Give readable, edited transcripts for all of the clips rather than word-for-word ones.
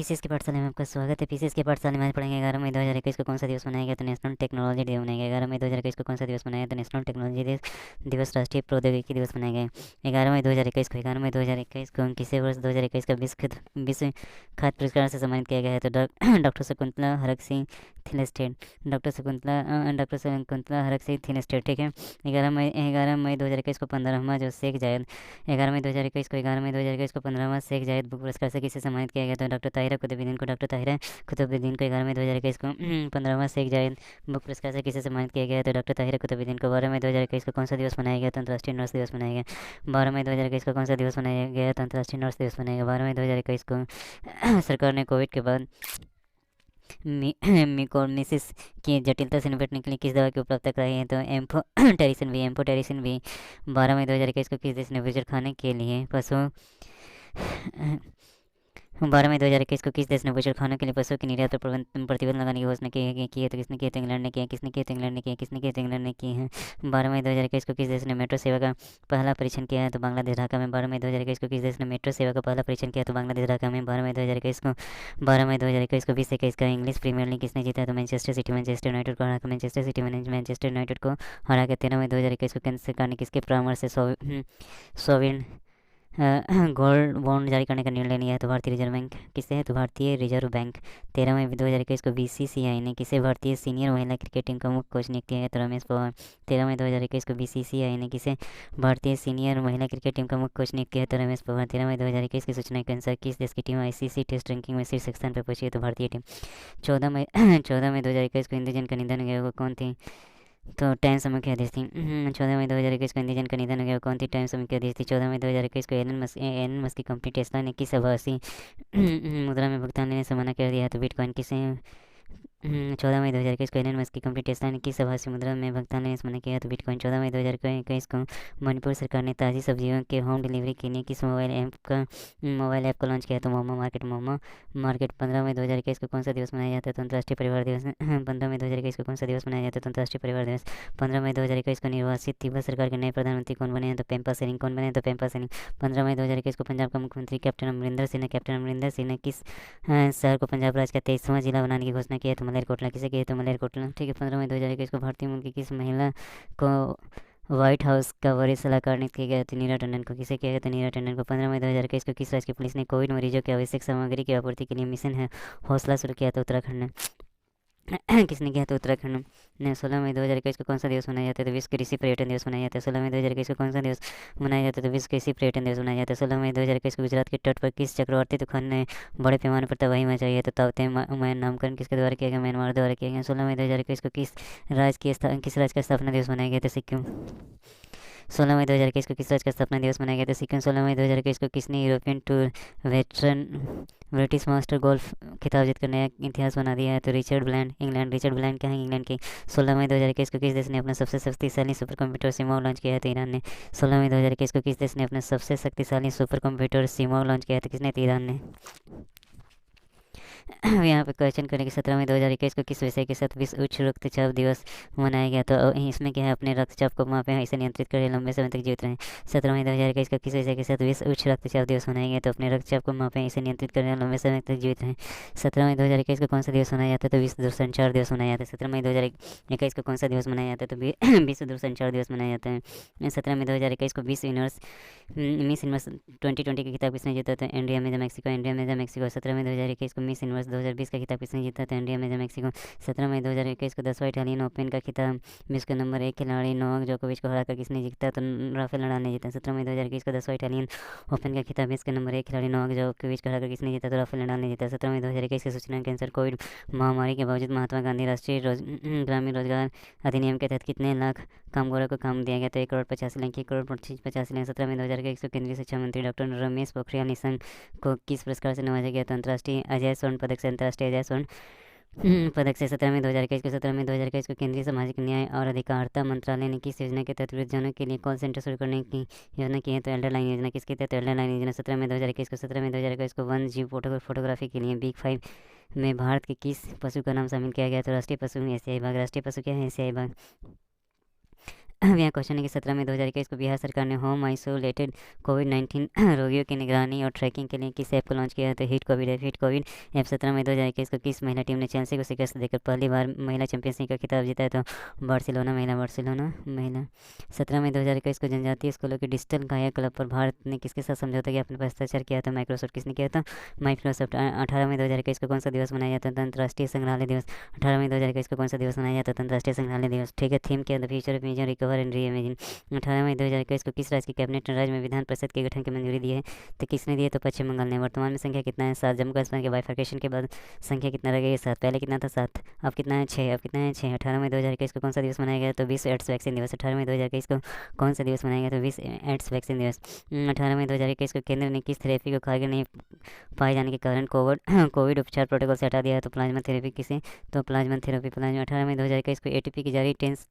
PCS की पाठशाला में आपका स्वागत है। पीसीएस की पाठशाला में आज पढ़ेंगे 11 मई 2021 को कौन सा दिवस मनाया गया? तो नेशनल टेक्नोलॉजी डे मनाया गया। 11 मई 2021 को कौन सा दिवस मनाया गया? तो नेशनल टेक्नोलॉजी दिवस राष्ट्रीय प्रौद्योगिकी दिवस मनाया गया। 11 मई 2021 को किसी वर्ष 2021 का विश्व खाद्य पुरस्कार से सम्मानित किया गया है? तो डॉक्टर शकुंतला हरक सिंह थिनस्टेड। डॉक्टर शकुंतला हरक सिंह थिनस्टेड, ठीक है। 11 मई 2021 को 15वां जो शेख जायद 11 मई 2021 को 15वां शेख जायद बुक पुरस्कार से किसे सम्मानित किया गया? तो डॉक्टर ताहिरा कुतुबुद्दीन को 11 मई 2021 को 15वां शेख जायद बुक पुरस्कार से किसे सम्मानित किया गया? तो डॉक्टर ताहिरा कुतुबुद्दीन को। 12 मई 2021 को कौन सा दिवस मनाया गया? तो अंतर्राष्ट्रीय नर्स दिवस मनाया गया। 12 मई 2021 को कौन सा दिवस मनाया गया? तो अंतर्राष्ट्रीय नर्स दिवस मनाया गया। 12 मई 2021 को सरकार ने कोविड के बाद मिकोमिसिस की जटिलता से निपटने के लिए किस दवा की उपलब्धता कराई है? तो एम्फोटेरिसिन बी। 12 मई 2021 को किस देश ने बूचड़ खाने के लिए पशु 12 मई 2021 को किस देश ने बूचड़ खानों के लिए पशुओं के निर्यात पर प्रतिबंध लगाने की घोषणा की है? तो किसने की है? तो इंग्लैंड ने की है। किसने की है? तो इंग्लैंड ने की है। किसने की है? तो इंग्लैंड ने की है। 12 मई 2021 को किस देश ने मेट्रो सेवा का पहला परीक्षण किया है? तो बांग्लादेश ढाका में। 12 मई 2021 को किस देश ने मेट्रो सेवा का पहला परीक्षण किया? तो बांग्लादेश ढाका में। 12 मई 2021 को 2021 का इंग्लिश प्रीमियर लीग किसने जीता? तो मैनचेस्टर सिटी मैनचेस्टर यूनाइटेड को हरा कर मैनचेस्टर यूनाइटेड को हरा के 13 मई 2021 को केंद्र सरकार ने किसके परामर्श से सोविन गोल्ड बॉन्ड जारी करने का निर्णय लिया है? तो भारतीय रिजर्व बैंक। किससे है? तो भारतीय रिजर्व बैंक। 13 मई 2021 को बीसीसीआई ने किसे भारतीय सीनियर महिला क्रिकेट टीम का मुख्य कोच नियुक्त किया है? तो रमेश पवार। 13 मई 2021 को बीसीसीआई ने किसे भारतीय सीनियर महिला क्रिकेट टीम का मुख्य कोच नियुक्त किया है? तो रमेश पवार। 13 मई 2021 की सूचना के अनुसार किस देश की टीम आईसीसी टेस्ट रैंकिंग में शीर्ष स्थान पर पहुंची है? तो भारतीय टीम। 14 मई 2021 को इंद्रजन का निधन हो गया, वो कौन थी? तो टाइम समय की अध्यक्ष थी। 14 मई 2021 को इंदिजन का निधन हो गया, कौन थी? टाइम समय की अध्यक्ष थी। 14 मई 2021 को एलन मस्क की कंपनी टेस्ला ने किस आभासी मुद्रा में भुगतान लेने से मना कर दिया है? तो बिटकॉइन। किसे 14 मई 2021 को एलन मस्क की कंपनी टेस्ला ने किस आभासी मुद्रा में भुगतान लेने से मना किया? तो बिटकॉइन। 14 मई 2021 को मणिपुर सरकार ने ताज़ी सब्जियों के होम डिलीवरी के लिए किस मोबाइल ऐप को लॉन्च किया? तो मोमो मार्केट। 15 मई 2021 को कौन सा दिवस मनाया जाता है? तो अंतर्राष्ट्रीय परिवार दिवस। 15 मई 2021 को कौन सा दिवस मनाया जाता है? तो अंतर्राष्ट्रीय परिवार दिवस। 15 मई 2021 को निर्वाचित तिब्बत सरकार के नए प्रधानमंत्री कौन बने हैं? तो पेम्पा सेरिंग। कौन बने हैं? तो पेम्पा सेरिंग। 15 मई 2021 को पंजाब का मुख्यमंत्री कैप्टन अमरिंदर सिंह ने किस शहर को पंजाब राज्य का 23वां जिला बनाने की घोषणा की है? तो मलेरकोटला। किसे की है? तो मलेरकोटला, ठीक है। 15 मई 2021 को भारतीय मूल की किस महिला को व्हाइट हाउस का वरिष्ठ सलाहकार नियुक्त किया गया? तो नीरा टंडन को। किसे किया गया? तो नीरा टंडन को। 15 मई 2021 को किस राज्य की पुलिस ने कोविड मरीजों की आवश्यक सामग्री की आपूर्ति के लिए मिशन है हौसला शुरू किया? तो उत्तराखंड ने। किसने किया? तो उत्तराखंड ने। 16 मई 2021 को कौन सा दिवस मनाया जाता है? तो विश्व कृषि पर्यटन दिवस मनाया जाता है। 16 मई 2021 को कौन सा दिवस मनाया जाता है? तो विश्व कृषि पर्यटन दिवस मनाया जाता है। 16 मई 2021 को गुजरात के तट पर किस चक्रवाती तूफान ने बड़े पैमाने पर तबाही मचाई है? तो ताउते मैन नामकरण किसके द्वारा किया गया? म्यांमार द्वारा किया गया। 16 मई 2021 को किस राज्य का स्थापना दिवस मनाया गया? तो सिक्किम। 16 मई 2021 को किस राज्य का स्थापना दिवस मनाया गया? तो सिक्किम। 16 मई 2021 को किसने European tour veteran British master golf खिताब जीतकर नया इतिहास बना दिया है? तो रिचर्ड ब्लैंड। रिचर्ड ब्लैंड क्या है? इंग्लैंड की। 16 मई 2021 को किस देश ने अपना सबसे शक्तिशाली सुपर कंप्यूटर सिमोग लॉन्च किया है? तो ईरान ने। 16 मई 2021 को किस देश ने अपना सबसे शक्तिशाली सुपर कंप्यूटर सिमोग लॉन्च किया है? तो किसने? तो ईरान ने। यहाँ पे क्वेश्चन करेंगे 17 मई 2021 को किस विषय के साथ विश्व उच्च रक्तचाप दिवस मनाया गया? तो इसमें क्या है? अपने रक्तचाप को मापें, इसे नियंत्रित करें, लंबे समय तक जीवित रहें। 17 मई 2021 को किस विषय के साथ विश्व उच्च रक्तचाप दिवस मनाया गया? तो अपने रक्तचाप को मापें, इसे नियंत्रित करें, लंबे समय तक जीवित रहें। 17 मई 2021 को कौन सा दिवस मनाया जाता है? तो विश्व दूरसंचार दिवस मनाया जाता है। 17 मई 2021 को कौन सा दिवस मनाया जाता है? तो विश्व दूरसंचार दिवस मनाया जाता है। 17 मई 2021 को मिस यूनिवर्स 2020 की खिताब किसने जीता था? इंडिया में मैक्सिको। 17 मई 2021 को मिस यूनिवर्स 2020 का खिताब किसने जीता था? इंडिया में मैक्सिको। 17 मई 2021 को 10वां इटालियन ओपन का खिताब विश्व के नंबर 1 खिलाड़ी नोवाक जोकोविच को हराकर किसने जीता? तो राफेल नडाल ने जीता। 17 मई 2021 को 10वां इटालियन ओपन का खिताब विश्व के नंबर 1 खिलाड़ी नोवाक जोकोविच को हराकर किसने जीता? तो राफेल नडाल ने जीता। 17 मई 2021 की सूचना के अनुसार कोविड महामारी के बावजूद महात्मा गांधी राष्ट्रीय ग्रामीण रोजगार अधिनियम के तहत कितने लाख कामगारों को काम दिया गया? तो 1,85,00,000 1,85,00,000। 17 मई 2021 को केंद्रीय शिक्षा मंत्री डॉक्टर रमेश पोखरियाल निशंक को किस पुरस्कार से नवाजा गया? तो अंतर्राष्ट्रीय अजय स्वर्ण पदक से। अंतर्राष्ट्रीय अजय स्वर्ण पदक से। 17 मई 2021 को केंद्रीय सामाजिक न्याय और अधिकारिता मंत्रालय ने किस योजना के तहत वृद्धजनों के लिए कॉल सेंटर शुरू करने की योजना की है? तो एल्डर लाइन योजना। किसके तहत? एल्डर लाइन योजना। 17 मई 2021 को वन जीव फोटोग्राफी के लिए बिग 5 में भारत के किस पशु का नाम शामिल किया गया? तो राष्ट्रीय पशु एशियाई बाघ। राष्ट्रीय पशु क्या है? एशियाई बाघ। अब यहाँ क्वेश्चन है कि 17 मई 2021 को बिहार सरकार ने होम आइसोलेटेड कोविड-19 रोगियों की निगरानी और ट्रैकिंग के लिए किस ऐप को लॉन्च किया है? तो hit Covid app. Hit Covid app 17 मई 2021 को किस महिला टीम ने चेल्सी को शिकस्त देकर पहली बार महिला चैंपियंस लीग का खिताब जीता है? तो बार्सिलोना महिला। 17 मई 2021 को जनजातीय स्कूलों के डिजिटल गायक क्लब पर भारत ने किसके साथ समझौता किया, अपने पर हस्ताक्षर किया? था माइक्रोसॉफ्ट। किसने किया था? माइक्रोसॉफ्ट। 18 मई 2021 को कौन सा दिवस मनाया जाता है? अंतर्राष्ट्रीय संग्रहालय दिवस। 18 मई 2021 को कौन सा दिवस मनाया जाता है? अंतर्राष्ट्रीय संग्रहालय दिवस। ठीक है। थीम क्या? The future of museum recover and re imagine. 18 मई 2021 को किस राज्य की कैबिनेट ने राज्य में विधान परिषद के गठन की मंजूरी दी है? तो किसने दी है? तो पश्चिम बंगाल ने। वर्तमान में संख्या कितना है? 7। जम्मू कश्मीर के बाइफर्केशन के बाद संख्या कितना रह गई? 7। पहले कितना था? 7। अब कितना है? 6। अब कितना है? 6। 18 मई 2021 को कौन सा दिवस मनाया गया? तो विश्व एड्स वैक्सीन दिवस। 18 मई 2021 को कौन सा दिवस मनाया गया? तो विश्व एड्स वैक्सीन दिवस। 18 मई 2021 को केंद्र ने किस थेरेपी को कारगर नहीं पाए जाने के कारण कोविड उपचार प्रोटोकॉल से हटा दिया है? तो प्लाज्मा थेरेपी। किसे? तो प्लाज्मा थेरेपी। प्लाज्मा। 18 मई 2021 को एटीपी की जारी टेनिस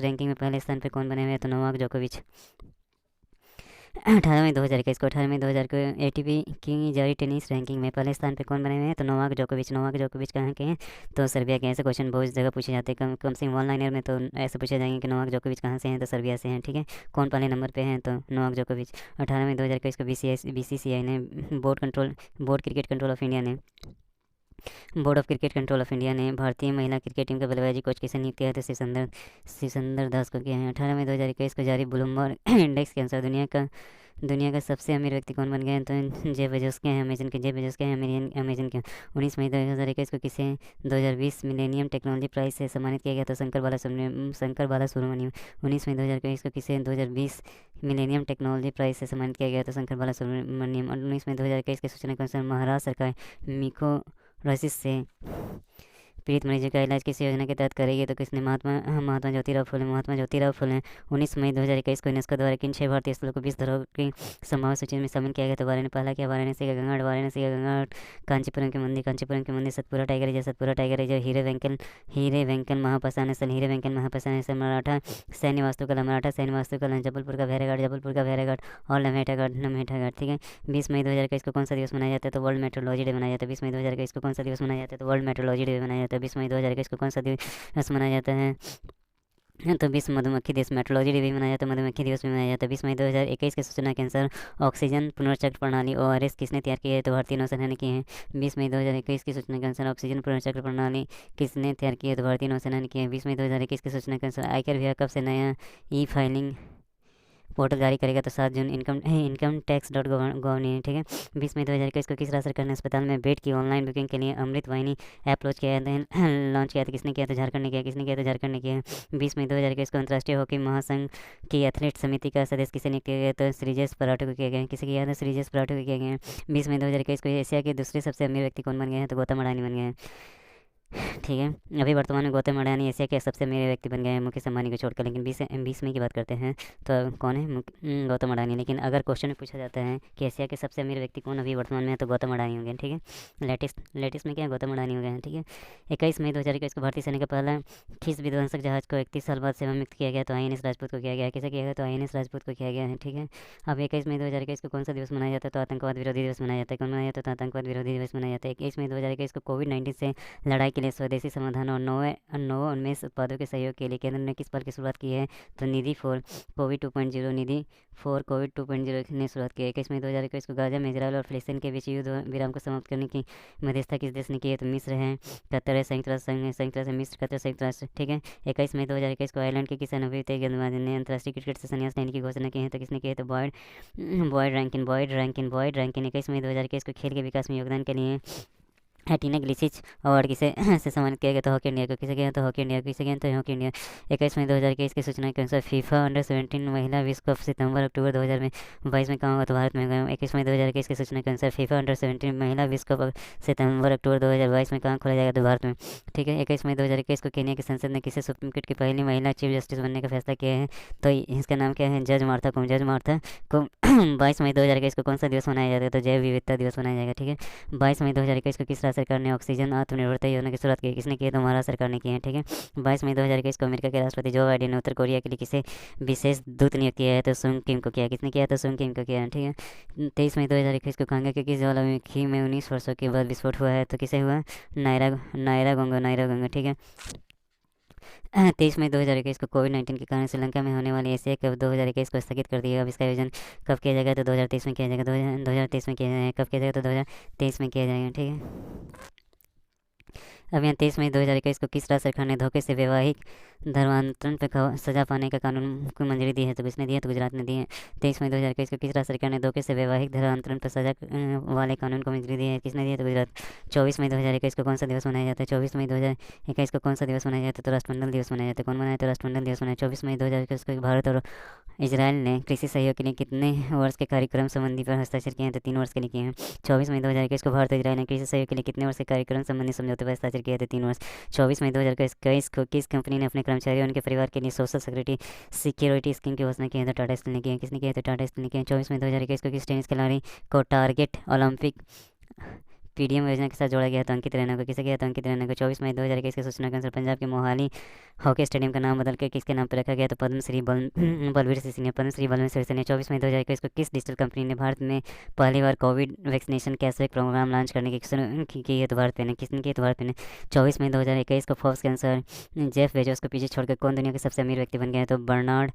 रैंकिंग में पहले स्थान पर कौन बने हुए हैं? तो नोवाक जोकोविच। 18 मई 2021 को 18 मई 2000 को एटीपी की जारी टेनिस रैंकिंग में पहले स्थान पर कौन बने हुए हैं? तो नोवाक जोकोविच। नोवाक जोकोविच कहाँ के हैं? तो सर्बिया के। ऐसे क्वेश्चन बहुत जगह पूछे जाते हैं, कम से वन लाइनर में तो ऐसे पूछे जाएंगे कि नोवाक जोकोविच कहाँ से हैं? तो सर्बिया से हैं। ठीक है। कौन पहले नंबर पे हैं? तो नोवाक जोकोविच। 18 मई 2021 को बीसीसीआई ने board of cricket control of India ने भारतीय महिला क्रिकेट टीम का बल्लेबाजी कोच किसे नियुक्त किया है? तो सिकंदर दास को किया है। 18 मई 2021 को जारी ब्लूमबर्ग इंडेक्स के अनुसार दुनिया का सबसे अमीर व्यक्ति कौन बन गए हैं? तो जेफ बेजोस के हैं, अमेजन के अमेजन के। 19 मई 2021 को किसे 2020 मिलेनियम टेक्नोलॉजी प्राइज से सम्मानित किया गया? तो शंकर बाला सुब्रमण्यम। 19 मई 2021 को किसे 2020 मिलेनियम टेक्नोलॉजी प्राइज से सम्मानित किया गया? तो शंकर बाला सुब्रमण्यम। 19 मई 2021 के सूचना के अनुसार महाराष्ट्र सरकार मिकोसिस से पीड़ित मरीजों का इलाज किस योजना के तहत करेगी? तो किसने? महात्मा ज्योतिराव फुले। 19 मई 2021 को यूनेस्को द्वारा किन 6 भारतीय स्थलों को 20 धरोहर की संभावित सूची में शामिल किया गया? तो पहला क्या? वाराणसी का गंगाघाट, कांचीपुरम के मंदिर, सतपुरा टाइगर रिजर्व, हीरे वेंकल महापाषाण स्थल, मराठा सैन्य वास्तुकला, जबलपुर का भैरवघाट और लम्हेटा घाट। ठीक है। 20 मई 2021 को कौन सा दिवस मनाया जाता है? तो वर्ल्ड मेट्रोलॉजी डे मनाया जाता है। 20 मई 2021 को कौन सा दिवस मनाया जाता है? तो वर्ल्ड मेट्रोलॉजी डे मनाया जाता है। 20 मई 2021 को कौन सा दिवस मनाया जाता है? तो विश्व मधुमक्खी दिवस मेट्रोलॉजी डे भी मनाया जाता है, मधुमक्खी दिवस भी मनाया जाता है। 20 मई 2021 की सूचना के अनुसार ऑक्सीजन पुनर्चक्र प्रणाली ORS किसने तैयार की है? तो भारतीय नौसेना ने की है। 20 मई 2021 की सूचना के अनुसार ऑक्सीजन पुनर्चक्र प्रणाली किसने तैयार की है? तो भारतीय नौसेना ने की है। 20 मई 2021 की सूचना के अनुसार आयकर विभाग कब से नया फाइलिंग पोर्टल जारी करेगा? तो 7 जून। इनकम टैक्स .gov नहीं है। ठीक है। 20 मई 2021 को किस राज्य सरकार ने अस्पताल में बेड की ऑनलाइन बुकिंग के लिए अमृत वाहिनी ऐप लॉन्च किया था? किसने किया? तो झारखंड ने किया। तो झारखंड ने किया। 20 मई 2021 को अंतर्राष्ट्रीय हॉकी महासंघ की एथलीट समिति का सदस्य किसे नियुक्त किया गया? तो श्रीजेश पराठे को किया गया। किसे किया था? श्रीजेश पराठे को किया गया। 20 मई 2021 को एशिया के दूसरे सबसे अमीर व्यक्ति कौन बन गए हैं? तो गौतम अडानी बन गए हैं। ठीक है। अभी वर्तमान में गौतम अडानी एशिया के सबसे अमीर व्यक्ति बन गए हैं मुकेश अंबानी को छोड़कर। लेकिन 20 मई की बात करते हैं तो कौन है? गौतम अडानी। लेकिन अगर क्वेश्चन में पूछा जाता है कि एशिया के सबसे अमीर व्यक्ति कौन अभी वर्तमान में है, तो गौतम अडानी हो गए। ठीक है। लेटेस्ट में क्या है? गौतम अडानी हो गए हैं। ठीक है। 21 मई 2021 को भारतीय सेना का पहला खिस विध्वंसक जहाज को 31 साल बाद सेवा मुक्त किया गया। तो INS राजपूत को किया गया। किसे किया गया? तो INS राजपूत को किया गया है। ठीक है। अब 21 मई 2021 को कौन सा दिवस मनाया जाता है? तो आतंकवाद विरोधी दिवस मनाया जाता है। कौन मनाया जाता है? तो आतंकवाद विरोधी दिवस मनाया जाता है। 21 मई 2021 को कोविड-19 से लड़ाई के लिए स्वदेशी समाधान और नवोन्मेष उत्पादों के सहयोग के लिए केंद्र ने किस पहल की शुरुआत की है? तो निधि फॉर कोविड 2.0 ने शुरुआत की है। 21 मई 2021 को गाजा में इजरायल और फिलिस्तीन के बीच युद्ध विराम को समाप्त करने की मध्यस्थता किस देश ने की है? तो मिस्र है, कतर है, संयुक्त राष्ट्र मिस्र, कतर, संयुक्त राष्ट्र। ठीक है। 21 मई 2021 को आयरलैंड के किस अनुभवी गेंदबाज ने अंतर्राष्ट्रीय क्रिकेट से संन्यास लेने की घोषणा की है? तो किसने की है? तो बॉयड रैंकिन। 21 मई 2021 को खेल के विकास में योगदान के लिए हैटीना ग्लिसिच अवार्ड किसे से सम्मानित किया गया? तो हॉकी इंडिया को। किसे किया? तो हॉकी इंडिया। किसे किया? तो हॉकी इंडिया। 21 मई 2021 की सूचना के अनुसार फीफा अंडर-17 महिला विश्व कप सितंबर-अक्टूबर 2022 में कहाँ हुआ? तो भारत में हुआ। 21 मई 2021 की सूचना के अनुसार फीफा अंडर-17 महिला विश्व कप सितंबर-अक्टूबर 2022 में कहाँ खोला जाएगा? तो भारत में। ठीक है। 21 मई 2021 को केन्या की संसद ने किसे सुप्रीम कोर्ट की पहली महिला चीफ जस्टिस बनने का फैसला किया है? तो इसका नाम क्या है? जज मार्था को 22 मई 2021 को कौन सा दिवस मनाया जाता है? तो जैव विविधता दिवस मनाया जाएगा। ठीक है। 22 मई 2021 को किस राज्य सरकार ने ऑक्सीजन आत्मनिर्भरता योजना की शुरुआत की? किसने की है? तो महाराष्ट्र सरकार ने की है। ठीक है। 22 मई 2021 को अमेरिका के राष्ट्रपति जो बाइडेन ने उत्तर कोरिया के लिए किसे विशेष दूत नियुक्त किया है? तो सुंग किम को किया। किसने किया? तो सुंग किम को किया है। ठीक है। 23 मई 2021 को कांगो के किस ज्वालामुखी में 19 वर्षों के बाद विस्फोट हुआ है? तो किसे हुआ? नायरा गंगो। ठीक है। 23 मई 2021 को कोविड-19 के कारण श्रीलंका में होने वाली एशिया कप 2021 को स्थगित कर दिया। अब इसका आयोजन कब किया जाएगा? तो 2023 में किया जाएगा। 2023 में किया जाएगा। कब किया जाएगा? तो 2023 में किया जाएगा। ठीक है। अब यहाँ 23 मई 2021 को किस राज्य सरकार ने धोखे से वैवाहिक धर्मांतरण पर सजा पाने का कानून को मंजूरी दी है? तो किसने दी है? तो गुजरात ने दी है। 23 मई 2021 को किस राज्य सरकार ने धोखे से वैवाहिक धर्मांतरण पर सजा वाले कानून को मंजूरी दी है? किसने दी है? तो गुजरात। 24 मई 2021 को कौन सा दिवस मनाया जाता है? 24 मई 2021 को कौन सा दिवस मनाया जाता है? तो राष्ट्रमंडल दिवस मनाया जाता है। कौन मनाया? तो राष्ट्रमंडल दिवस मनाया। 24 मई 2021 को भारत और इसराइल ने कृषि सहयोग के लिए कितने वर्ष के कार्यक्रम संबंधी पर हस्ताक्षर किए हैं? तो 3 वर्ष के लिए किए हैं। 24 मई 2021 को भारत और इसराइल ने कृषि सहयोग के लिए कितने वर्ष के कार्यक्रम संबंधी समझौते पर हस्ताक्षर किए थे? 3 वर्ष। 24 मई 2021 को किस कंपनी ने अपने कर्मचारियों और उनके परिवार के लिए सोशल सिक्योरिटी स्कीम की घोषणा की है? तो टाटा स्टील ने की है। किसने किया? तो टाटा स्टील ने किया। 24 मई 2021 को किस टेनिस खिलाड़ी को टारगेट ओलंपिक पीडीएम योजना के साथ जोड़ा गया? तो अंकित रैना को। किसे किया? तो अंकित रैना को। 24 मई 2021 की सूचना के अनुसार पंजाब के मोहाली हॉकी स्टेडियम का नाम बदलकर किसके नाम पर रखा गया? तो पद्मश्री बलवीर सिंह ने। पद्मश्री बलवीर सिंह ने। 24 मई 2021 को किस डिजिटल कंपनी ने भारत में पहली बार covid vaccination cashback program launch करने की है? तो भारत पे ने। किसने की? तो भारत पे ने। 24 मई 2021 को फोर्ब्स के अनुसार जेफ बेजोस को पीछे छोड़कर कौन दुनिया के सबसे अमीर व्यक्ति बन गया है? तो बर्नार्ड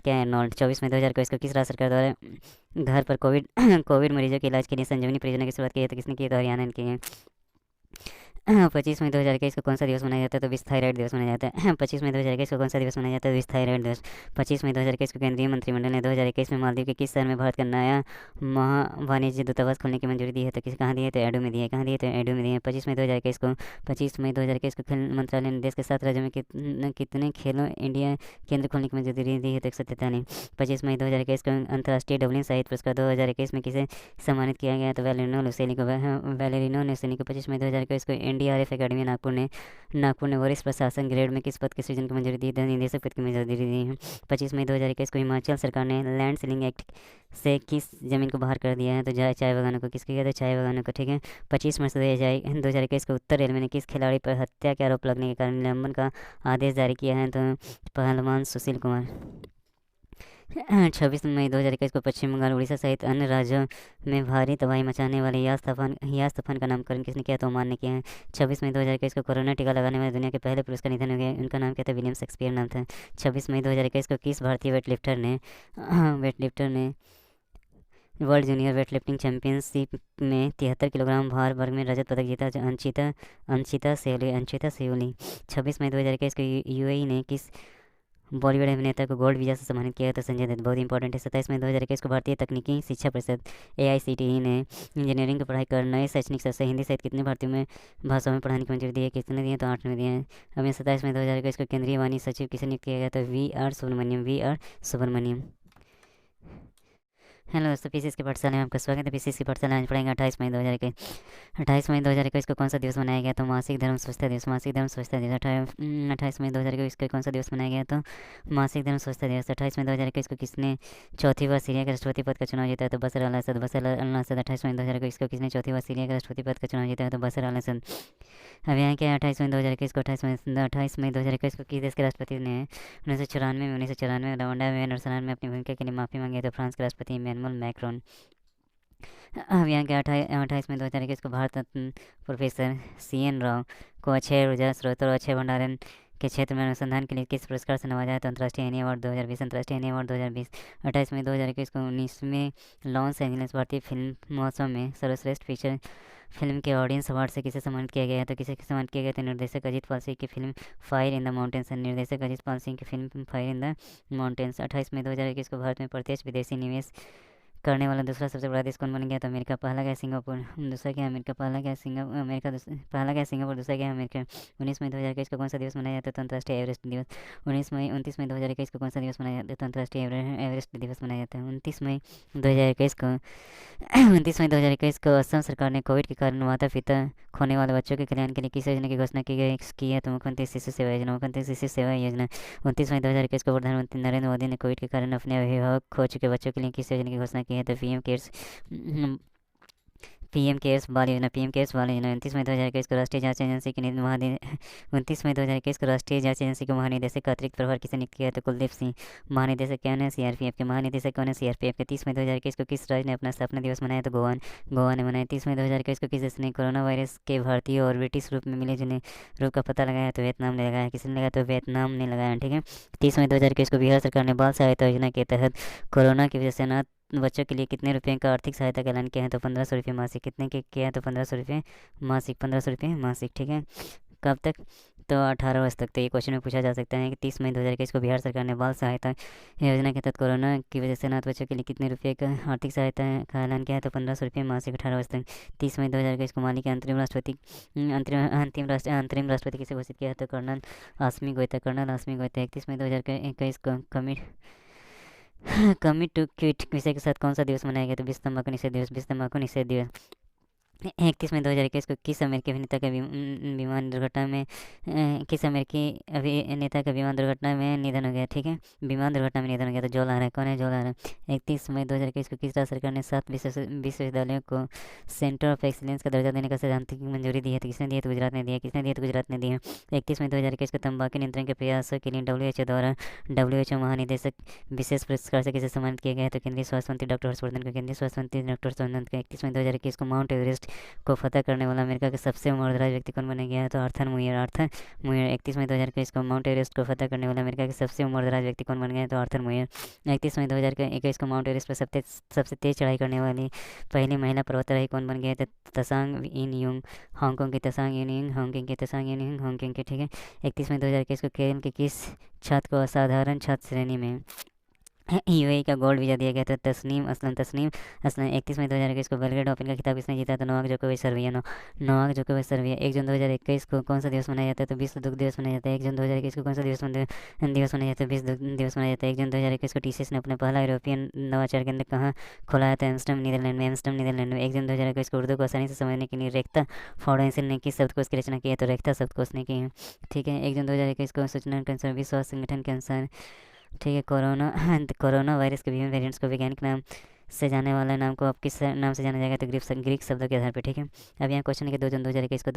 क्या है? एर्नोल्ड। 24 मई 2021 को किस राज्य सरकार द्वारा घर पर कोविड कोविड मरीजों के इलाज के लिए संजीवनी परियोजना की शुरुआत की है? तो किसने की? तो हरियाणा ने की है। 25 मई 2021 को कौन सा दिवस मनाया जाता है? तो विश्व थायराइड दिवस मनाया जाता है। 25 मई 2021 को कौन सा दिवस मनाया जाता है? विश्व थायराइड दिवस। 25 मई 2021 को केंद्रीय मंत्रिमंडल ने 2021 में मालदीव के किस शहर में भारत का नया वाणिज्य दूतावास खोलने की मंजूरी दी है? तो कहाँ दी है? तो एडो में दी है। कहाँ दी है? तो एडो में दी है। 25 मई 2021 को खेल मंत्रालय ने देश के 7 राज्यों में कितने खेलो इंडिया केंद्र खोलने की मंजूरी दी है? तो 143। 25 मई 2021 को अंतर्राष्ट्रीय डबलिन साहित्य पुरस्कार 2021 में किसे सम्मानित किया गया? तो वैलेरिनो लुसेनी को। 25 मई 2021 को एनडीआरएफ अकेडमी नागपुर ने वरिष्ठ प्रशासन ग्रेड में किस पद के सृजन की मंजूरी दी? निदेशक पद की मंजूरी दी है। 25 मई 2021 को हिमाचल सरकार ने लैंड सीलिंग एक्ट से किस जमीन को बाहर कर दिया है? तो चाय बागानों को। किसके किया? तो चाय बागानों को। ठीक है। 25 मार्च 2021 को उत्तर रेलवे ने किस खिलाड़ी पर हत्या के आरोप लगने के कारण निलंबन का आदेश जारी किया है? तो पहलवान सुशील कुमार। 26 मई 2021 को पश्चिम बंगाल, उड़ीसा सहित अन्य राज्यों में भारी तबाही मचाने वाले यास तूफान का नामकरण किसने किया? तो ओमान ने किया है। 26 मई 2021 को कोरोना टीका लगाने वाले दुनिया के पहले पुरुष का निधन हो गया। उनका नाम क्या था? विलियम शेक्सपियर नाम था। 26 मई 2021 को किस भारतीय वेटलिफ्टर ने वर्ल्ड जूनियर वेटलिफ्टिंग चैंपियनशिप में 73 किलोग्राम भार वर्ग में रजत पदक जीता? अंशिता सेओली। 26 मई 2021 को यूएई ने किस बॉलीवुड अभिनेता को गोल्ड वीजा से सम्मानित किया? तो संजय दत्त। बहुत इंपॉर्टेंट है। 27 मई 2021 को भारतीय तकनीकी शिक्षा परिषद AICTE ने इंजीनियरिंग की पढ़ाई कर नए शैक्षणिक सत्र हिंदी सहित कितनी भारतीय में भाषाओं में पढ़ाने की मंजूरी दी है? कितने दिए? तो 8 में दिए हैं। अब 27 मई 2021 को केंद्रीय वाणिज्य सचिव किसे नियुक्त किया गया? तो VR सुब्रमण्यम। हेलो दोस्तों, पीसीएस की पाठशाला में आपका स्वागत है। पीसीएस की पाठशाला आज पढ़ेंगे 28 मई 2021 को कौन सा दिवस मनाया गया? तो मासिक धर्म स्वच्छता दिवस। 28 मई 2021 को कौन सा दिवस मनाया गया? तो मासिक धर्म स्वच्छता दिवस। 28 मई 2021 को किसने चौथी बार सीरिया के राष्ट्रपति पद का चुनाव जीता है? तो बशर अल असद। 28 मई 2021 को किसने चौथी बार सीरिया के राष्ट्रपति पद का चुनाव जीता है? तो बशर अल असद। अब यहाँ क्या है? 28 मई 2021 को 28 मई 2021 को किस देश के राष्ट्रपति ने 1994 रवांडा में नरसंहार में अपनी भूमिका के लिए माफ़ी मांगी है? तो फ्रांस के राष्ट्रपति इमैनुअल मैक्रोन। अब यहाँ के 28 मई 2021 को भारत रत्न प्रोफेसर CN राव को अक्षय ऊर्जा स्रोत और अक्षय भंडारण के क्षेत्र में अनुसंधान के लिए किस पुरस्कार से नवाजा है? तो अंतर्राष्ट्रीय एनी अवार्ड 2020। 28 मई 2021 को 19वें लॉस एंजलिस भारतीय फिल्म महोत्सव में सर्वश्रेष्ठ फीचर फिल्म के ऑडियंस अवार्ड से किसे सम्मानित किया गया है? तो किसे सम्मानित किया गया? तो निर्देशक अजीत पाल सिंह की film fire in the mountains. 28 मई 2021 को भारत में प्रत्यक्ष विदेशी निवेश करने वाला दूसरा सबसे बड़ा देश कौन बन गया? तो अमेरिका। पहला क्या? सिंगापुर। दूसरा क्या? अमेरिका। पहला क्या? सिंगापुर। दूसरा क्या? अमेरिका। 19 मई 2021 को कौन सा दिवस मनाया जाता है? तो अंतर्राष्ट्रीय एवरेस्ट दिवस। 29 मई 2021 को कौन सा दिवस मनाया जाता है? तो अंतर्राष्ट्रीय एवरेस्ट दिवस मनाया जाता है। 29 मई 2021 को असम सरकार ने कोविड के कारण माता पिता खोने वाले बच्चों के कल्याण के लिए किस योजना की घोषणा की है? तो मुख्यमंत्री शिशु सेवा योजना। 29 मई 2021 को प्रधानमंत्री नरेंद्र मोदी ने कोविड के कारण अपने अभिभावक खो चुके बच्चों के लिए किस योजना की घोषणा की है? तो पीएम केयर्स बाल योजना 29 मई 2021 को राष्ट्रीय जांच एजेंसी के 29 मई 2021 को राष्ट्रीय जांच एजेंसी के महानिदेशक का अतिरिक्त प्रभार किसे नियुक्त किया? तो कुलदीप सिंह। महानिदेशक कौन है? सीआरपीएफ के। महानिदेशक कौन है? सीआरपीएफ के। 30 मई 2021 को किस राज्य ने अपना स्थापना दिवस मनाया? तो गोवा ने मनाया। 30 मई 2021 को किस देश ने कोरोना वायरस के भारतीय और ब्रिटिश रूप में मिले जुले रूप का पता लगाया? तो वियतनाम ने लगाया। किसने लगाया? तो वियतनाम ने लगाया। ठीक है। 30 मई 2021 को बिहार सरकार ने बाल सहायता योजना के तहत कोरोना की वजह से अनाथ बच्चों के लिए कितने रुपए का आर्थिक सहायता का ऐलान किया है? तो 1500 रुपये मासिक। कितने के किया है? तो 1500 रुपये मासिक। 1500 रुपये मासिक। ठीक है। कब तक? तो 18 वर्ष तक। तो ये क्वेश्चन में पूछा जा सकता है कि 30 मई 2021 को बिहार सरकार ने बाल सहायता योजना के तहत कोरोना की वजह से अनाथ बच्चों के लिए कितने रुपए का आर्थिक सहायता का ऐलान किया है? तो 1500 रुपये मासिक 18 वर्ष तक। 30 मई 2021 को माली के अंतरिम राष्ट्रपति किसे घोषित किया है? तो कर्नल आसमी गोइता। 31 मई 2021 को कमिट टू क्विट विषय के साथ कौन सा दिवस मनाया गया? तो विश्व तंबाकू निषेध दिवस। 31 मई 2021 को किस अमेरिकी अभिनेता का विमान दुर्घटना में किस अमेरिकी अभिनेता का विमान दुर्घटना में निधन हो गया? ठीक है। विमान दुर्घटना में निधन हो गया। तो जो ला रहा है। कौन है? जो ला रहा है। 31 मई 2021 को किस राज्य सरकार ने 7 विश्वविद्यालयों को सेंटर ऑफ एक्सीलेंस का दर्जा देने का सैद्धांतिक मंजूरी दी है? तो किसने दिया? तो गुजरात ने दिया। किसने दिया? तो गुजरात ने दिया। 31 मई 2021 को तंबाकू नियंत्रण के प्रयासों के लिए WHO द्वारा WHO महानिदेशक विशेष पुरस्कार से किसे सम्मानित किया गया है? तो केंद्रीय स्वास्थ्य मंत्री डॉक्टर हर्षवर्धन को। 31 मई 2021 को माउंट एवरेस्ट को फतह करने वाला अमेरिका के सबसे उम्रदराज व्यक्ति कौन बने गया है? तो आर्थर मुयर। 31 मई 2021 को माउंट एवरेस्ट को फतह करने वाला अमेरिका के सबसे उम्रदराज व्यक्ति कौन बन गया है? तो आर्थर मुयर। 31 मई 2021 को माउंट एवरेस्ट पर सबसे तेज चढ़ाई करने वाली पहली महिला पर्वतारोही कौन बन गई है? तो तसांग इन युंग। हांगकांग की तसांग इन युंग। हांगकांग की। ठीक है। 31 मई 2021 को केरल के किस छात्र को असाधारण छात्र श्रेणी में यूएई का गोल्ड वीज़ा दिया गया? था तस्नीम असलन। 31 मई 2021 को बेलग्रेड ओपन का खिताब किसने जीता? तो नोवाक जोकोविच सर्बिया। 1 जून 2021 को कौन सा दिवस मनाया जाता है? तो विश्व दुग्ध दिवस मनाया जाता है। 1 जून 2021 को कौन सा दिवस मनाया जाता है? विश्व दुग्ध दिवस मनाया जाता है। 1 जून 2021 को टीसीएस ने अपना पहला यूरोपियन नवाचार केंद्र कहाँ खोला था? एम्स्टर्डम नीदरलैंड में। 1 जून 2021 को उर्दू को आसानी से समझने के लिए रेख्ता फाउंडेशन ने किस शब्दकोश की रचना की है? तो रेख्ता शब्दकोश ने की है। ठीक है। 1 जून 2021 को सूचना के अनुसार विश्व स्वास्थ्य संगठन के अनुसार ठीक है कोरोना वायरस के विभिन्न वेरिएंट्स को वैज्ञानिक नाम से जाने वाला नाम को अब किस नाम से जाना जाएगा? तो ग्रीक शब्दों के आधार पर। ठीक है। अब यहाँ क्वेश्चन है कि 2 जून 2021 को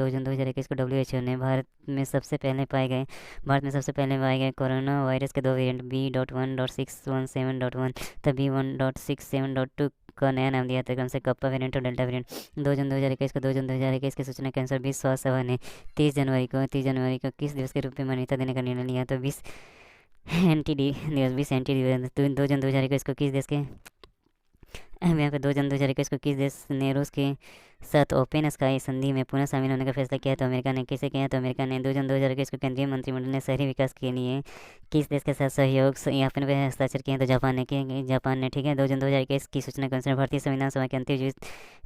WHO ने भारत में सबसे पहले पाए गए कोरोना वायरस के 2 वेरिएंट B.1.617.1 तथा B.1.617.2 का नया नाम दिया था। क्रम से कप्पा वेरिएंट और डेल्टा वेरिएंट। 2 जून 2021 की सूचना के अनुसार विश्व स्वास्थ्य सभा ने 30 जनवरी को किस दिवस के रूप में मान्यता देने का निर्णय लिया? तो 20 एनटीडी दिवस। 2 जून 2021 को किस देश के यहाँ पे 2 जून 2021 को किस देश ने रूस के साथ ओपन स्काई संधि में पुनः शामिल होने का फैसला किया? तो अमेरिका ने। किसे किया? तो अमेरिका ने। 2 जून 2021 को केंद्रीय मंत्रिमंडल ने शहरी विकास के लिए किस देश के साथ सहयोग ज्ञापन पर हस्ताक्षर किए? तो जापान ने ठीक है। 2 जून 2021 की सूचना के अनुसार भारतीय संविधान सभा के अंतिम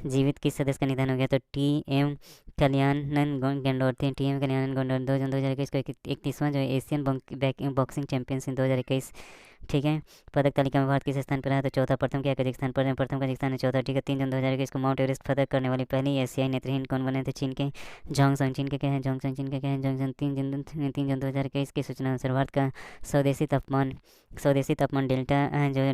जीवित किस सदस्य का निधन हो गया? तो टीएम कल्याणन गंडोर थे। 2 जून 2021 को 31वां जो एशियन बॉक्सिंग चैंपियनशिप 2021 ठीक है। पदक तालिका में भारत किस स्थान पर रहा? तो चौथा। प्रथम क्या कजाकिस्तान पर? प्रथम कजाकिस्तान है। चौथा। ठीक है। 3 जून 2021 को माउंट एवरेस्ट फतह करने वाली पहली एशियाई नेत्रहीन कौन बने थे? चीन के जोंगसंग। चीन के क्या है? जोंगसंग। 3 जून 2021 की सूचना अनुसार भारत का स्वदेशी तापमान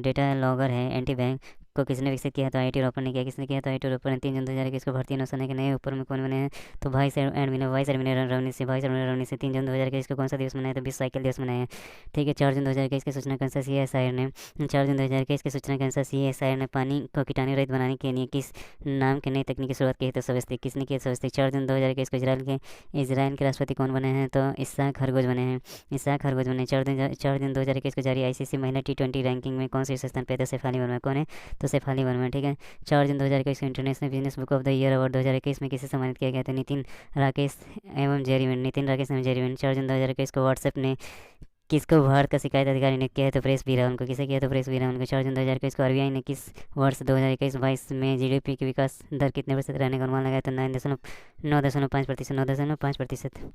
डेटा लॉगर है एंटी बैंक को किसने विकसित किया? तो आईटी रोपर ने किया। किसने किया? तो आईटी रोपर ने। 3 जून 2021 को भारतीय नौसेना के नए ऊपर में कौन बने हैं? तो वाइस एडमिरल रवनीत सिंह। 3 जून 2021 को कौन सा दिवस मनाया? तो विश्व साइकिल दिवस मनाया। ठीक है। 4 जून 2021 की सूचना के अनुसार CSIR ने पानी को कीटाणु रहित बनाने के लिए किस नाम के नई तकनीक की शुरुआत की है? तो स्वस्तिक। किसने की? स्वस्तिक। 4 जून 2021 को इजराइल के राष्ट्रपति कौन बने हैं? तो इसहाक हरगोज बने हैं। 4 जून 2021 को जारी आईसीसी महिला T20 रैंकिंग में कौन से स्थान पर? तो शेफाली वर्मा। कौन है? तो शेफाली वर्मा। ठीक है। 4 जून 2021 को international business book of the year award 2021 में किसे सम्मानित किया गया? तो नितिन राकेश एवं जेरीवेन। 4 जून 2021 को व्हाट्सएप ने किसको भारत का शिकायत अधिकारी नियुक्त किया है? तो प्रेस बिरावन को। किसे किया? तो प्रेस बिरावन को। 4 जून 2021 को आरबीआई ने किस वर्ष 2021-22 में जीडीपी की विकास दर कितने प्रतिशत रहने का अनुमान लगाया? तो 9.5%।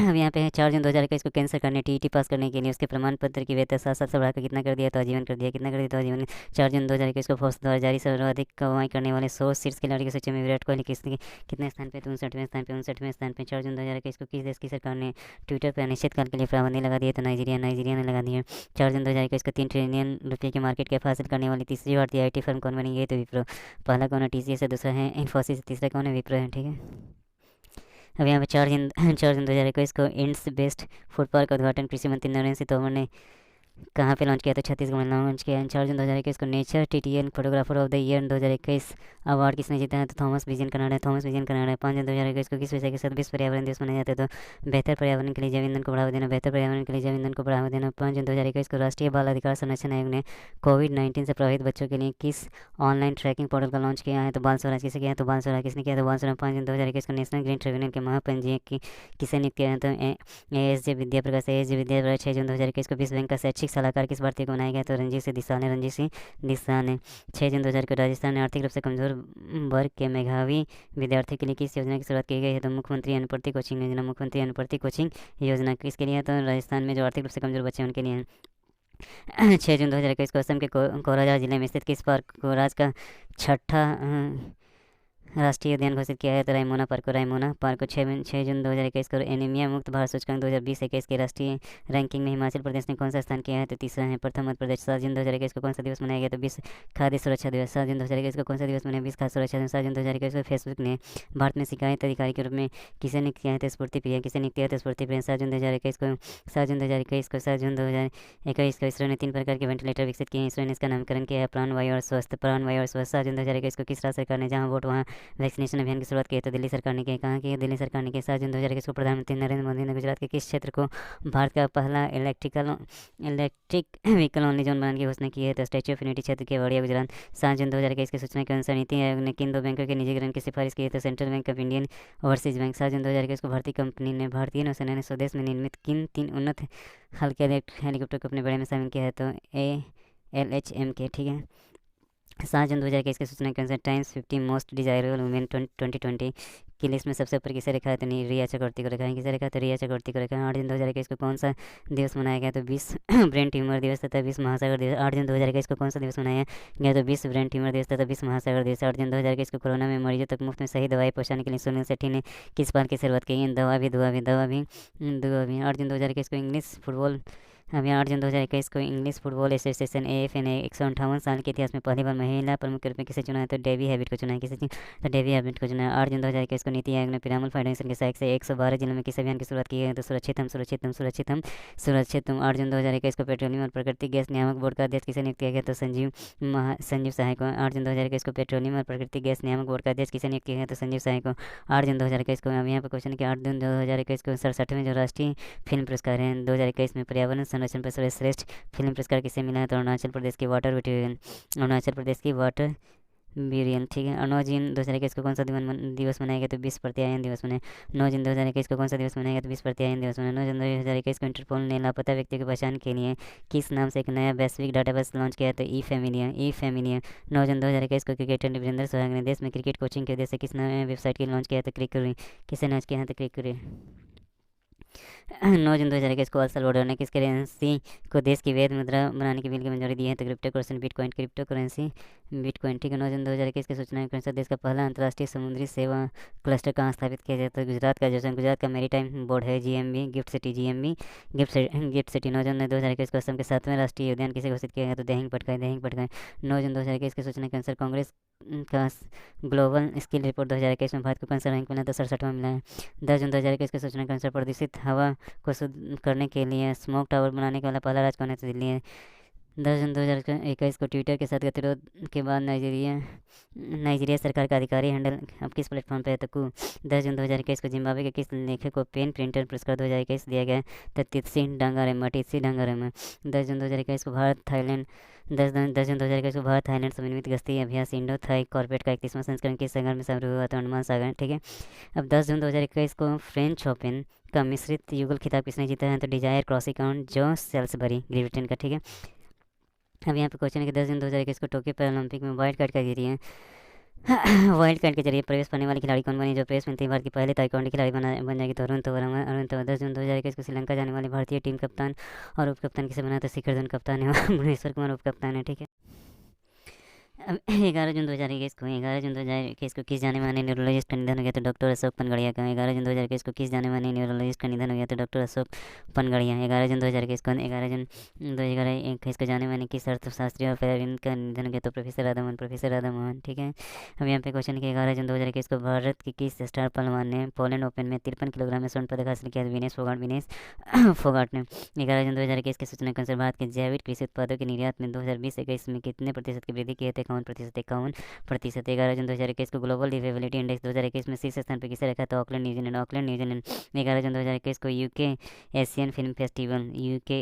अब यहाँ पे है 4 जून 2021 को केंद्र सरकार ने टीईटी पास करने के लिए उसके प्रमाण पत्र की वैधता 7 साल से बढ़ाकर कितना कर दिया, तो आजीवन कर दिया। कितना कर दिया, तो आजीवन। 4 जून 2021 को फोर्ब्स द्वारा जारी सर्वाधिक कमाई करने वाले 100 शीर्ष खिलाड़ी की सूची में विराट कोहली कितने स्थान पे, तो 59वें स्थान पे। 59वें स्थान पे 4 जून 2021 को किस देश की सरकार ने ट्विटर पर अनिश्चितकाल के लिए पाबंदी लगा दी है, तो नाइजीरिया ने लगा दी है। 4 जून 2021 को 3 ट्रिलियन रुपये की मार्केट कैप हासिल करने वाली तीसरी भारतीय IT फर्म कौन बनी है, तो विप्रो। पहला कौन है, TCS है, दूसरा है इन्फोसिस, तीसरा कौन है, विप्रो है। ठीक है। अब यहाँ पे 4 जून 2021 को इंड्स बेस्ट फूड पार्क का उद्घाटन कृषि मंत्री नरेंद्र सिंह तोमर ने कहाँ पे लॉन्च किया, तो छत्तीसगढ़ में लॉन्च किया। 4 जून 2021 को nature TTN photographer of the year 2021 award किसने जीता है, तो थॉमस विजन कनाडा। 5 जून 2021 को किस विषय के साथ विश्व पर्यावरण दिवस मनाया जाता है, तो बेहतर पर्यावरण के लिए जैव ईंधन को बढ़ावा देना। बेहतर पर्यावरण के लिए जैव ईंधन को बढ़ावा देना। 5 जून 2021 को राष्ट्रीय बाल अधिकार संरक्षण आयोग ने कोविड-19 से प्रभावित बच्चों के लिए किस ऑनलाइन ट्रैकिंग पोर्टल का लॉन्च किया है, तो बाल स्वराज किसे किया है, तो बाल स्वराज किसने किया, तो बाल स्वराज। 5 जून 2021 को नेशनल ग्रीन ट्रिब्यूनल के महापंजीयक किसे नियुक्त किया है, तो ASJ विद्या प्रकाश। 6 जून 2021 को विश्व बैंक का शैक्षिक सलाहकार किस भारतीय को बनाया गया, तो रंजीत सिंह दिशा ने। 6 जून 2000 को राजस्थान में आर्थिक रूप से कमजोर वर्ग के मेधावी विद्यार्थी के लिए किस योजना की शुरुआत की गई है, तो मुख्यमंत्री अनुप्रति कोचिंग योजना। मुख्यमंत्री अनुप्रति कोचिंग योजना किसके लिए है, तो राजस्थान में जो आर्थिक रूप से कमजोर बच्चे हैं उनके लिए है। 6 जून 2021 को असम के कोकराझार जिले में स्थित किस पार्क को राज्य का छठा राष्ट्रीय उद्यान घोषित किया है, तो रायमोना पार्क को। 6 जून 2021 को एनीमिया मुक्त भारत सूचकांक 2020-21 के राष्ट्रीय रैंकिंग में हिमाचल प्रदेश ने कौन सा स्थान किया है, तो तीसरा है, प्रथम मध्य प्रदेश। 7 जून 2021 को कौन सा दिवस मनाया गया, तो विश्व खाद्य सुरक्षा दिवस। 7 जून 2021 को कौन सा दिवस मनाया, विश्व खाद्य सुरक्षा दिवस। 7 जून 2021 को फेसबुक ने भारत में शिकायत अधिकारी के रूप में किसे नियुक्त किया है, तो स्फूर्ति प्रिया। किसे नियुक्त किया है, तो स्फूर्ति प्रिया। 7 जून 2021 को इसरो ने 3 प्रकार के वेंटिलेटर विकसित किए हैं। इसरो ने इसका नामकरण किया है प्राण वायु और स्वस्थ। 7 जून 2021 को किस राज्य सरकार ने जहां वोट वहां वैक्सीनेशन अभियान की शुरुआत की है, तो दिल्ली सरकार ने की। कहाँ की है, दिल्ली सरकार ने की। 7 जून 2021 को प्रधानमंत्री नरेंद्र मोदी ने गुजरात के किस क्षेत्र को भारत का पहला इलेक्ट्रिक व्हीकल ओनली जोन बनाने की घोषणा की है, तो स्टैच्यू ऑफ यूनिटी क्षेत्र के वड़िया गुजरात। 7 जून 2021 की सूचना के अनुसार नीति आयोग ने किन 2 बैंकों के निजीकरण की सिफारिश की है, तो central bank of Indian overseas bank. 7 जून 2021 को भारतीय नौसेना ने स्वदेश में निर्मित किन 3 उन्नत हल्के हेलीकॉप्टर को अपने बेड़े में शामिल किया है, तो ALHM के। ठीक है। 7 जून 2021 की सूचना के अनुसार टाइम्स 50 मोस्ट डिजायरेबल वुमेन 2020 की लिस्ट में सबसे ऊपर किसे रखा है, तो नहीं रिया चक्रवर्ती को रखा है। किसे रखा है, तो रिया चक्रवर्ती को रखा है। 8 जून 2021 को कौन सा दिवस मनाया गया, तो 20 ब्रेन ट्यूमर दिवस तथा 20 महासागर दिवस। 8 जून 2021 को कौन सा दिवस मनाया गया, तो 20 ब्रेन ट्यूमर दिवस तथा 20 महासागर दिवस। 8 जून 2021 को कोरोना में मरीजों तक मुफ्त में सही दवाई पहुंचाने के लिए सुनील शेट्टी ने किस बार की शुरुआत की है, दुआ भी। 8 जून 2021 को इंग्लिश फुटबॉल अभियान। 8 जून 2021 को इंग्लिश फुटबॉल एसोसिएशन AFA ने 158 साल के इतिहास में पहली बार महिला प्रमुख के रूप में किसे चुना है, तो डेवी हैबिट को चुना है। तो डेवी हैबिट को चुना है। 8 जून 2021 को नीति आयोग ने पिरामल फाउंडेशन के सहयोग से 112 जिलों में किस अभियान की शुरुआत की है, तो सुरक्षित हम। 8 जून 2021 को पेट्रोलियम और प्राकृतिक गैस नियामक बोर्ड का अध्यक्ष किसे नियुक्त किया गया, तो संजीव सहाय को। 8 जून 2021 को पेट्रोलियम और प्राकृतिक गैस नियामक बोर्ड का अध्यक्ष किसे नियुक्त किया गया, तो संजीव सहाय को। 8 जून 2021 को। अब यहाँ पर क्वेश्चन है कि 8 जून 2021 को 67वें जो राष्ट्रीय फिल्म पुरस्कार हैं 2021 में पर्यावरण संरक्षण पर सर्वश्रेष्ठ फिल्म पुरस्कार किसे मिला है, तो अरुणाचल प्रदेश की वाटर बिरियन। ठीक है। 9 जून 2021 को कौन सा दिवस मनाया गया, तो 20 प्रत्यायन दिवस मनाया। 9 जून 2021 को कौन सा दिवस मनाया गया, तो 20 प्रत्यायन दिवस मनाया। 9 जून 2021 को इंटरपोल ने लापता व्यक्तियों की पहचान के लिए किस नाम से एक नया वैश्विक डाटाबेस लॉन्च किया, तो ई फैमिलिया। 9 जून 2021 को क्रिकेटर वीरेंद्र सहवाग ने देश में क्रिकेट कोचिंग के उद्देश्य से किस नए वेबसाइट की लॉन्च किया, तो क्रिकरी। किसे लॉन्च किया है, तो क्रिकरी। 9 जून 2021 को अल सल्वाडोर ने किस करेंसी को देश की वैध मुद्रा बनाने की बिल की मंजूरी दी है, तो क्रिप्टो करेंसी बिटकॉइन। ठीक है। 9 जून 2021 की सूचना के अनुसार देश का पहला अंतर्राष्ट्रीय समुद्री सेवा क्लस्टर कहाँ स्थापित किया जाता है, तो गुजरात का मैरीटाइम बोर्ड है GMB गिफ्ट सिटी। 9 जून 2021 को असम के 7वें राष्ट्रीय उद्यान किसे घोषित किया गया, तो देहिंग पटकाई। 9 जून 2021 की सूचना के अनुसार कांग्रेस का ग्लोबल स्किल रिपोर्ट 2021 में भारत को कौन सा रैंक मिला, तो 67वां मिला है। 10 जून 2021 की सूचना के अनुसार प्रदूषित हवा को शुद्ध करने के लिए स्मोक टावर बनाने वाला पहला राज्य कौन है, तो दिल्ली है। 10 जून 2021 को ट्विटर के साथ गतिरोध के बाद नाइजीरिया सरकार का अधिकारी हैंडल अब किस प्लेटफॉर्म पर है, तो कू। 10 जून 2021 को जिम्बाब्वे के किस लेखक को पेन प्रिंटर पुरस्कार 2021 दिया गया, तो टित्सी डांगारेमा। 10 जून 2021 को भारत थाईलैंड 10 जून 2021 को भारत थाईलैंड समन्वित गश्ती अभ्यास इंडो थाई कॉर्पोरेट का 31वां संस्करण किस सागर में शुरू हुआ, तो अंडमान सागर। ठीक है। अब 10 जून 2021 को फ्रेंच ओपन का मिश्रित युगल खिताब किसने जीता है, तो डिजायर क्रॉसिकॉन जो सेल्सबरी ग्रेट ब्रिटेन का। ठीक है। अब यहाँ पे क्वेश्चन है कि 10 जून 2021 को टोक्यो पैरालंपिक में वाइल्ड कार्ड का जरिए वाइल्ड कार्ड के जरिए प्रवेश पाने वाली खिलाड़ी कौन बनी? जो प्रवेश मिलते ही भारत की पहले ताइक्वांडो खिलाड़ी बन जाएगी तो अरुण वर्मा। 10 जून 2021 को श्रीलंका जाने वाले भारतीय टीम कप्तान और उप कप्तान किसे बना? तो शिखर धवन कप्तान है और भुवनेश्वर कुमार उप कप्तान है। ठीक है। अब 11 जून 2021 को किस जाने माने न्यूरोलॉजिस्ट का निधन हो गया? तो डॉक्टर अशोक पनगड़िया का। 11 जून 2021 को किस जाने माने न्यूरोलॉजिस्ट का निधन हो गया? तो डॉक्टर अशोक पनगड़िया। 11 जून 2021 को जाने माने किस अर्थशास्त्री और पर्यावरण का निधन हो गया? तो प्रोफेसर राधा मोहन। ठीक है। अब यहाँ पे क्वेश्चन कि 11 जून 2021 को भारत की किस स्टार पहलवान ने पोलैंड ओपन में 53 किलोग्राम में स्वर्ण पदक हासिल किया? विनेश फोगाट ने। 11 जून 2021 की सूचना के अनुसार भारत के जैविक कृषि उत्पादों के निर्यात में 2020-21 में कितने प्रतिशत की वृद्धि की है? 51%। 11 जून 2021 को ग्लोबल लिवेबिलिटी इंडेक्स 2021 में शीर्ष स्थान पर किसे रखा? तो ऑकलैंड न्यूजीलैंड। 11 जून 2021 को UK Asian film festival UK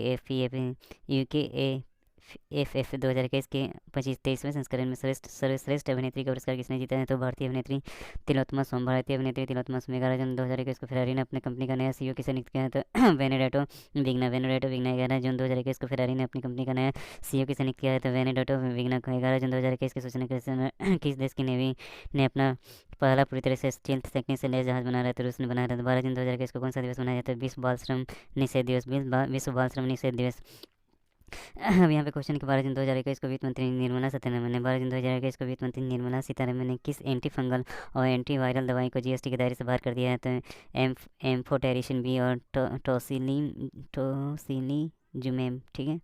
F 2021 के 23वें संस्करण में सर्वश्रेष्ठ अभिनेत्री का पुरस्कार किसने जीता है? तो भारतीय अभिनेत्री तिलोत्तमा सोम। 11 जून 2021 को फेरारी ने अपने कंपनी का नया सीईओ किसे नियुक्त किया है? तो वेनेडोटो विग्ना। 11 जून 2021 को फेरारी ने अपनी कंपनी का नया सीईओ किसे नियुक्त किया है? तो वेनेडोटो विग्ना को। 11 जून 2021 की सूचना के अनुसार किस देश की नेवी ने अपना पहला पूरी तरह से स्टील्थ तकनीक से लैस जहाज बना रहा था? रूस ने बनाया था। 12 जून 2021 को कौन सा दिवस मनाया जाता है? विश्व बाल श्रम निषेध दिवस। विश्व बाल श्रम निषेध दिवस। अब यहाँ पे क्वेश्चन कि 12 जून 2021 को वित्त मंत्री निर्मला सीतारमण ने 12 जून 2021 को वित्त मंत्री निर्मला सीतारमण ने किस एंटी फंगल और एंटी वायरल दवाई को जीएसटी के दायरे से बाहर कर दिया है? तो एम्फोटेरिसिन बी और टोसिलीजुमेब। ठीक है।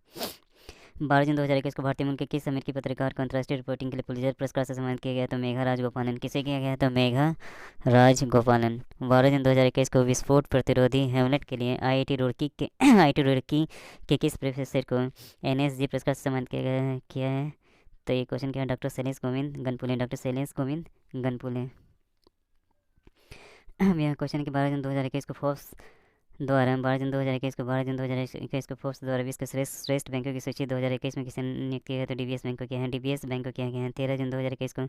12 जून 2021 को भारतीय मूल के किस अमेरिकी पत्रकार को अंतर्राष्ट्रीय रिपोर्टिंग के लिए पुलित्जर पुरस्कार से सम्मानित किया गया? तो मेघा राजगोपालन। किसे किया गया? तो मेघा राजगोपालन। 12 जून 2021 को विस्फोट प्रतिरोधी हेमलेट के लिए आईआईटी रुड़की के किस प्रोफेसर को एनएसजी पुरस्कार से सम्मानित किया है? तो ये क्वेश्चन क्या है? डॉक्टर शैलेश गोविंद गनपुले। अब यह क्वेश्चन कि 12 जून 2021 को फोर्ब्स द्वारा 12 जून 2021 को फोर्ब्स द्वारा विश्व के श्रेष्ठ बैंकों की सूची 2021 में किसे नियुक्त किया गया? तो डीबीएस बैंक को किया है। 13 जून 2021 को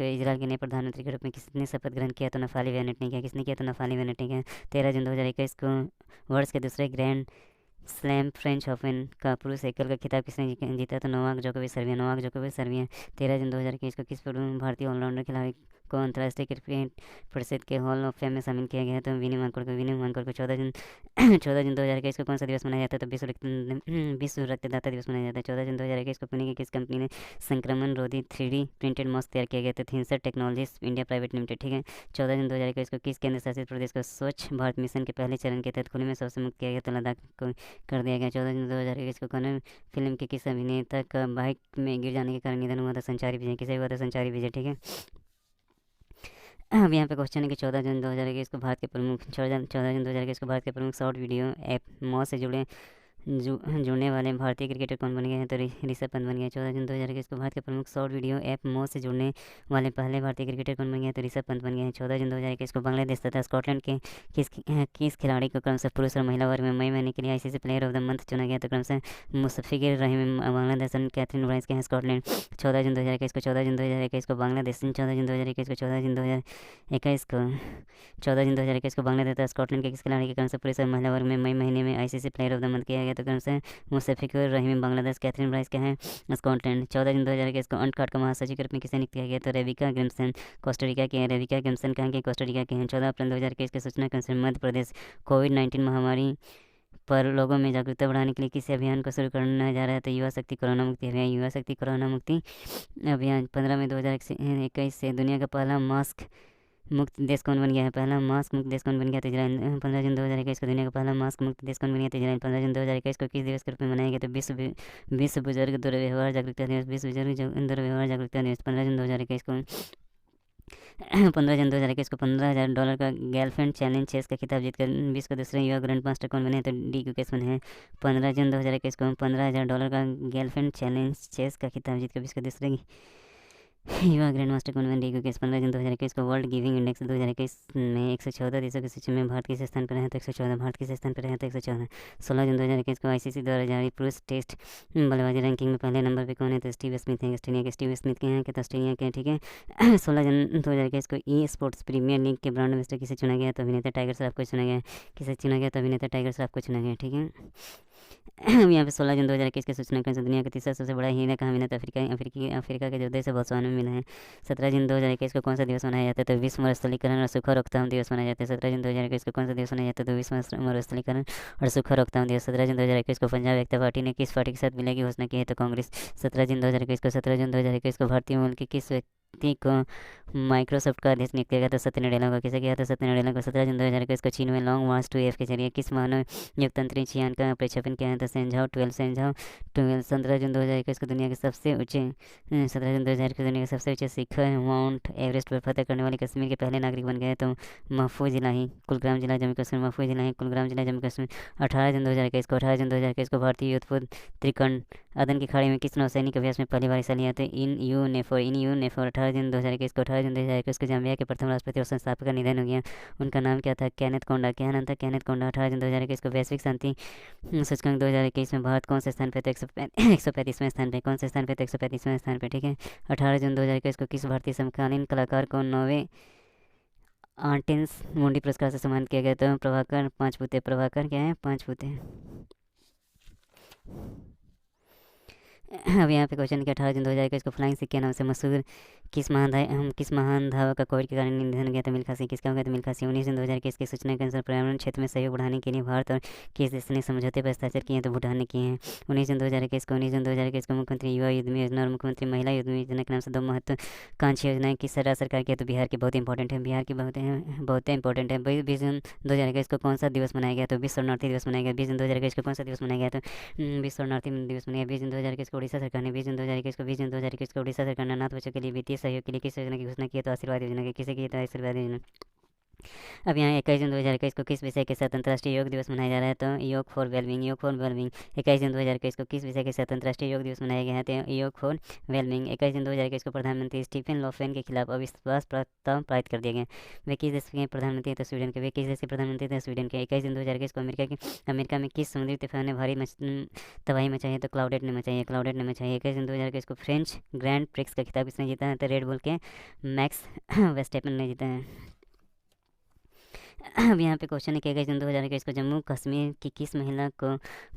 इजराइल के नए प्रधानमंत्री के रूप में किसने शपथ ग्रहण किया? तो नफाली बेनेट ने किया। किसने किया? तो नफाली बेनेट ने किया। 13 जून 2021 को वर्ष के दूसरे ग्रैंड स्लैम फ्रेंच ओपन का पुरुष एकल का खिताब किसने जीता? तो नोवाक जोकोविच सर्बिया। 13 जून 2021 को किस पूर्व भारतीय ऑलराउंडर खिलाड़ी को अंतर्राष्ट्रीय क्रिकेट परिषद के हॉल ऑफ फेम में शामिल किया गया है? तो विनय मानकोर को। 14 जून 2021 को कौन सा दिवस मनाया जाता है? तो विश्व रक्तदाता दिवस मनाया जाता है। 14 जून 2021 को पुणे की किस कंपनी ने संक्रमण रोधी 3D प्रिंटेड मास्क तैयार किया गया? तो थिंसर टेक्नोलॉजीज इंडिया प्राइवेट लिमिटेड। ठीक है। 14 जून 2021 को किस केंद्र शासित प्रदेश को स्वच्छ भारत मिशन के पहले चरण के तहत खुले में शौच से मुक्त किया गया? तो लद्दाख को कर दिया गया। 14 जून 2021 को कन्नड़ फिल्म के किस अभिनेता का बाइक में गिर जाने के कारण निधन हुआ था? संचारी विजय। किसे हुआ था? संचारी विजय। ठीक है। अब यहाँ पे क्वेश्चन है कि 14 जून 2021 को भारत के प्रमुख 14 जून 2021 को भारत के प्रमुख शॉर्ट वीडियो ऐप मॉ से जुड़ने वाले भारतीय क्रिकेटर कौन बन गए हैं? तो ऋषभ पंत बन गया। 14 जून 2021 को भारत के प्रमुख शॉर्ट वीडियो ऐप मॉ से जुड़ने वाले पहले भारतीय क्रिकेटर कौन बन गए हैं? तो ऋषभ पंत बन गए हैं। 14 जून 2021 को बांग्लादेश तथा स्कॉटलैंड के किस खिलाड़ी को क्रमशः पुरुष और महिला वर्ग में मई महीने के लिए ICC player of the month चुना गया? तो क्रमशः मुशफिकुर रहीम बांग्लादेश और कैथरीन ब्राइस के हैं स्कॉटलैंड। 14 जून 2021 को 14 जून 2021 को बांग्लादेश 14 जून 2021 को 14 जून 2021 को बांग्लादेश तथा स्कॉटलैंड के किस खिलाड़ी के क्रमशः पुरुष और महिला वर्ग में मई महीने में ICC player of the month किया गया? तो क्रमशः मुशफिकुर रहीम बांग्लादेश, कैथरीन ब्राइस के हैं स्कॉटलैंड। 14 जून 2021 को अंटकाट का महासचिव के रूप में किसे नियुक्त किया गया? तो रेबिका गिम्सन कोस्टारिका के हैं। रेबिका गिम्सन कहाँ के? कोस्टारिका के हैं। 14 अप्रैल 2021 की सूचना के अनुसार मध्य प्रदेश कोविड-19 महामारी पर लोगों में जागरूकता बढ़ाने के लिए किसी अभियान को शुरू करना जा रहा है? तो युवा शक्ति कोरोना मुक्ति अभियान 15 मई 2021 से दुनिया का पहला मास्क मुक्त देश कौन बन गया है? पहला मास्क मुक्त देश कौन बन गया? तो इजराइल। 15 जून 2021 को दुनिया का पहला मास्क मुक्त देश कौन बन गया? तो इजराइल। 15 जून 2021 को किस दिवस के रूप में मनाया गया? तो विश्व बुजुर्ग दुर्व्यवहार जागरूकता दिवस। 15 जून 2021 को 15,000 डॉलर का गर्लफ्रेंड चैलेंज चेस का खिताब जीतकर विश्व के दूसरे युवा ग्रैंड मास्टर कौन बने? तो डी गुकेश बने हैं। 15 जून 2021 को 15,000 डॉलर का गर्लफ्रेंड चैलेंज चेस का खिताब जीतकर विश्व के दूसरे युवा ग्रैंड मास्टर कौन बने? डी गुकेश। 15 जून 2021 को वर्ल्ड गिविंग इंडेक्स 2021 में 114 देशों की सूची में भारत किस स्थान पर है? तो 114। भारत किस स्थान पर है? तो 114। 16 जून 2021 को आईसीसी द्वारा जारी पुरुष टेस्ट बल्लेबाजी रैंकिंग में पहले नंबर पे कौन है? तो स्टीव स्मिथ हैं। ऑस्ट्रेलिया के स्टीव स्मिथ के हैं कि तो ऑस्ट्रेलिया के। ठीक है। 16 जून 2021 को ई स्पोर्ट्स प्रीमियर लीग के ब्रांड एम्बेसडर किसे चुना गया? तो अभिनेता टाइगर श्रॉफ को चुना गया। किसे चुना गया? तो अभिनेता टाइगर श्रॉफ को चुना गया। ठीक है। यहाँ पे 16 जून 2021 की सूचना के अनुसार दुनिया का तीसरा सबसे बड़ा हीरा कहाँ मिला था? अफ्रीका के जो देश है बोत्सवाना में मिला है। 17 जून 2021 को कौन सा दिवस मनाया जाता है? तो विश्व मरुस्थलीकरण और सूखा रोकथाम दिवस मनाया जाता है। 17 जून 2021 को कौन सा दिवस मनाया जाता है? तो विश्व मरुस्थलीकरण और सूखा रोकथाम दिवस। 17 जून 2021 को पंजाब एकता पार्टी ने किस पार्टी के साथ विलय की घोषणा की है? तो कांग्रेस। 17 जून 2021 को भारतीय मूल के किस व्यक्ति को माइक्रोसॉफ्ट का अध्यक्ष नियुक्त किया गया? तो सत्य नडेला को। किसे किया था? सत्य नडेला को। 17 जून 2021 को चीन में लॉन्ग मार्च 2F के जरिए किस मानव युक्त अंतरिक्ष यान का प्रक्षेपण किया है? तो सेंझाओ 12। 17 जून 2021 को दुनिया के सबसे ऊंचे 17 जून 2021 को दुनिया के सबसे ऊंचे शिखर माउंट एवरेस्ट पर फतह करने वाले कश्मीर के पहले नागरिक बन गए तो महफूज इलाही कुलग्राम जिला जम्मू कश्मीर। महफूज इलाही कुलग्राम जिला जम्मू कश्मीर। 18 जून 2021 को भारतीय योद्धपुर त्रिकंड अदन की खाड़ी में किस नौसैनिक अभ्यास में पहली बार हिस्सा लिया? तो इन यू नेफोर। 18 जून 2021 को 18 जून 2021 को जाम्बिया के प्रथम राष्ट्रपति और संस्थापक का निधन हो गया। उनका नाम क्या था? केनेथ कोंडा। क्या नाम था? केनेथ कोंडा। 18 जून 2021 को वैश्विक शांति सूचकांक 2021 में भारत कौन से स्थान पे? तो 135वें स्थान पे। कौन से स्थान पे? तो 135वें स्थान पे। ठीक है। 18 जून 2021 को किस भारतीय समकालीन कलाकार को 9वें आर्टिस्ट मुंडी पुरस्कार से सम्मानित किया गया? तो प्रभाकर पांचपुते। प्रभाकर क्या है? पांचपुते। अब यहाँ पे क्वेश्चन कि 18 जून 2021 को फ्लाइंग सिख के नाम से मशहूर किस महान धावक का कोविड के कारण निधन हो गया? तो मिल्खा सिंह। किसका हो गया? तो मिल्खा सिंह। 19 जून 2021 की सूचना के अनुसार पर्यावरण क्षेत्र में सहयोग बढ़ाने के लिए भारत और किस देश ने समझौते पर हस्ताक्षर किए हैं? तो भूटान ने किए हैं। 19 जून 2021 को मुख्यमंत्री युवा उद्यमी योजना और मुख्यमंत्री महिला उद्यमी योजना के नाम से 2 महत्वाकांक्षी योजनाएं किस सरकार की है? तो बिहार की। बहुत इंपॉर्टेंट है। बिहार की बहुत इंपॉर्टेंट है। 20 जून 2021 को कौन सा दिवस मनाया गया? तो विश्व शरणार्थी दिवस मनाया गया। 20 जून 2021 को कौन सा दिवस मनाया गया? तो विश्व शरणार्थी दिवस मनाया। 20 जून 2021 को उड़ीसा सरकार ने 20 जून 2021 को उड़ीसा सरकार ने अनाथ बच्चों के लिए वित्तीय सहयोग के लिए किस योजना की घोषणा की है? तो आशीर्वाद योजना की। किसे की है? तो आशीर्वाद योजना। अब यहाँ 21 जून 2021 को किस विषय के साथ अंतर्राष्ट्रीय योग दिवस मनाया जा रहा है? तो योग फॉर वेलबिंग। 21 जून 2021 को किस विषय के साथ अंतर्राष्ट्रीय योग दिवस मनाया गया है? तो योग फॉर वेलबिंग। 21 जून 2021 को प्रधानमंत्री स्टीफन लोफेन के खिलाफ अविश्वास प्रस्ताव पारित कर दिया गया। वे किस देश के प्रधानमंत्री? तो स्वीडन के। वे किस देश के प्रधानमंत्री? तो स्वीडन के। 21 जून 2021 को अमेरिका में किस समुद्री तूफान ने भारी तबाही मचाई है? तो क्लाउडेट ने मचाई है। 21 जून 2021 को फ्रेंच ग्रैंड प्रिक्स का खिताब किसने जीता है? तो रेड बुल के मैक्स वेस्टेपन ने जीता है। अब यहाँ पे क्वेश्चन है कि 21 जून 2021 को जम्मू कश्मीर की किस महिला को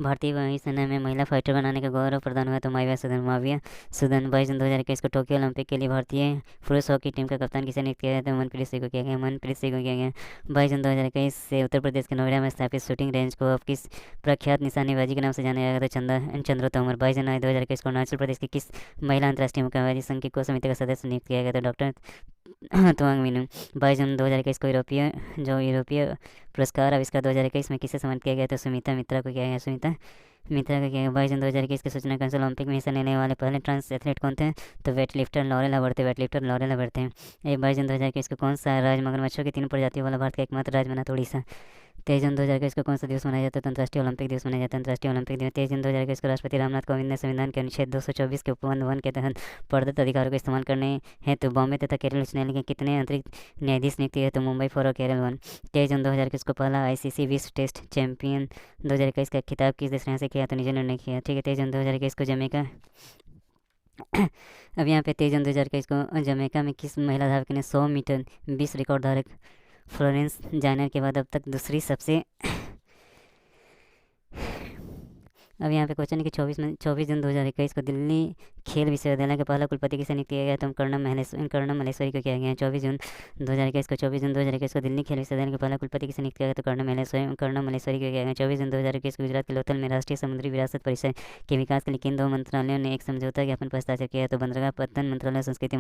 भारतीय वायुसेना में महिला फाइटर बनाने का गौरव प्रदान हुआ? तो माविया सुदन। 22 जून 2021 को टोक्यो ओलंपिक के लिए भारतीय पुरुष हॉकी टीम का कप्तान किसे नियुक्त किया गया? तो मनप्रीत सिंह को किया गया। 22 जून 2021 से उत्तर प्रदेश के नोएडा में स्थापित शूटिंग रेंज को अब किस प्रख्यात निशानेबाजी के नाम से जाना जाएगा? तो चंद्र तोमर। 22 जनवरी 2021 को अरुणाचल प्रदेश की किस महिला अंतर्राष्ट्रीय मुक्केबाजी संघ की कोर समिति का सदस्य नियुक्त किया गया? तो डॉक्टर तुआंग मीनू। 22 जून 2021 को यूरोपीय पुरस्कार आविष्कार 2021 में किसे सम्मानित किया गया? तो सुमिता मित्रा को किया गया। 22 जून 2021 की सूचना के अनुसार ओलंपिक में हिस्सा लेने वाले पहले ट्रांस एथलीट कौन थे? तो वेटलिफ्टर लॉरेल हबर्ट थे। 22 जून 2021 को कौन सा राज्य मगरमच्छों की 3 प्रजातियों वाला भारत का एकमात्र राज्य बना? तो उड़ीसा। 23 जून 2021 को कौन सा दिवस मनाया जाता है? तो अंतर्राष्ट्रीय ओलंपिक दिवस मनाया जाता है। 23 जून 2021 को राष्ट्रपति रामनाथ कोविंद ने संविधान के अनुच्छेद 224 के उपबंध 1 के तहत प्रदत्त अधिकारों का इस्तेमाल करने हेतु बॉम्बे तथा केरल उच्च न्यायालय के कितने अतिरिक्त न्यायाधीश नियुक्त किए? तो मुंबई 4 और केरल 1। 23 जून 2021 को पहला ICC विश्व टेस्ट चैंपियन 2021 का खिताब किस देश ने हासिल किया? तो न्यूजीलैंड ने किया। ठीक है। 23 जून 2021 को जमैका अब यहाँ पे 23 जून 2021 को जमैका में किस महिला धावक ने 100 मीटर विश्व रिकॉर्ड धारक फ्लोरेंस जायनर के बाद अब तक दूसरी सबसे अब यहाँ पे क्वेश्चन है कि 24 जून 2021 को दिल्ली खेल विश्वविद्यालय के पहला कुलपति किसे नियुक्त किया गया? तो कर्णम मल्लेश्वरी को किया गया। 24 जून 2021 को दिल्ली खेल विश्वविद्यालय के पहला कुलपति किसे नियुक्त किया गया? तो कर्णम मल्लेश्वरी को किया गया। 24 जून 2021 को गुजरात के लोथल में राष्ट्रीय समुद्री विरासत परिषद के विकास के लिए किन 2 मंत्रालयों ने एक समझौता ज्ञापन पर हस्ताक्षर किया? तो बंदरगाह पत्तन मंत्रालय संस्कृति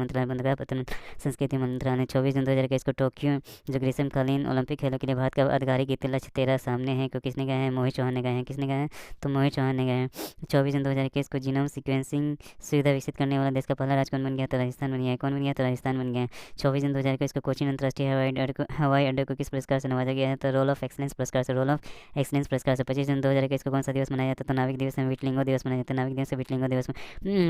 मंत्रालय। 24 जून 2021 को टोक्यो जो ग्रीष्मकालीन ओलंपिक खेलों के लिए भारत का आधिकारिक लक्ष्य 13 सामने है को किसने कहा है? मोहित चौहान ने कहा है। किसने कहा है? तो मोहित चौहान ने गए। 24 जून 2021 को जीनोम सीक्वेंसिंग सुविधा विकसित करने वाला देश का पहला राज्य कौन बन गया? तो राजस्थान बन गया। कौन बन गया? तो राजस्थान बन गया। 24 जून 2021 को कोचीन अंतर्राष्ट्रीय हवाई अड्डे को किस पुरस्कार से नवाजा गया है? तो रोल ऑफ एक्सलेंस पुरस्कार से। 25 जून 2021 को कौन सा दिवस मनाया जाता है? तो नाविक दिवस में विटलिंगो दिवस मनाया जाता है।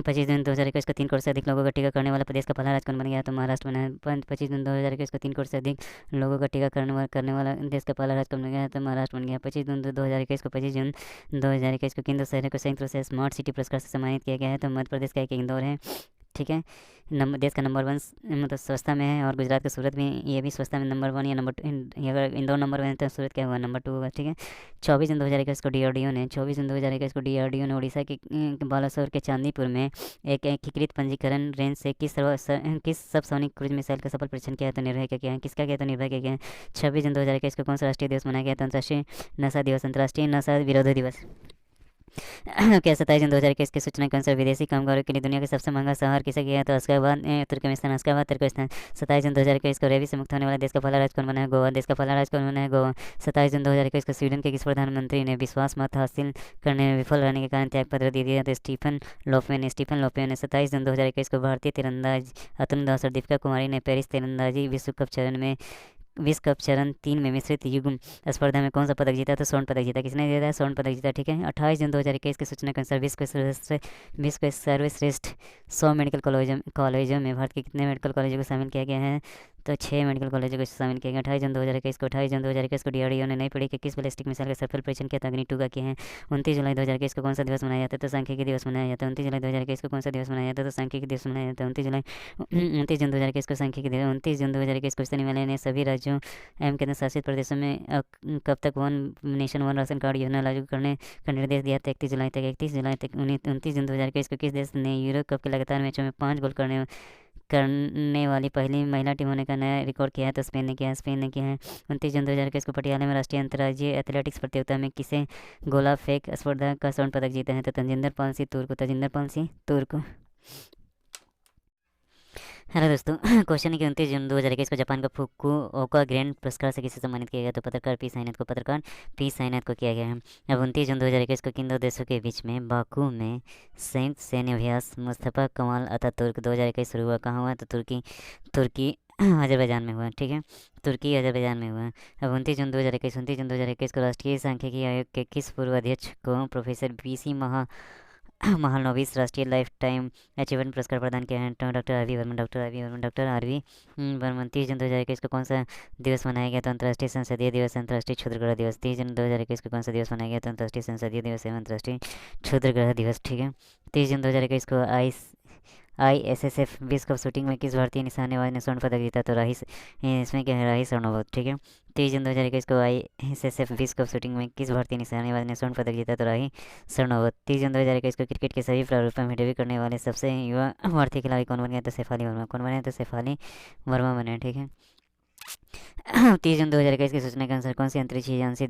25 जून 2021 को 3 करोड़ से अधिक लोगों का टीका करने वाला प्रदेश का पहला राज्य कौन बन गया? तो महाराष्ट्र बना है। 25 जून 2021 को 3 करोड़ से अधिक लोगों का टीका करने वाला देश का पहला राज्य कौन बन गया? तो महाराष्ट्र बन गया। 25 जून 2021 को किन 2 शहरों को संयुक्त रूप से स्मार्ट सिटी पुरस्कार से सम्मानित किया गया है? तो मध्य प्रदेश का एक इंदौर है ठीक है। देश का नंबर 1 मतलब स्वच्छता में है, और गुजरात का सूरत भी, ये भी स्वच्छता में नंबर 1 या नंबर 2, अगर इंदौर नंबर 1 है तो सूरत क्या हुआ, नंबर 2 होगा, ठीक है। 24 जून 2021 को डीआरडीओ ने उड़ीसा के बालासोर के चांदीपुर में एक एकीकृत पंजीकरण रेंज से किस सबसोनिक क्रूज मिसाइल का सफल परीक्षण किया है, तो निर्भय क्या किया है, किसका किया तो निर्भय क्या किया है। 26 जून 2021 को कौन सा राष्ट्रीय दिवस मनाया गया, तो अंतर्राष्ट्रीय नशा दिवस, अंतर्राष्ट्रीय नशा विरोधी दिवस। क्या 27 जून 2021 की सूचना के अनुसार विदेशी कामगारों के लिए दुनिया का सबसे महंगा शहर किसे किया है, तो अशकाबाद, तुर्कमेनिस्तान, अशकाबाद, तुर्कमेनिस्तान। 27 जून 2021 को रेबीज से मुक्त होने वाला देश का पहला राज्य कौन बना है, गोवा, देश का पहला राज्य कौन बना है, गोवा। 27 जून 2021 को स्वीडन के किस प्रधानमंत्री ने विश्वास मत हासिल करने में विफल रहने के कारण त्यागपत्र दे दिया, तो स्टीफन लोफवेन ने। 27 जून 2021 को भारतीय तीरंदाज अतनु दास और दीपिका कुमारी ने पेरिस तीरंदाजी विश्व कप चरण 3 में मिश्रित युग्म स्पर्धा में कौन सा पदक जीता, तो स्वर्ण पदक जीता। किसने जीता है, स्वर्ण पदक जीता, ठीक है। 28 जून 2021 की सूचना के अनुसार विश्व के सर्वश्रेष्ठ 100 मेडिकल कॉलेजों में भारत के कितने मेडिकल कॉलेजों को शामिल किया गया है, तो 6 मेडिकल कॉलेजों को शामिल किया गया। 28 जून 2021 को डीआरडीओ ने नई पीढ़ी के किस बैलिस्टिक मिसाइल का सफल परीक्षण किया था, अग्नि 2 का किया है। 29 जुलाई 2021 को कौन सा दिवस मनाया जाता है, तो सांख्यिकी दिवस मनाया जाता है। 29 जुलाई 2021 को कौन सा दिवस मनाया जाता है, तो सांख्यिकी दिवस मनाया जाता है। 29 जून 2021 को सांख्यिकी दिवस। 29 जून 2021 को उच्चतम न्यायालय ने सभी राज्यों एवं केंद्र शासित प्रदेशों में कब तक one nation one ration card योजना लागू करने का निर्देश दिया था, 31 जुलाई तक। 29 जून 2021 को किस देश ने यूरो कप के लगातार मैचों में 5 गोल करने वाली पहली महिला टीम होने का नया रिकॉर्ड किया है, तो स्पेन ने किया है। 29 जून 2021 को पटियाला में राष्ट्रीय अंतर्राज्यीय एथलेटिक्स प्रतियोगिता में किसे गोला फेंक स्पर्धा का स्वर्ण पदक जीता है, तो तजिंदर पाल सिंह तुर्क। हेलो दोस्तों, क्वेश्चन है कि 29 जून 2021 को जापान का फुकुओका ग्रैंड पुरस्कार से किसे सम्मानित किया गया, तो पत्रकार पी साइनेत को किया गया है। अब 29 जून 2021 को किन दो देशों के बीच में बाकू में संयुक्त सैन्य अभ्यास मुस्तफा कमाल अतातुर्क 2021 शुरू हुआ, कहाँ हुआ, तो तुर्की अजरबैजान में हुआ, ठीक है, तुर्की अजरबैजान में हुआ। अब 29 जून 2021 को राष्ट्रीय सांख्यिकी आयोग के किस पूर्व अध्यक्ष को प्रोफेसर BC महालनोबिस राष्ट्रीय लाइफ टाइम अचीवमेंट पुरस्कार प्रदान किया है, तो डॉक्टर आर वी वर्मन। 30 जून 2021 को कौन सा दिवस मनाया गया, तो अंतर्राष्ट्रीय संसदीय दिवस, अंतर्राष्ट्रीय क्षुद्रग्रह दिवस। 30 जून 2021 को कौन सा दिवस मनाया गया, तो अंतर्राष्ट्रीय संसदीय दिवस एवं अंतर्राष्ट्रीय क्षुद्रग्रह दिवस, ठीक है। 30 जून 2021 को ISSF विश्व कप शूटिंग में किस भारतीय निशानेबाज ने स्वर्ण पदक जीता, तो इसमें क्या है, राही सरनोबत, ठीक है। 30 जून 2021 को ISSF विश्व कप शूटिंग में किस भारतीय निशानेबाज ने स्वर्ण पदक जीता, तो राही सरनोबत। 30 जून 2021 को क्रिकेट के सभी प्रारूपों में डेब्यू करने वाले सबसे युवा भारतीय खिलाड़ी कौन बन गया, तो शेफाली वर्मा बने, ठीक है। 30 जून 2021 की सूचना के अनुसार कौन सी अंतरिक्ष एजेंसी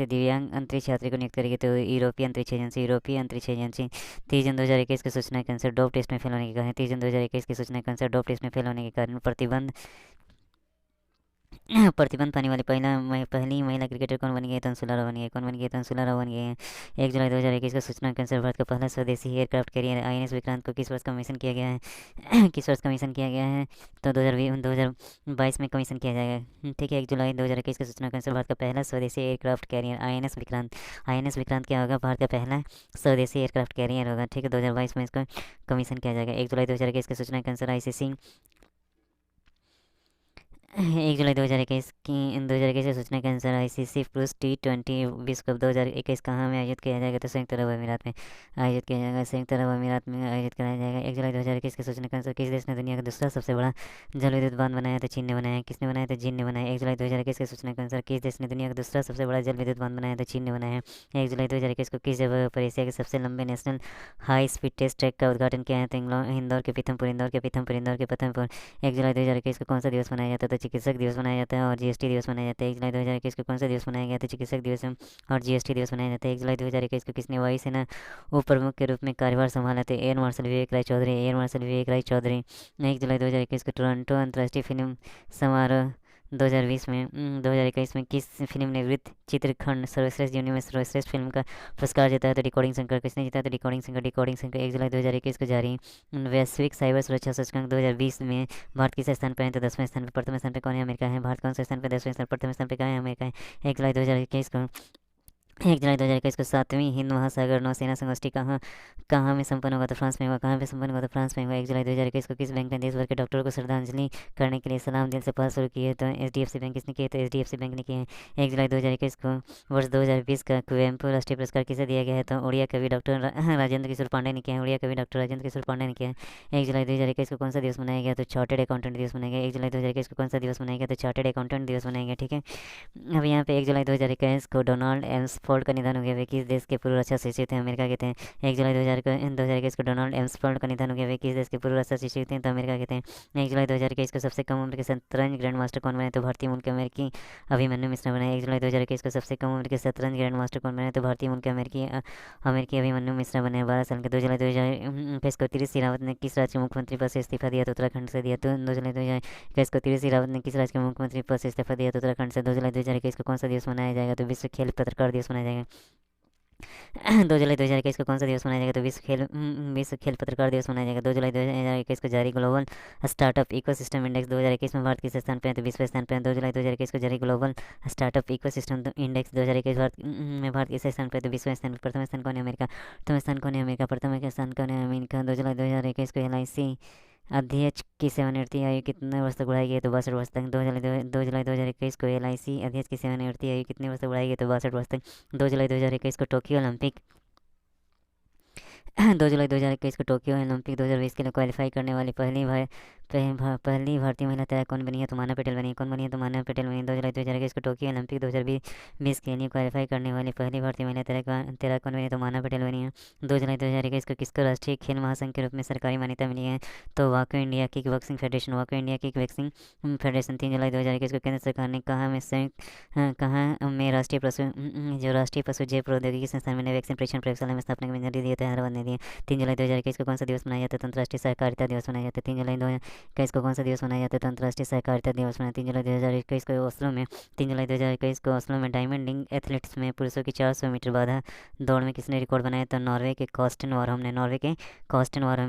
दिव्यांग अंतरिक्ष यात्री को नियुक्त करेगी, तो यूरोपीय अंतरिक्ष एजेंसी। 30 जून 2021 की सूचना के अनुसार डोप टेस्ट में फेल होने के कारण 30 जून 2021 की सूचना के अनुसार डोप टेस्ट में फेल होने के कारण प्रतिबंध पाने वाली पहली महिला क्रिकेटर कौन बन गई, तंसुला राव बन गई है। 1 जुलाई 2021 को सूचना के अनुसार भारत का पहला स्वदेशी एयरक्राफ्ट कैरियर INS विक्रांत को किस वर्ष कमीशन किया गया है, तो 2022 में कमीशन किया जाएगा, ठीक है। 1 जुलाई 2021 की सूचना के अनुसार भारत का पहला स्वदेशी एयरक्राफ्ट कैरियर INS विक्रांत क्या होगा, भारत का पहला स्वदेशी एयरक्राफ्ट कैरियर होगा, ठीक है। 2022 में इसको कमीशन किया जाएगा। 1 जुलाई 2021 की सूचना के अनुसार 1 जुलाई 2021 की सूचना के अनुसार ICC पुरुष T20 विश्व कप 2021 कहाँ में आयोजित किया जाएगा, तो संयुक्त अरब अमीरात में आयोजित कराया जाएगा। 1 जुलाई 2021 की सूचना के अनुसार किस देश ने दुनिया का दूसरा सबसे बड़ा जल विद्युत बांध बनाया, तो चीन ने बनाया। किसने बनाया, तो चीन ने बनाया। 1 जुलाई 2021 की सूचना के अनुसार किस देश ने दुनिया का दूसरा सबसे बड़ा जल विद्युत बांध बनाया, तो चीन ने बनाया। 1 जुलाई 2021 को किस जगह पर एशिया के सबसे लंबे national high speed test track का उद्घाटन किया है, तो इंदौर के पीथमपुर। 1 जुलाई 2021 को कौन सा दिवस मनाया जाता है, तो चिकित्सक दिवस मनाया जाता है और GST दिवस मनाया जाता है। 1 जुलाई 2021 को कौन सा दिवस मनाया गया था, चिकित्सक दिवस और GST दिवस मनाया जाता है। 1 जुलाई 2021 को किसने वायुसेना उप प्रमुख के रूप में कार्यभार संभाला था, एयर मार्शल विवेक राय चौधरी। 1 जुलाई 2021 को टोरंटो अंतर्राष्ट्रीय फिल्म समारोह 2021 में किस फिल्म ने वृत्त चित्रखंड सर्वश्रेष्ठ यूनियन में सर्वश्रेष्ठ फिल्म का पुरस्कार जीता है, तो रिकॉर्डिंग शंकर। किसने जीता, तो रिकॉर्डिंग शंकर। 1 जुलाई 2021 को जारी वैश्विक साइबर सुरक्षा सूचकांक 2020 में भारत किस स्थान पर है, तो 10वें स्थान पर। प्रथम स्थान पर कौन है, अमेरिका है। भारत कौन से स्थान पर, 10वें स्थान, प्रथम स्थान पर कहाँ है, अमेरिका है। 1 जुलाई 2021 को 1 जुलाई 2021 को 7वीं हिंद महासागर नौसेना संगोष्ठी कहाँ में संपन्न होगा? तो फ्रांस में होगा। कहाँ पे संपन्न होगा? तो फ्रांस में होगा। 1 जुलाई 2021 को किस बैंक ने देश भर के डॉक्टरों को श्रद्धांजलि करने के लिए सलाम दिल से पहल शुरू की है? तो HDFC बैंक। किसने की है? तो HDFC बैंक ने की है। 1 जुलाई 2021 को वर्ष 2020 का कुवेम्पु राष्ट्रीय पुरस्कार किसे दिया गया है? तो उड़िया कवि डॉक्टर राजेंद्र किशोर पांडे ने किया है। उड़िया कवि डॉक्टर राजेंद्र किशोर पांडे ने किया है। 1 जुलाई 2021 को कौन सा दिवस मनाया गया? तो चार्टर्ड अकाउंटेंट दिवस मनाया गया। 1 जुलाई 2021 को कौन सा दिवस मनाया गया? तो चार्टर्ड अकाउंटेंट दिवस मनाया गया। ठीक है। अब यहाँ पे 1 जुलाई 2021 को डोनाल्ड एम्सफोर्ड का निधन हो गया। वे किस देश के पूर्व रक्षा सचिव थे? अमेरिका के थे। 1 जुलाई 2021 को डोनाल्ड एम्सफोर्ड का निधन हो गया। वे किस देश के पूर्व रक्षा सचिव थे? तो अमेरिका के थे। 1 जुलाई 2021 को सबसे कम उम्र के शतरंज ग्रैंड मास्टर कौन बने? तो भारतीय मूल के अमेरिकी अभिमन्यु मिश्रा बने। 1 जुलाई 2021 को सबसे कम उम्र के शतरंज ग्रैंड मास्टर कौन बने? तो भारतीय मूल के अमेरिकी अभिमन्यु मिश्रा बने 12 साल के। 2 जुलाई 2021 को तीरथ सिंह रावत ने किस राज्य के मुख्यमंत्री पद से इस्तीफा दिया? तो उत्तराखंड से दिया। तो 2 जुलाई 2021 को तीरथ सिंह रावत ने किस राज्य के मुख्यमंत्री पद से इस्तीफा दिया? तो उत्तराखंड से। 2 जुलाई 2021 को कौन सा दिवस मनाया जाएगा? तो विश्व खेल पत्रकार दिवस मनाया जाएगा। 2 जुलाई 2021 को कौन सा दिवस मनाया जाएगा? तो विश्व खेल पत्रकार दिवस मनाया जाएगा। 2 जुलाई 2021 को जारी ग्लोबल स्टार्टअप इकोसिस्टम इंडेक्स 2021 में भारत किस स्थान पे है? तो 20वें स्थान पे है। 2 जुलाई 2021 को जारी global startup ecosystem index 2021 Bharat किस स्थान पे है? तो 20वें स्थान पे। प्रथम स्थान कौन है? अमेरिका। प्रथम स्थान कौन है? अमेरिका। प्रथम स्थान कौन है? अमेरिका। 2 जुलाई 2021 को LIC अध्यक्ष की सेवानिवृत्ति आयु कितने वर्ष तक बढ़ाई गई है? तो 62 वर्ष तक। 2 जुलाई 2021 को LIC अध्यक्ष की सेवानिवृत्ति आयु कितने वर्ष तक बढ़ाई गई है? तो 62 वर्ष तक। 2 जुलाई 2021 को टोक्यो ओलंपिक 2 जुलाई 2021 को टोक्यो ओलंपिक 2020 के लिए क्वालिफाई करने वाली पहली भारतीय महिला तैराक कौन बनी है? तो माना पटेल बनी है। कौन बनी है? तो माना पटेल बनी है। 2 जुलाई 2021 को टोक्यो ओलंपिक 2020 के लिए क्वालिफाई करने वाली पहली भारतीय महिला तैराक कौन बनी है? तो माना पटेल बनी है। 2 जुलाई 2021 को किसको राष्ट्रीय खेल महासंघ के रूप में सरकारी मान्यता मिली है? तो वाको इंडिया किक बॉक्सिंग फेडरेशन। वाको इंडिया किक बॉक्सिंग फेडरेशन। 3 जुलाई 2021 को केंद्र सरकार ने कहाँ में राष्ट्रीय पशु जैव प्रौद्योगिकी संस्थान में वैक्सीन परीक्षण प्रयोगशाला में स्थापना की मंजूरी दी है? तो हैदराबाद ने दी है। 3 जुलाई 2021 को कौन सा दिवस मनाया जाता है? तो अंतर्राष्ट्रीय सहकारिता दिवस मनाया जाता है। 3 जुलाई 2021 को कौन सा दिवस मनाया जाता है? तो अंतर्राष्ट्रीय सहकारिता दिवस मनाया 3 जुलाई 2021 को ओस्लो में। 3 जुलाई 2021 को ओस्लो में डायमंड लीग एथलेटिक्स में पुरुषों की 400 मीटर बाधा दौड़ में किसने रिकॉर्ड बनाया? तो नॉर्वे के कॉस्टन वारहम ने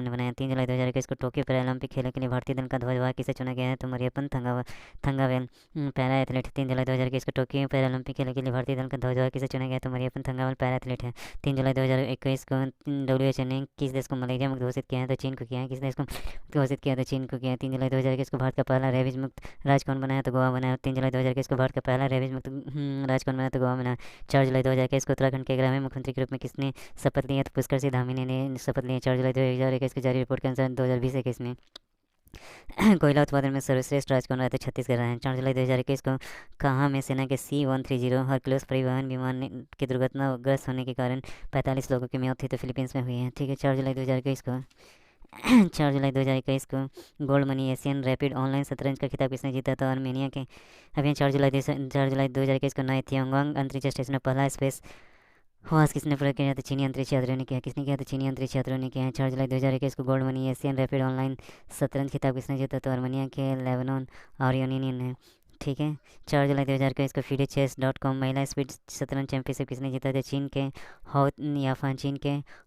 बनाया। 3 जुलाई 2021 को टोक्यो पैरालंपिक खेलों के लिए भारतीय दल का ध्वजवाहक किसे चुना गया है? तो मरियप्पन थंगावेल पैरा एथलीट। 3 जुलाई 2021 को टोक्यो पैरालंपिक खेलों के लिए भारतीय दल का ध्वजवाहक किसे चुना गया है? तो मरियप्पन थंगावेल पैरा एथलीट है। 3 जुलाई 2021 को WHO ने किस देश को मलेरिया मुक्त घोषित किया है? तो चीन को किया है। किस देश को घोषित किया? तो चीन को किया है। 3 जुलाई 2021 को भारत का पहला रेबीज मुक्त राज्य कौन बनाया? तो गोवा बनाया। 3 जुलाई 2021 को भारत का पहला रेबीज मुक्त राज्य कौन बनाया? तो गोवा बनाया। 4 जुलाई 2021 को उत्तराखंड के 11वें मुख्यमंत्री के रूप में किसने शपथ लिया? तो पुष्कर सिंह धामी ने शपथ लिया। 4 जुलाई 2021 की जारी रिपोर्ट के अनुसार 2020-21 में कोयला उत्पादन में सर्वश्रेष्ठ राज्य कौन रहा? तो छत्तीसगढ़ रहा है। 4 जुलाई 2021 को कहाँ में सेना के C-130 हरक्यूलिस परिवहन विमान के दुर्घटनाग्रस्त होने के कारण 45 लोगों की मौत थी? तो फिलीपींस में हुई है। ठीक है। 4 जुलाई 2021 को 4 जुलाई 2021 को gold money Asian rapid online शतरंज का खिताब किसने जीता? तो आर्मेनिया के। अभी 4 जुलाई 2021 को नए थियोंगवांग अंतरिक्ष स्टेशन में पहला स्पेस हुआस किसने पूरा किया? तो चीनी अंतरिक्ष यात्रियों ने किया। किसने किया? तो चीनी अंतरिक्ष यात्रियों ने किया। 4 जुलाई 2021 को gold money Asian rapid online शतरंज खिताब किसने जीता? तो आर्मेनिया के लेबनान और यूनियन ने। ठीक है। 4 जुलाई 2021 को FIDE-Chess.com महिला स्पीड शतरंज चैंपियनशिप किसने जीता? तो चीन के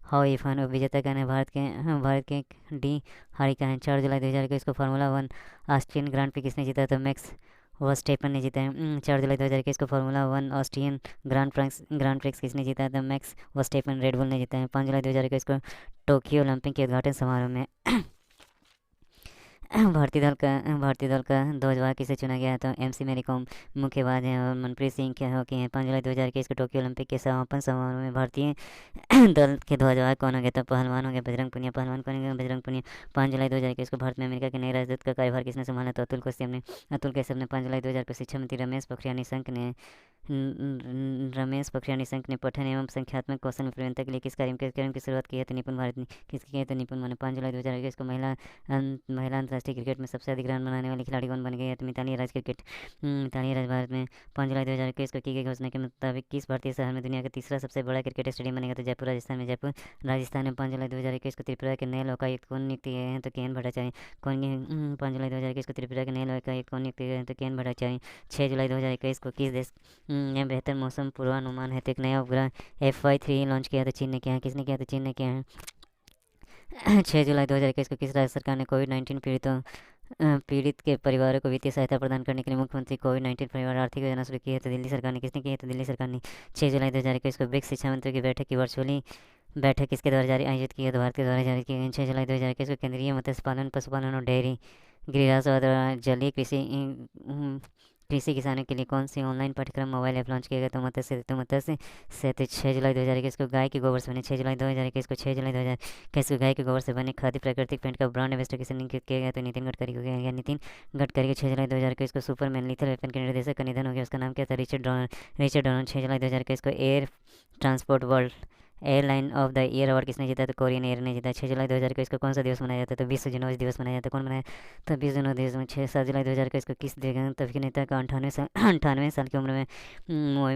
हाओ इफान उपविजेता का है। भारत के डी हारिका हैं। 4 जुलाई 2021 को फार्मूला 1 ऑस्ट्रियन ग्रांड प्री किसने जीता? तो मैक्स वर्स्टेपन ने जीता है। 4 जुलाई 2021 को फार्मूला 1 ऑस्ट्रियन ग्रांड प्रिक्स किसने जीता? तो मैक्स वर्स्टेपन रेड बुल ने जीता है। 5 जुलाई 2021 को टोक्यो ओलंपिक के उद्घाटन समारोह में भारतीय दल का ध्वजवाहक किसे चुना गया? तो MC मैरी कॉम मुक्केबाज हैं और मनप्रीत सिंह क्या हॉकी हैं। 5 जुलाई 2021 को टोक्यो ओलंपिक के समापन समारोह में भारतीय दल के ध्वजवाहक कौन हो गया? तो पहलवान हो गया बजरंग पुनिया। 5 जुलाई 2021 को भारत में अमेरिका के नए राजदूत का कार्यभार किसने संभाला? तो अतुल कश्यप ने। 5 जुलाई 2000 को शिक्षा मंत्री रमेश पोखरियाल निशंक ने पठन एवं संख्यात्मक कौशल में प्रवीणता के लिए किस कार्यक्रम की शुरुआत की है? तो निपुण भारत ने। किसकी है? तो निपुण माने। 5 जुलाई 2021 को महिला अंतर्राष्ट्रीय क्रिकेट में सबसे अधिक रन बनाने वाली खिलाड़ी कौन बन गई है? तो मिताली राज भारत में। 5 जुलाई 2021 को की गई घोषणा के मुताबिक किस भारतीय शहर में दुनिया का तीसरा सबसे बड़ा क्रिकेट स्टेडियम बनेगा? तो जयपुर राजस्थान में। 5 जुलाई 2021 को त्रिपुरा के नए लोकायुक्त कौन नियुक्त किए हैं? तो KN भट्टाचार्य। 5 जुलाई 2021 को त्रिपुरा के नए लोकायुक्त कौन नियुक्त किए हैं? तो KN भट्टाचार्य। 6 जुलाई 2021 को किस देश ने बेहतर मौसम पूर्वानुमान हेतु एक नया उपग्रह FY3 लॉन्च किया? तो चीन ने किया है। किसने किया? तो चीन ने किया है। 6 जुलाई 2021 को किस राज्य सरकार ने कोविड-19 पीड़ितों पीड़ित के परिवारों को वित्तीय सहायता प्रदान करने के लिए मुख्यमंत्री कोविड-19 परिवार आर्थिक योजना शुरू की है। तो दिल्ली सरकार ने किसने की है? तो दिल्ली सरकार ने 6 जुलाई 2021 को ब्रिक्स शिक्षा मंत्रियों की बैठक की वर्चुअली बैठक किसके द्वारा जारी आयोजित की है? तो भारत के द्वारा जारी की गई 6 जुलाई 2021 को केंद्रीय मत्स्य पालन पशुपालन और डेयरी गिरिराज और जलीय कृषि किसानों के लिए कौन सी ऑनलाइन पाठ्यक्रम मोबाइल ऐप लॉन्च किया गया? तो मत्स्य सेतु 6 जुलाई 2021 को गाय के गोबर से बने 6 जुलाई 2021 को 6 जुलाई 2021 को गाय के गोबर से बने खाद्य प्राकृतिक पेंट का ब्रांड एम्बेसडर किसे नियुक्त किया गया? तो नितिन गडकरी को किया गया। नितिन गडकरी को 6 जुलाई 2021 को सुपरमैन लीथल वेपन के निर्देशक का निधन हो गया। उसका नाम क्या था? रिचर्ड डोनर 6 जुलाई 2021 को air transport world airline of the year award किसने जीता? तो कोरियन एयर ने जीता। 6 जुलाई 2021 को कौन सा दिवस मनाया जाता है? तो विश्व जनौषधि दिवस मनाया जाता है। कौन मनाया? तो विश्व जनौषधि दिवस में 7 जुलाई 2021 को किस दिवंगत अभिनेता का 98 साल की उम्र में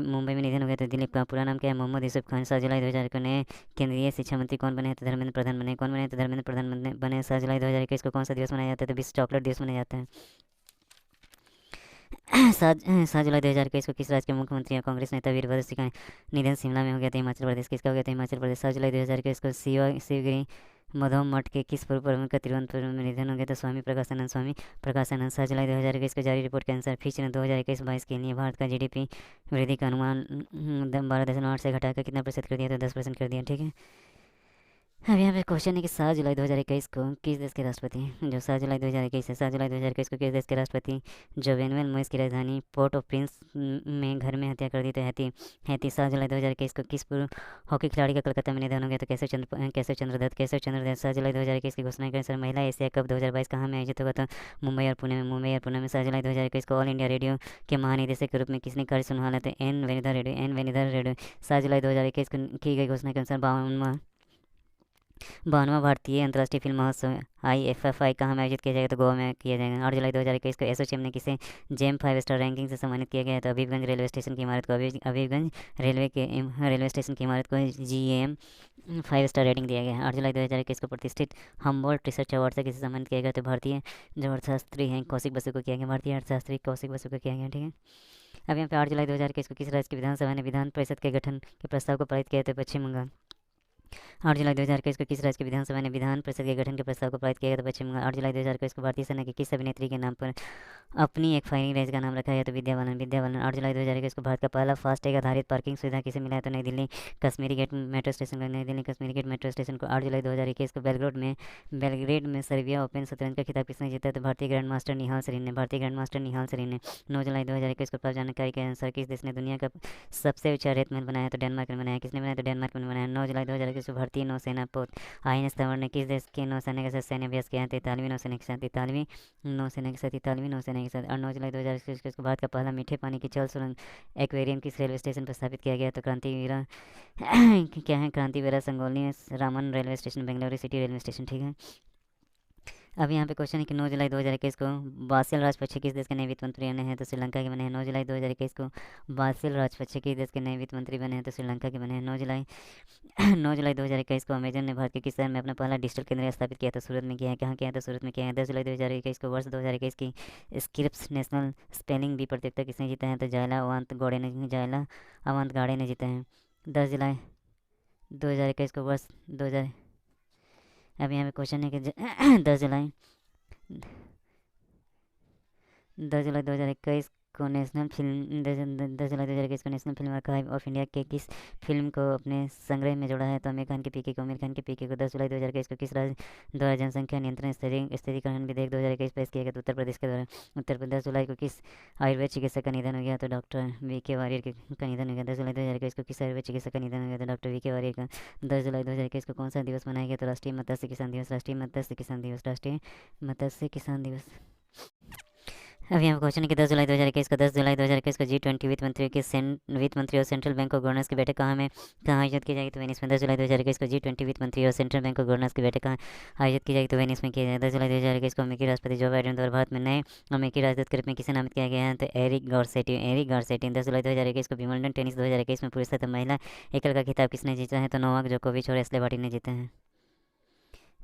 मुंबई में निधन हो गया? तो दिलीप का पूरा नाम क्या है? मोहम्मद यूसुफ खान। 7 जुलाई 2000 को नए केंद्रीय शिक्षा मंत्री कौन बने? तो धर्मेंद्र प्रधान बने। कौन बने? तो धर्मेंद्र प्रधान बने। 7 जुलाई 2021 को कौन सा दिवस मनाया जाता है? तो विश्व चॉकलेट दिवस मनाया जाता है। 7 जुलाई 2021 को किस राज्य के मुख्यमंत्री या कांग्रेस नेता वीरभद्र सिंह का निधन शिमला में हो गया था? हिमाचल प्रदेश। किसका हो गया था? हिमाचल प्रदेश। 7 जुलाई 2021 को शिवगिरी मधो मठ के किस पूर्व प्रमुख का तिरुवनंतपुरम में निधन हो गया? तो स्वामी प्रकाशानंद। 7 जुलाई 2021 को जारी रिपोर्ट के अनुसार फिच ने 2021-22 के लिए भारत का जीडीपी वृद्धि का अनुमान 12.8 से घटाकर कितना प्रतिशत कर दिया? तो 10% कर दिया। ठीक है। अब यहाँ पे क्वेश्चन है कि 7 जुलाई 2021 को किस देश के राष्ट्रपति जो 7 जुलाई 2021 है 7 जुलाई 2021 को किस देश के राष्ट्रपति जो वेनुएल मोइस की राजधानी पोर्ट ऑफ प्रिंस में घर में हत्या कर दी? तो हैती 7 जुलाई 2021 को किस पूर्व हॉकी खिलाड़ी का कोलकाता में निधन हो गया? तो केशव चंद्र दत्त। 7 जुलाई 2021 की घोषणा के अनुसार महिला एशिया कप 2022 कहाँ में आयोजित होगा? तो मुंबई और पुणे में। 7 जुलाई 2021 को ऑल इंडिया रेडियो के महानिदेशक के रूप में किसने कार्य संभाला? तो एन वेणुधर रेड्डी। 7 जुलाई 2021 को की गई घोषणा के अनुसार 52वां भारतीय अंतर्राष्ट्रीय फिल्म महोत्सव IFFI कहाँ में आयोजित किया जाएगा? तो गोवा में किया जाएगा। 8 जुलाई 2021 को एसोचैम ने किसे जेम 5 स्टार रैंकिंग से सम्मानित किया गया है? तो हबीबगंज रेलवे स्टेशन की इमारत को हबीबगंज रेलवे स्टेशन की इमारत को GAM 5 स्टार रेटिंग दिया गया है। 8 जुलाई 2021 को प्रतिष्ठित हम्बोल्ट रिसर्च अवार्ड से किसे सम्मानित किया गया? तो भारतीय जो अर्थशास्त्री हैं कौशिक बसु को किया गया। भारतीय अर्थशास्त्री कौशिक बसु को किया गया। ठीक है। अब यहाँ पे 8 जुलाई 2021 को किस राज्य की विधानसभा ने विधान परिषद के गठन के प्रस्ताव को पारित किया? तो पश्चिम बंगाल। 8 जुलाई 2021 को किस राज्य की विधानसभा ने विधान परिषद के गठन के प्रस्ताव को पारित किया गया? तो पश्चिम बंगाल। 8 जुलाई 2021 को भारतीय सेना की किस अभिनेत्री के नाम पर अपनी एक फायरिंग रेंज का नाम रखा गया? तो विद्या बालन। 8 जुलाई 2021 को भारत का पहला फास्टैग आधारित पार्किंग सुविधा किसे मिला है? तो Nai Delhi Kashmiri gate metro station को। 8 जुलाई 2021 को बेलग्रेड में सर्बिया ओपन शतरंज का खिताब किसने जीता? तो भारतीय ग्रैंड मास्टर निहाल सरीन ने। 9 जुलाई 2021 को प्राप्त जानकारी के अनुसार किस देश ने दुनिया का सबसे ऊंचा रेत महल बनाया? तो डेनमार्क ने बनाया। किसने बनाया? तो डेनमार्क ने बनाया। 9 जुलाई 2021 को भारतीय नौसेना पोत INS तंवर ने किस देश के नौसेना के साथ सैन्य अभ्यास किया है? 43वीं नौसेना के साथ। और 9 जुलाई 2021 को भारत का पहला मीठे पानी की जल सुरंग एक्वेरियम किस रेलवे स्टेशन पर स्थापित किया गया? तो Krantiveera Sangolli Raman railway station Bengaluru city railway station. ठीक है। अब यहाँ पे क्वेश्चन है कि 9 जुलाई 2021 को बासिल राजपक्षे किस देश के नए वित्त मंत्री बने हैं? तो श्रीलंका के बने हैं। 9 जुलाई 2021 को बासिल राजपक्षे किस देश के नए वित्त मंत्री बने हैं? तो श्रीलंका के बने हैं। 9 जुलाई 2021 को अमेजन ने भारत के किस शहर में अपना पहला डिजिटल केंद्र स्थापित किया? तो सूरत में किया है। कहाँ किया है? तो सूरत में किया है। 10 जुलाई 2021 को वर्ष 2021 की स्क्रिप्स नेशनल स्पेलिंग बी प्रतियोगिता किसने जीता है? तो जायला अवंत गाड़े ने जीता है। 10 जुलाई 2021 को वर्ष 2000। अब यहाँ पे क्वेश्चन है कि 10 जुलाई 2021 को नेशनल फिल्म 10 जुलाई 2021 को national film archive of India के किस फिल्म को अपने संग्रह में जोड़ा है? तो आमिर खान के पीके को। 10 जुलाई 2021 को किस राज्य द्वारा जनसंख्या नियंत्रण स्थिरीकरण विधेयक 2021 पेश किया गया? तो उत्तर प्रदेश के द्वारा। 10 जुलाई को किस आयुर्वेद चिकित्सक का निधन हो गया? तो डॉक्टर VK वारियर का निधन हो गया। 10 जुलाई 2021 को किस आयुर्वेद चिकित्सक का निधन हो गया? तो डॉक्टर VK वारियर का। 10 जुलाई 2021 को कौन सा दिवस मनाया गया? तो राष्ट्रीय मत्स्य किसान दिवस। अब यहाँ क्वेश्चन है कि 10 जुलाई 2021 को G20 वित्त मंत्री और सेंट्रल बैंक ऑफ गवर्नर्स की बैठक कहाँ आयोजित की जाएगी? तो वेनिस में। 10 जुलाई 2021 को G20 वित्त मंत्री और सेंट्रल बैंक ऑफ गवर्नर्स की बैठक कहाँ आयोजित की जाएगी? तो वेनिस में किया जाएगा। 10 जुलाई 2021 को अमेरिकी राष्ट्रपति जो बाइडेन द्वारा भारत में नए अमेरिकी राजदूत के रूप में किसे नामित किया गया है? तो एरिक गॉर्सेटी। 10 जुलाई 2021 को विंबलडन टेनिस 2021 में पुरुष तथा महिला एकल का खिताब किसने जीता है? तो नोवाक जोकोविच और एश्ले बार्टी ने जीते हैं।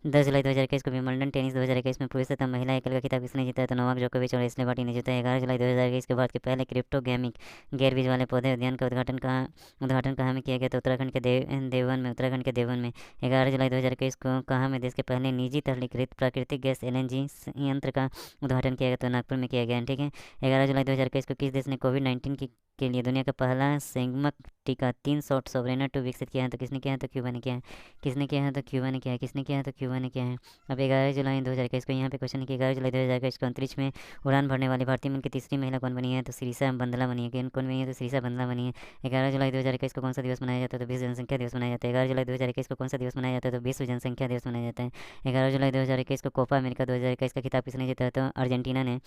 10 जुलाई 2021 को विंबलडन टेनिस 2021 में पुरुष तथा महिला एकल का खिताब किसने जीता है? तो नोवाक जोकोविच और एशले बार्टी ने जीता है। 11 जुलाई 2021 के भारत के पहले क्रिप्टोगैमिक गैर बीज वाले पौधे उद्यान का उद्घाटन कहाँ में किया गया? तो उत्तराखंड के देववन में। उत्तराखंड के देववन में। 11 जुलाई 2021 को कहाँ में देश के पहले निजी तरलीकृत प्राकृतिक गैस LNG संयंत्र का उद्घाटन किया गया? तो नागपुर में किया गया, ठीक है। 11 जुलाई 2021 को किस देश ने कोविड-19 के लिए दुनिया का पहला संगमक टीका 3 शॉट सोवरेना 2 विकसित किया है? तो किसने किया है? तो क्यूबा ने किया है। किसने किया है? तो क्यूबा ने किया है। किसने किया है? तो क्यूबा ने किया है। अब 11 जुलाई 2021 को यहाँ पे क्वेश्चन है कि 11 जुलाई 2021 को अंतरिक्ष में उड़ान भरने वाली भारतीय मूल की तीसरी महिला कौन बनी है? तो श्रीषा बंदला बनी है। कौन बनी है? तो श्रीषा बंदला बनी है। 11 जुलाई 2021 को कौन सा दिवस मनाया जाता है? तो विश्व जनसंख्या दिवस मनाया जाता है। 11 जुलाई 2021 को कौन सा दिवस मनाया जाता है? तो विश्व जनसंख्या दिवस मनाया जाता है। 11 जुलाई 2021 को कोपा अमेरिका 2021 का खिताब किसने जीता है? तो अर्जेंटीना ने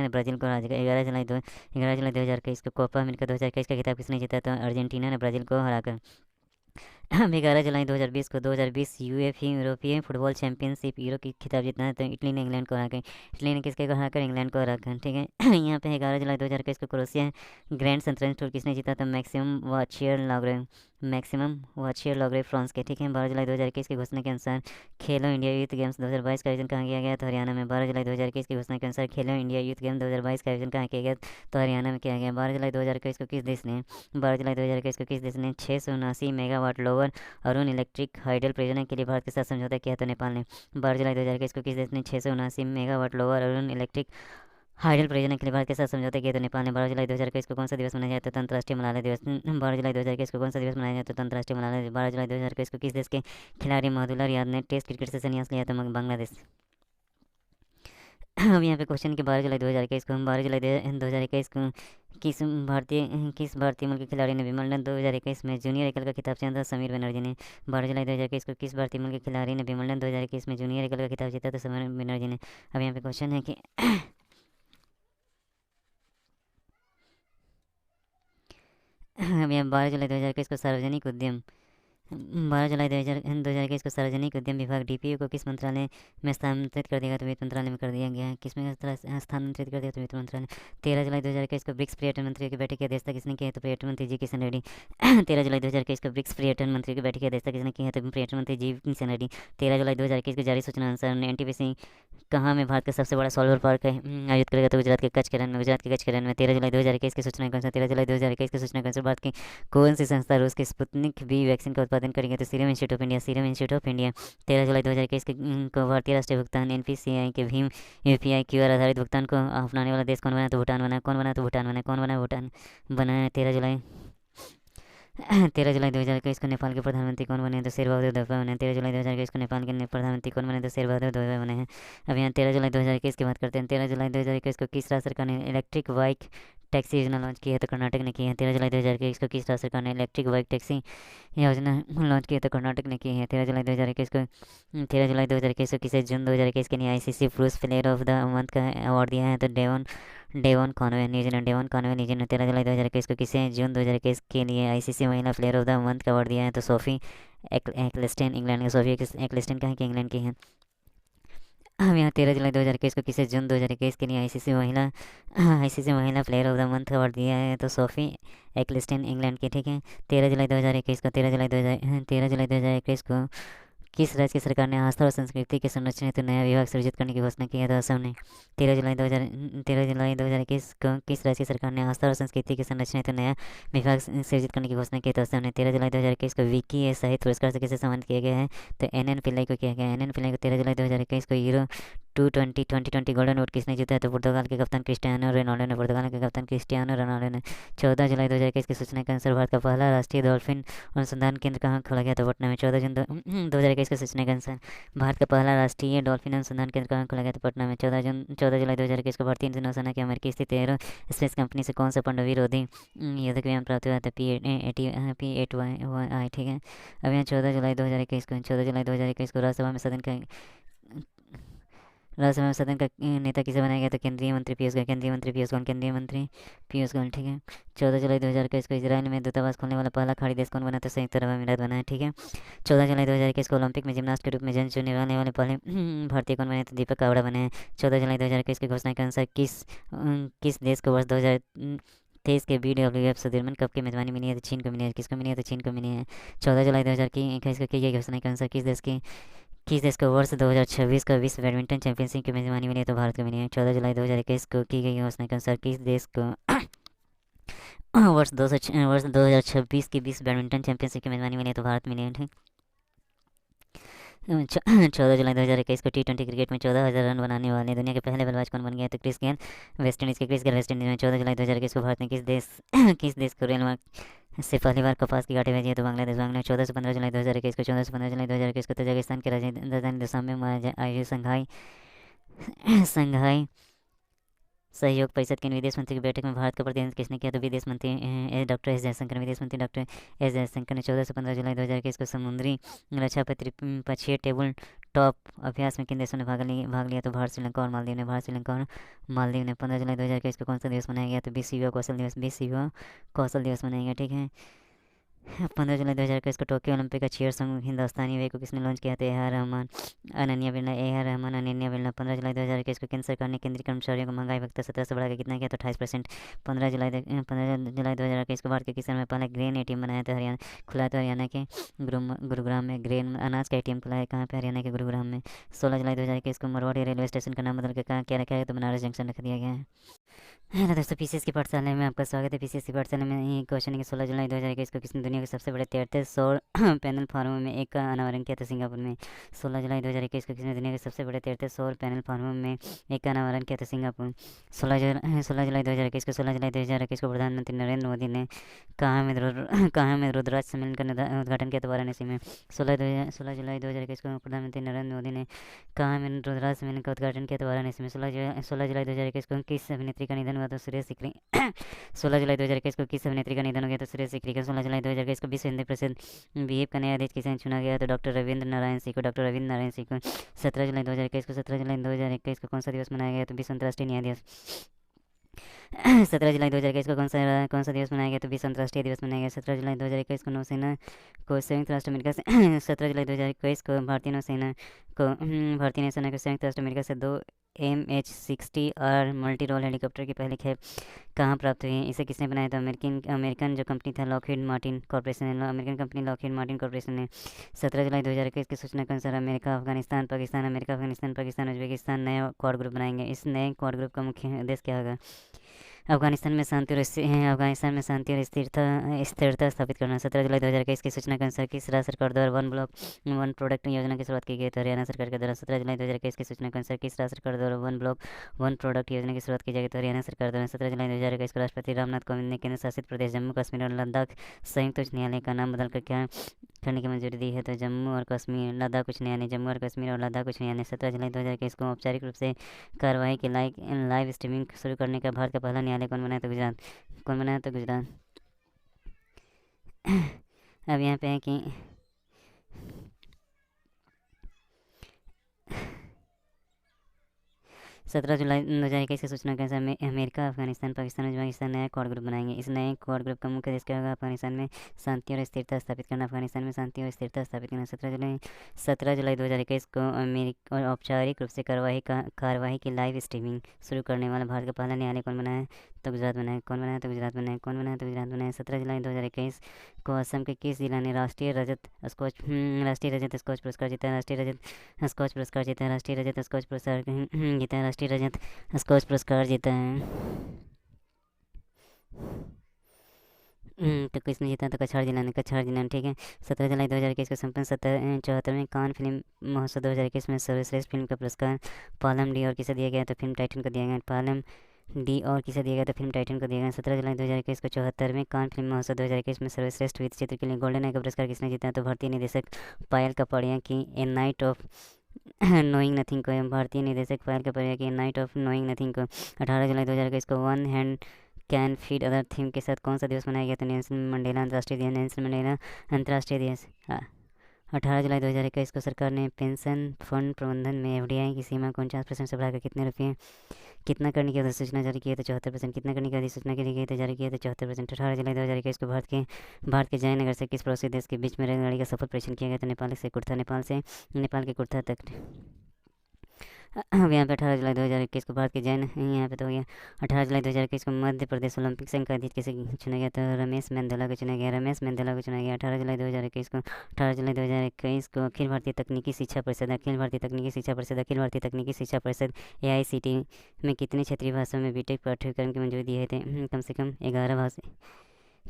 ब्राज़ील को हरा दिया। 11 जुलाई 2021 को कोपा अमेरिका 2021 का खिताब किसने जीता है? तो अर्जेंटीना ने ब्राज़ील को हराकर। अब 11 जुलाई 2020 को 2020 यूएफए यूरोपीय फुटबॉल चैंपियनशिप यूरो की खिताब जीतना है। तो इटली ने इंग्लैंड को हराकर। इटली ने किसके को हराकर? इंग्लैंड को हराकर, ठीक है। यहाँ पे 11 जुलाई 2021 को क्रोएशिया ग्रैंड शतरंज टूर किसने जीता? तो मैक्सिमम वाचियर लॉगरे फ्रांस के, ठीक है। 12 जुलाई 2021 की घोषणा के अनुसार खेलो इंडिया यूथ गेम्स 2022 का आयोजन कहाँ किया गया? तो हरियाणा में। 12 जुलाई 2021 की घोषणा के अनुसार खेलो इंडिया यूथ गेम्स 2022 का आयोजन कहाँ किया गया? तो हरियाणा में किया गया। 12 जुलाई 2021 को किस देश ने 12 जुलाई 2021 को किस देश ने 679 megawatt lower Arun electric hydel परियोजना के लिए भारत के साथ समझौता किया? तो नेपाल ने। 12 जुलाई 2021 को किस देश ने 679 megawatt lower Arun electric hydel परियोजना के लिए भारत के साथ समझौता किया? तो नेपाल ने। 12 जुलाई 2021 को कौन सा दिवस मनाया जाता है? तो अंतर्राष्ट्रीय मलाला दिवस। 12 जुलाई 2021 को कौन सा दिवस मनाया जाता है? तो अंतर्राष्ट्रीय मलाला दिवस। 12 जुलाई 2021 को किस देश के खिलाड़ी मधुला रियाद ने टेस्ट क्रिकेट से संन्यास लिया? तो बांग्लादेश। अब यहाँ पे क्वेश्चन कि 12 जुलाई 2021 को 2021 को किस भारतीय मुल्क के खिलाड़ी ने विंबलडन 2021 में जूनियर एकल का खिताब जीता? समीर बनर्जी ने। 12 जुलाई 2021 को किस भारतीय मुल्क के खिलाड़ी ने विंबलडन 2021 में जूनियर एकल का खिताब जीता? तो समीर बनर्जी ने। अब यहाँ पे क्वेश्चन है कि अब यहाँ 12 जुलाई 2021 को सार्वजनिक उद्यम 12 जुलाई 2021 को सार्वजनिक उद्यम विभाग DPU को किस मंत्रालय में स्थानांतरित कर दिया? तो वित्त मंत्रालय में कर दिया गया है। किसमें स्थानांतरित कर दिया? तो वित्त मंत्रालय। 13 जुलाई 2021 को ब्रिक्स पर्यटन मंत्रियों की बैठक की अध्यक्षता किसने की है? तो पर्यटन मंत्री जी किशन रेड्डी। 13 जुलाई 2021 को ब्रिक्स पर्यटन मंत्रियों की बैठक की अध्यक्षता किसने की है? तो पर्यटन मंत्री जी किशन रेड्डी। 13 जुलाई 2021 की जारी सूचना अनुसार NTPC कहाँ में भारत का सबसे बड़ा सोलर पार्क आयोजित करेगा? तो गुजरात के कच्छ के रण में। 13 जुलाई 2021 की सूचना के अनुसार 13 जुलाई 2021 की सूचना के अनुसार भारत की कौन सी संस्था रूस के स्पुतनिक V वैक्सीन का उत्पादन करेगी? तो सीरम इंस्टीट्यूट ऑफ इंडिया। 13 जुलाई 2021 को भारतीय राष्ट्रीय भुगतान NPCI के भीम UPI QR आधारित भुगतान को अपनाने वाला देश कौन बना? तो भूटान बना। कौन बना? भूटान बना है। 13 जुलाई 2021 को नेपाल के प्रधानमंत्री कौन बने? तो शेरबहादुर देउवा बने। 13 जुलाई 2021 को नेपाल के प्रधानमंत्री कौन बने? तो शेरबहादुर देउवा बने हैं। अब यहाँ 13 जुलाई 2021 की बात करते हैं। 13 जुलाई 2021 को किस राज्य सरकार ने इलेक्ट्रिक बाइक टैक्सी योजना लॉन्च की है? तो कर्नाटक ने की है। 13 जुलाई 2021 को किस राज्य सरकार ने इलेक्ट्रिक बाइक टैक्सी योजना लॉन्च की है? तो कर्नाटक ने की है। 13 जुलाई 2021 को किसे जून 2021 के लिए ICC पुरुष प्लेयर ऑफ द मंथ का अवार्ड दिया है? तो डेवन कॉनवे न्यूजीलैंड। 13 जुलाई 2021 को किसे जून 2021 के लिए ICC महिला प्लेयर ऑफ द मंथ का अवार्ड दिया है? तो सोफी एक्लेस्टन इंग्लैंड की। सोफी एक्लेस्टन कहाँ की? इंग्लैंड की है। हम यहाँ 13 जुलाई 2021 को किसे जून 2021 के लिए ICC महिला प्लेयर ऑफ द मंथ का अवार्ड दिया है? तो सोफी एक्लेस्टन इंग्लैंड की, ठीक है। 13 जुलाई 2021 को किस राज्य की सरकार ने आस्था और संस्कृति के संरक्षण हेतु नया विभाग सृजित करने की घोषणा की है? तो असम ने। 13 जुलाई 2021 को किस राज्य की सरकार ने आस्था और संस्कृति के संरक्षण हेतु नया विभाग सृजित करने की घोषणा की? तो असम ने। 13 जुलाई 2021 को विकी साहित्य पुरस्कार से किसे सम्मानित किया गया है? तो NN पिल्लाई को किया गया है। NN पिल्लाई को 13 जुलाई 2021 को यूरो 2020 गोल्डन बूट किसने जीता है? तो पुर्तगाल के कप्तान क्रिस्टियानो रोनाल्डो ने। 14 जुलाई 2021 की सूचना के अनुसार भारत का पहला राष्ट्रीय डॉल्फिन अनुसंधान केंद्र कहाँ खोला गया? तो पटना में। 14 जून 2021 की सूचना के अनुसार भारत का पहला राष्ट्रीय डॉल्फिन अनुसंधान केंद्र कहाँ खोला गया? तो पटना में। 14 जुलाई 2021 को भारतीय नौसेना की अमेरिकी स्थित एरो स्पेस कंपनी से कौन सा पनडुब्बी रोधी युद्धक विमान प्राप्त हुआ था? P8Y, ठीक है। अब यहाँ 14 जुलाई 2021 को राज्यसभा में सदन का नेता किसे बनाया गया? तो केंद्रीय मंत्री पीयूष गोयल, ठीक है। 14 जुलाई 2021 को इजराइल में दूतावास खोलने वाला पहला खाड़ी देश कौन बना? तो संयुक्त अरब अमीरात बना है, ठीक है। 14 जुलाई 2021 को ओलंपिक में जिम्नास्ट के रूप में जन चुने जाने वाले पहले भारतीय कौन बने? तो दीपक कावड़ा बने हैं। 14 जुलाई 2021 की घोषणा के अनुसार किस देश को वर्ष 2023 के BWF सुदीर्घ कप की मेजबानी मिली है? तो चीन को मिली है। किसको मिली है? तो चीन को मिली है। 14 जुलाई 2021 को की गई घोषणा के अनुसार किस देश की किस देश को वर्ष 2026 का विश्व बैडमिंटन चैंपियनशिप की मेजबानी मिली है? तो भारत को मिली है। 14 जुलाई 2021 को की गई घोषणा के अनुसार किस देश को वर्ष 2026 की विश्व बैडमिंटन चैंपियनशिप की मेजबानी मिली है? तो भारत मिली है। ठीक। 14 जुलाई 2021 को T20 क्रिकेट में 14,000 रन बनाने वाले दुनिया के पहले बल्लेबाज कौन बन गया? तो क्रिस गेल, वेस्ट इंडीज़ के क्रिस गेल वेस्ट इंडीज़ में 14 जुलाई 2021 को भारत ने किस देश को रेल मार्ग से पहली बार कपास की गांठें भेजी है? तो बांग्लादेश 14 से 15 जुलाई 2021 को 14 से 15 जुलाई 2021 को तजाकिस्तान के राजधानी दोसांझ में आयोजित संघाई सहयोग परिषद के विदेश मंत्री की बैठक में भारत का प्रतिनिधित्व किसने किया? तो विदेश मंत्री डॉक्टर एस जयशंकर। विदेश मंत्री डॉक्टर एस जयशंकर ने 14 से 15 जुलाई 2021 को समुद्री रक्षा पक्षीय टेबल टॉप अभ्यास में किन देशों ने भाग लिया? तो भारत, श्रीलंका और मालदीव ने। 15 जुलाई 2021 को कौन सा दिवस मनाया गया? तो विश्व युवा कौशल दिवस मनाया गया। ठीक है। 15 जुलाई 2021 को टोक्यो ओलंपिक का चेयर संघ हिंदुस्तानी वे को किसने लॉन्च किया? तो ए आर रहमान अनन्या बिरला। 15 जुलाई 2021 को केंद्र सरकार ने केंद्रीय कर्मचारियों को महंगाई भत्ता 17 से बढ़ाकर कितना किया? तो 28%। 15 जुलाई 2021 को भारत के किसान में पहला ग्रेन एटीएम बनाया था खुला था हरियाणा के गुरुग्राम में। ग्रेन अनाज का एटीएम खुला है कहाँ पे? हरियाणा के गुरुग्राम में। 16 जुलाई 2021 को मरवाड़ी रेलवे स्टेशन का नाम बदल कर क्या रखा है? तो बनारस जंक्शन रख दिया गया है। हेलो दोस्तों, पीसीएस की पाठशाला में आपका स्वागत है। पीसीएस की पाठशाला में ये क्वेश्चन है कि 16 जुलाई 2021 को किसने दुनिया के सबसे बड़े तैरते सौर पैनल फार्मों में एक का अनावरण किया था? सिंगापुर में। 16 जुलाई 2021 को किसने दुनिया के सबसे बड़े तैरते सौर पैनल फार्मों में एक का अनावरण किया था? सिंगापुर। 16 जुलाई 2021 को प्रधानमंत्री नरेंद्र मोदी ने कहाँ में रुद्राक्ष सम्मेलन का उद्घाटन किया था? वाराणसी में। 16 जुलाई 2021 को प्रधानमंत्री नरेंद्र मोदी ने कहाँ में रुद्राक्ष सम्मेलन का उद्घाटन किया था? वाराणसी में। 16 जुलाई 2021 को किस अभिनेत्री का निधन हुआ? तो सुरेश सीकरी। 16 जुलाई 2021 को किस अभिनेत्री का निधन हो गया? तो सुरेश सीकरी का। 16 जुलाई 2021 को विश्व हिंदी परिषद बीएफ का नया अध्यक्ष किसे चुना गया? तो डॉक्टर रविंद्र नारायण सिंह को। 17 जुलाई 2021 को कौन सा दिवस मनाया गया? तो विश्व अंतर्राष्ट्रीय न्याय दिवस। 17 जुलाई 2021 को कौन सा दिवस मनाया गया? तो विश्व अंतर्राष्ट्रीय दिवस मनाया गया। 17 जुलाई 2021 को नौसेना को संयुक्त राष्ट्र अमेरिका से 17 जुलाई 2021 को भारतीय नौसेना को संयुक्त राष्ट्र अमेरिका से 2 MH-60R मल्टी रोल हेलीकॉप्टर की पहली खेप कहाँ प्राप्त हुई है? इसे किसने बनाया था? अमेरिकन जो कंपनी था लॉकहीड मार्टिन कॉर्पोरेशन ने। 17 जुलाई 2021 की सूचना के अनुसार अमेरिका अफगानिस्तान पाकिस्तान उज्बेकिस्तान नया क्वाड ग्रुप बनाएंगे। इस नए क्वाड ग्रुप का मुख्य उद्देश्य क्या होगा? अफगानिस्तान में शांति और स्थिरता स्थापित करना। 17 जुलाई 2021 की सूचना के अनुसार किस राज्य सरकार द्वारा वन ब्लॉक वन प्रोडक्ट योजना की शुरुआत की गई? तो हरियाणा सरकार के द्वारा। 17 जुलाई 2021 की सूचना के अनुसार किस राज्य सरकार द्वारा वन ब्लॉक वन प्रोडक्ट योजना की शुरुआत की जाएगी? तो हरियाणा सरकार द्वारा। 17 जुलाई 2021 को राष्ट्रपति रामनाथ कोविंद ने केंद्र शासित प्रदेश जम्मू कश्मीर और लद्दाख संयुक्त उच्च न्यायालय का नाम बदलकर क्या करने की मंजूरी दी है? तो जम्मू और कश्मीर लद्दाख उच्च न्यायालय। 17 जुलाई 2021 को औपचारिक रूप से कार्यवाही की लाइव स्ट्रीमिंग शुरू करने का भारत का पहला न्यायालय कौन बनाया? तो गुजरात। अब यहाँ पे है कि 17 जुलाई 2021 की सूचना के अनुसार अमेरिका अफगानिस्तान पाकिस्तान उज्बेकिस्तान नया क्वाड ग्रुप बनाएंगे। इस नए क्वाड ग्रुप का मुख्य उद्देश्य क्या होगा? अफगानिस्तान में शांति और स्थिरता स्थापित करना। 17 जुलाई 2021 को औपचारिक रूप से कार्यवाही की लाइव स्ट्रीमिंग शुरू करने वाला भारत का पहला न्यायालय कौन बनाया? तो गुजरात बनाया। 17 जुलाई 2021 को असम के किस जिला ने राष्ट्रीय रजत स्कॉच पुरस्कार जीता? राष्ट्रीय रजत स्कॉच पुरस्कार जीता है। तो किसने जीता? तो कछार जिला ने। ठीक है। 17 जुलाई 2021 को संपन्न 74वें कान फिल्म महोत्सव 2021 में सर्वश्रेष्ठ फिल्म का पुरस्कार पालम डी और किसे दिया गया? तो फिल्म टाइटन को दिया गया। 17 जुलाई 2021 को 74वें कान फिल्म महोत्सव 2021 में सर्वश्रेष्ठ चित्र के लिए गोल्डन आई का पुरस्कार किसने जीता? तो भारतीय निर्देशक पायल कपाड़िया की ए नाइट ऑफ नोइंग नथिंग को। 18 जुलाई 2021 को one hand can feed other theme के साथ कौन सा दिवस मनाया गया? तो नेल्सन मंडेला अंतर्राष्ट्रीय दिवस। 18 जुलाई 2021 को सरकार ने पेंशन फंड प्रबंधन में FDI की सीमा को 49% से बढ़ाकर कितना करने की अधिसूचना जारी की है? तो 74%। कितना करने की अधिसूचना के लिए जारी किया? तो 74%। 18 जुलाई 2021 को भारत के जयनगर से किस पड़ोसी देश के बीच में रेलगाड़ी का सफल परीक्षण किया गया? तो नेपाल के कुर्था तक। अब यहाँ पे 18 जुलाई 2021 को भारत के जैन यहाँ पे तो हो गया। 18 जुलाई 2021 को मध्य प्रदेश ओलंपिक संघ का अध्यक्ष किसे चुना गया? तो रमेश मेंदोला को चुना गया। रमेश मेंदोला को चुना गया 18 जुलाई 2021 को। 18 जुलाई 2021 को अखिल भारतीय तकनीकी शिक्षा परिषद AICTE में कितने क्षेत्रीय भाषाओं में बीटेक पाठ्यक्रम की मंजूरी दिए थे? कम से कम 11 भाषा।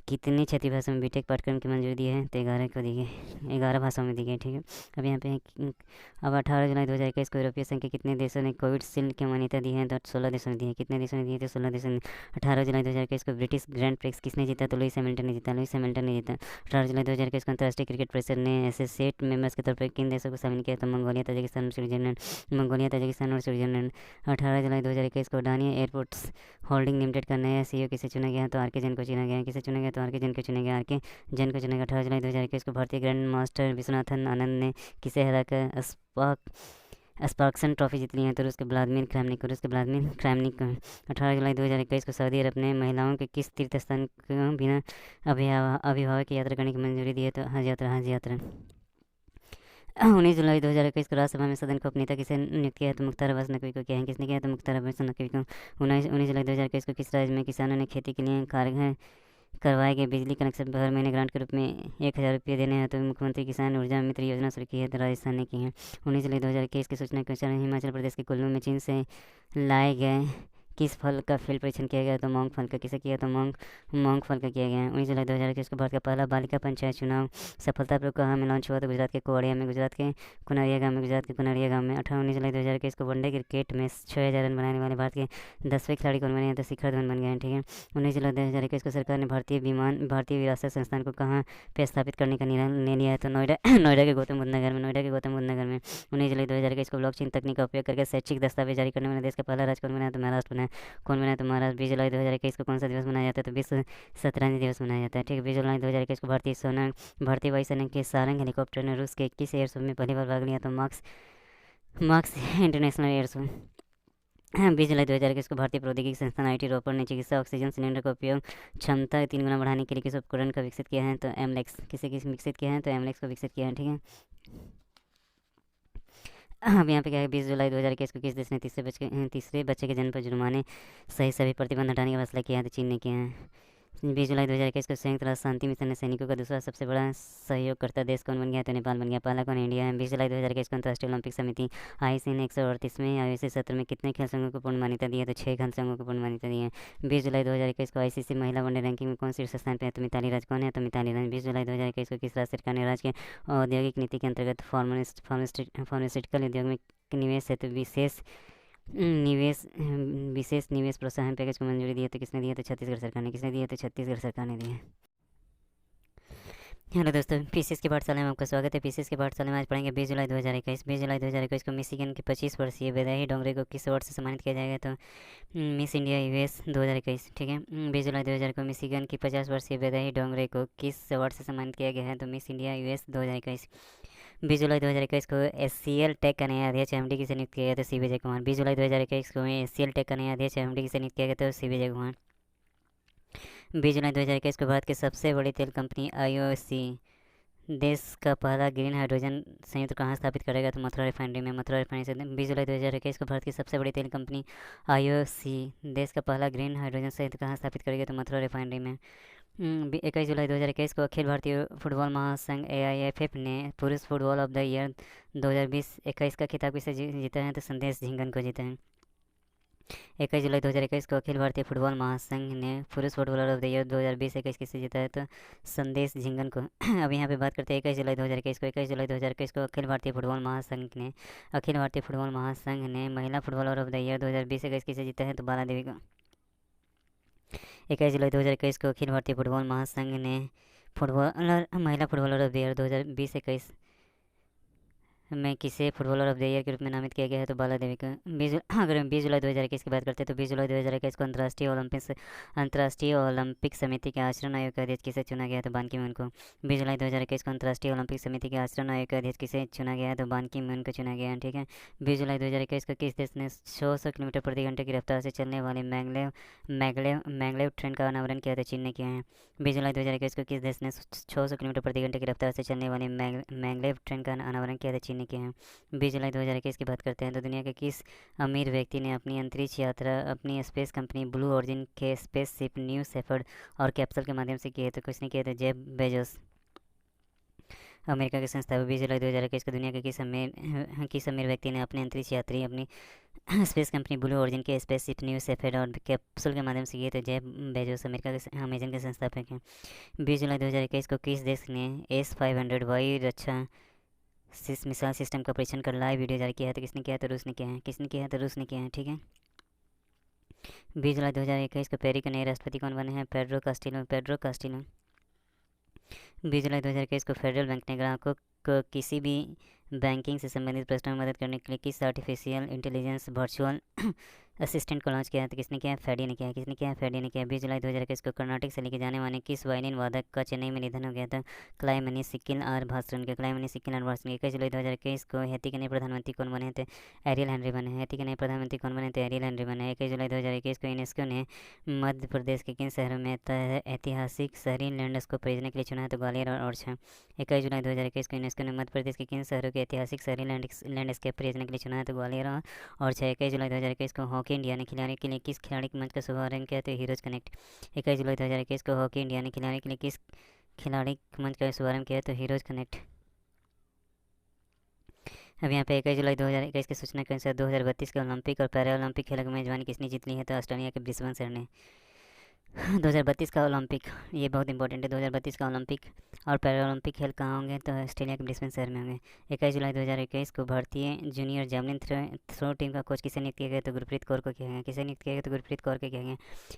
कितनी क्षेत्रीय भाषा में बीटेक पाठ्यक्रम की मंजूरी दी है? तो 11 को दी गई, 11 भाषाओं में दी गई। ठीक है, अब यहाँ पे अब 18 जुलाई 2021 को यूरोपीय संघ के कितने देशों ने कोविड शील्ड की मान्यता दी है? तो 16 देशों ने दी है। कितने देशों ने दी है? तो 16 देशों ने। 18 जुलाई 2021 को ब्रिटिश ग्रैंड प्रिक्स किसने जीता? तो लुइस हैमिल्टन ने जीता। 18 जुलाई 2021 को अंतर्राष्ट्रीय क्रिकेट परिषद ने एसोसिएट मेंबर्स के तौर पर किन देशों को शामिल किया? तो मंगोलिया, तजाकिस्तान और स्विट्जरलैंड। 18 जुलाई 2021 को अडानी एयरपोर्ट्स होल्डिंग लिमिटेड का नया CEO किसे चुना गया? तो आर.के. जैन को चुना गया। किसे चुना गया? तो आर.के. जैन को चुना गया। आर.के. जैन को चुना गया। 18 जुलाई 2021 को भारतीय ग्रैंड मास्टर विश्वनाथन आनंद ने किसे हराकर स्पार्क्सन ट्रॉफी जीत ली है? तो रूस के व्लादिमीर क्रैमनिक। 18 जुलाई 2021 को सऊदी अरब ने महिलाओं के किस तीर्थ स्थान को बिना अभिभावक की यात्रा करने की मंजूरी दी है? तो हज यात्रा। 19 जुलाई 2021 को राज्यसभा में सदन को उपनेता किसे नियुक्त किया है? तो मुख्तार अब्बास नकवी को किया है। किसने किया? तो मुख्तार अब्बास नकवी को। 19 जुलाई 2021 को किस राज्य में किसानों ने खेती के लिए कारगर करवाए गए बिजली कनेक्शन पर हर महीने ग्रांट के रूप में 1,000 रुपये देने हैं? तो मुख्यमंत्री किसान ऊर्जा मित्र योजना शुरू की है। तो राजस्थान ने की है। 19 जुलाई 2021 की सूचना के अनुसार हिमाचल प्रदेश के कुल्लू में चीन से लाए गए किस फल का फील्ड परीक्षण किया गया? तो मूंग फल का। किसे किया? तो मूंग फल का किया गया है। 19 जुलाई 2021 को भारत का पहला बालिका पंचायत चुनाव सफलतापूर्वक कहाँ में लॉन्च हुआ? तो गुजरात के केवड़िया में, गुजरात के कुनरिया गांव में। 19 जुलाई 2021 को वनडे क्रिकेट में 6,000 रन बनाने वाले भारत के 10वें खिलाड़ी कौन बने हैं? तो शिखर धवन बन गए हैं। ठीक है, 19 जुलाई 2021 को सरकार ने भारतीय विरासत संस्थान को कहाँ पे स्थापित करने का निर्णय ले लिया है? तो नोएडा के गौतम बुद्ध नगर में। 19 जुलाई 2021 को ब्लॉकचेन तकनीक का उपयोग करके शैक्षिक दस्तावेज जारी करने वाले देश का पहला राज्य कौन बना है? तो महाराष्ट्र बना है। कौन बना है? तो महाराष्ट्र। 20 जुलाई 2021 को कौन सा दिवस मनाया जाता है? तो विश्व शतरंज दिवस मनाया जाता है। ठीक है, 20 जुलाई 2021 को भारतीय वायुसेना के सारंग हेलीकॉप्टर ने रूस के 21 एयर शो में पहली बार भाग लिया? तो मार्क्स इंटरनेशनल एयर शो। 20 जुलाई 2021 को भारतीय प्रौद्योगिकी संस्थान IIT रोपड़ ने चिकित्सा ऑक्सीजन सिलेंडर का उपयोग क्षमता 3 गुना बढ़ाने के लिए किस उपकरण का विकसित किया है? तो एमलेक्स। किसे विकसित किया है? तो एमलेक्स को विकसित किया है। ठीक है, अब यहाँ पे क्या है? 20 जुलाई 2021 को किस देश ने तीसरे बच्चे के जन्म पर जुर्माने सहित सभी प्रतिबंध हटाने का फैसला किया है? तो चीन ने किया है। 20 जुलाई 2021 को संयुक्त राष्ट्र शांति मिशन ने सैनिकों का दूसरा सबसे बड़ा सहयोगकर्ता देश कौन बन गया? तो नेपाल बन गया। पहला कौन? इंडिया है। 20 जुलाई 2021 को अंतर्राष्ट्रीय ओलंपिक समिति IOC ने 138वें आईओसी सत्र में कितने खेल संघों को पूर्ण मान्यता दी है? तो 6 खेल संघों को पूर्ण मान्यता दी है। 20 जुलाई 2021 को ICC महिला वनडे रैंकिंग में कौन शीर्ष स्थान पर है? तो मिताली राज। कौन है? तो मिताली राज। 20 जुलाई 2021 को किस राज्य सरकार ने राज्य के औद्योगिक नीति के अंतर्गत फार्मास्यूटिकल उद्योग में निवेश हेतु विशेष निवेश प्रोत्साहन पैकेज को मंजूरी दी है? तो किसने दी है? तो छत्तीसगढ़ सरकार ने। किसने दी है? तो छत्तीसगढ़ सरकार ने दी है। हेलो दोस्तों, पीसीएस की पाठशाला में आपका स्वागत है। पीसीएस की पाठशाला में आज पढ़ेंगे 20 जुलाई 2021 को मिशिगन की 25 वर्षीय वेदाही डोंगरे को किस अवार्ड से सम्मानित किया जाएगा? तो मिस इंडिया US 2021। ठीक है, 20 जुलाई 2000 को मिशिगन की 50 वर्षीय वेदाही डोंगरे को किस अवार्ड से सम्मानित किया गया है? तो मिस इंडिया US 2021। 20 जुलाई 2021 को SCL टेक का नया अध्यक्ष MD किसे नियुक्त किया गया? तो CB जयकुमार। 20 जुलाई 2021 को SCL टेक का नया अध्यक्ष MD किसे नियुक्त किया गया? तो CB जयकुमार। 20 जुलाई 2021 को भारत की सबसे बड़ी तेल कंपनी IOC देश का पहला ग्रीन हाइड्रोजन संयंत्र कहाँ स्थापित करेगा? तो मथुरा रिफाइनरी में। मथुरा रिफाइनरी से 20 जुलाई 2021 को भारत की सबसे बड़ी तेल कंपनी IOC देश का पहला ग्रीन हाइड्रोजन संयंत्र कहाँ स्थापित करेगा? तो मथुरा रिफाइनरी में। 21 जुलाई 2021 को अखिल भारतीय फुटबॉल महासंघ AIFF ने पुरुष फुटबॉल ऑफ द ईयर 2020-21 का खिताब किसे जीता है? तो संदेश झिंगन को जीता है। 21 जुलाई 2021 को अखिल भारतीय फुटबॉल महासंघ ने पुरुष फुटबॉलर ऑफ द ईयर 2020-21 किसे जीता है? तो संदेश झिंगन को। अब यहाँ पे बात करते हैं 21 जुलाई 2021 को। 21 जुलाई 2021 को अखिल भारतीय फुटबॉल महासंघ ने महिला फुटबॉलर ऑफ द ईयर 2020-21 किसे जीता है? तो बाला देवी को। 21 जुलाई 2021 को अखिल भारतीय फुटबॉल महासंघ ने महिला फुटबॉलर ऑफ द ईयर 2020-21 में किसे फुटबॉलर ऑफ द ईयर के रूप में नामित किया गया है? तो बाला देवी का। अगर हम 20 जुलाई 2021 की बात करते हैं तो 20 जुलाई 2021 को अंतर्राष्ट्रीय ओलंपिक समिति के आचरण आयोग के अध्यक्ष किसे चुना गया है? तो बान की मून को। 20 जुलाई 2021 को अंतर्राष्ट्रीय ओलंपिक समिति के आचरण आयोग के अध्यक्ष किसे चुना गया है? तो बान की मून को चुना गया है। ठीक है, 20 जुलाई 2021 को किस देश ने 600 किलोमीटर प्रति घंटे की रफ्तार से चलने वाली मैगलेव ट्रेन का अनावरण किया? तो चीन ने किया है। 20 जुलाई 2021 को किस देश ने 600 किलोमीटर प्रति घंटे की रफ्तार से चलने वाली मैगलेव ट्रेन का अनावरण किया? तो चीन ने किया है। 20 जुलाई 2021 की बात करते हैं तो दुनिया के किस अमीर व्यक्ति ने अपनी अंतरिक्ष यात्रा अपनी स्पेस कंपनी ब्लू ऑरिजिन के स्पेसशिप न्यू शेफर्ड और कैप्सूल के माध्यम से की है? तो किसने किया था? जेफ बेजोस, अमेरिका के संस्थापक। 20 जुलाई 2021 को दुनिया के किस अमीर व्यक्ति ने अपने अंतरिक्ष यात्री अपनी स्पेस कंपनी ब्लू ऑरिजिन के स्पेसशिप न्यू शेफर्ड और कैप्सूल के माध्यम से किए? तो जेफ बेजोस अमेरिका के अमेजन के संस्थापक हैं। 20 जुलाई 2021 को किस देश ने S-500 वायु रक्षा मिसाइल सिस्टम का परीक्षण कर लाइव वीडियो जारी किया है? तो किसने किया? तो रूस ने किया है। किसने किया है? तो रूस ने किया है। ठीक है। 20 जुलाई 2021 को पेरू के नए राष्ट्रपति कौन बने हैं? Pedro Castillo. 20 जुलाई 2021 को फेडरल बैंक ने ग्राहकों को किसी भी बैंकिंग से संबंधित प्रश्नों में मदद करने के लिए किस आर्टिफिशियल इंटेलिजेंस वर्चुअल असिस्टेंट को लॉन्च किया है? तो किसने किया है? फेडी ने किया है। किसने किया है? फेडी ने किया है। 20 जुलाई 2021 को कर्नाटक से लेके जाने वाले किस वायलिन वादक का चेन्नई में निधन हो गया था? क्लाइमनी सिक्किल आर भास्करन के। 21 जुलाई 2021 को हैती के नए प्रधानमंत्री कौन बने थे? एरियल हेनरी बने। हैती के नए प्रधानमंत्री कौन बने थे? एरियल हेनरी बने। 21 जुलाई 2021 को यूनेस्को ने मध्य प्रदेश के किन शहरों में ऐतिहासिक शहरी लैंडस्केप परियोजना के लिए चुना है? तो ग्वालियर और ओरछा। 21 जुलाई 2021 को यूनेस्को ने मध्य प्रदेश के किन शहरों के ऐतिहासिक शहरी लैंडस्केप परियोजना के लिए चुना है? तो ग्वालियर और ओरछा। 21 जुलाई 2021 को हॉकी इंडिया ने खिलाड़ी के लिए किस खिलाड़ी के मंच का शुभारंभ किया? तो हीरोज कनेक्ट। 21 जुलाई 2021 को हॉकी इंडिया ने खिलाड़ी के लिए किस खिलाड़ी के मंच का शुभारंभ किया? तो हीरोज कनेक्ट। अब यहाँ पे 21 जुलाई 2021 की सूचना के अनुसार 2032 के ओलंपिक और पैरा ओलंपिक खेलों की मेजबानी किसने जीत ली है? तो ऑस्ट्रेलिया के ब्रिस्बेन शहर ने। 2032 का ओलंपिक, ये बहुत इंपॉर्टेंट है। 2032 का ओलंपिक और पैरा ओलंपिक खेल कहाँ होंगे? तो ऑस्ट्रेलिया के ब्रिस्बेन शहर में होंगे। 21 जुलाई 2021 को भारतीय जूनियर जैवलिन थ्रो टीम का कोच किसे नियुक्त किया गया? तो गुरप्रीत कौर को किया गया। किसे नियुक्त किया गया? तो गुरप्रीत कौर को किया गया।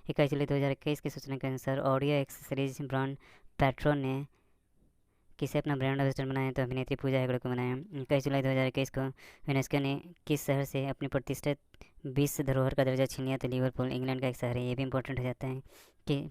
21 जुलाई 2021 की सूचना के अनुसार ऑडियो एक्सेसरीज ब्रांड पेट्रो ने किसे अपना ब्रांड एम्बेसडर बनाया? तो अभिनेत्री पूजा हेगड़े को बनाया। 21 जुलाई 2021 को यूनेस्को ने किस शहर से अपनी प्रतिष्ठित विश्व धरोहर का दर्जा छीन लिया? तो लिवरपूल, इंग्लैंड का एक शहर है। ये भी इंपॉर्टेंट हो जाता है कि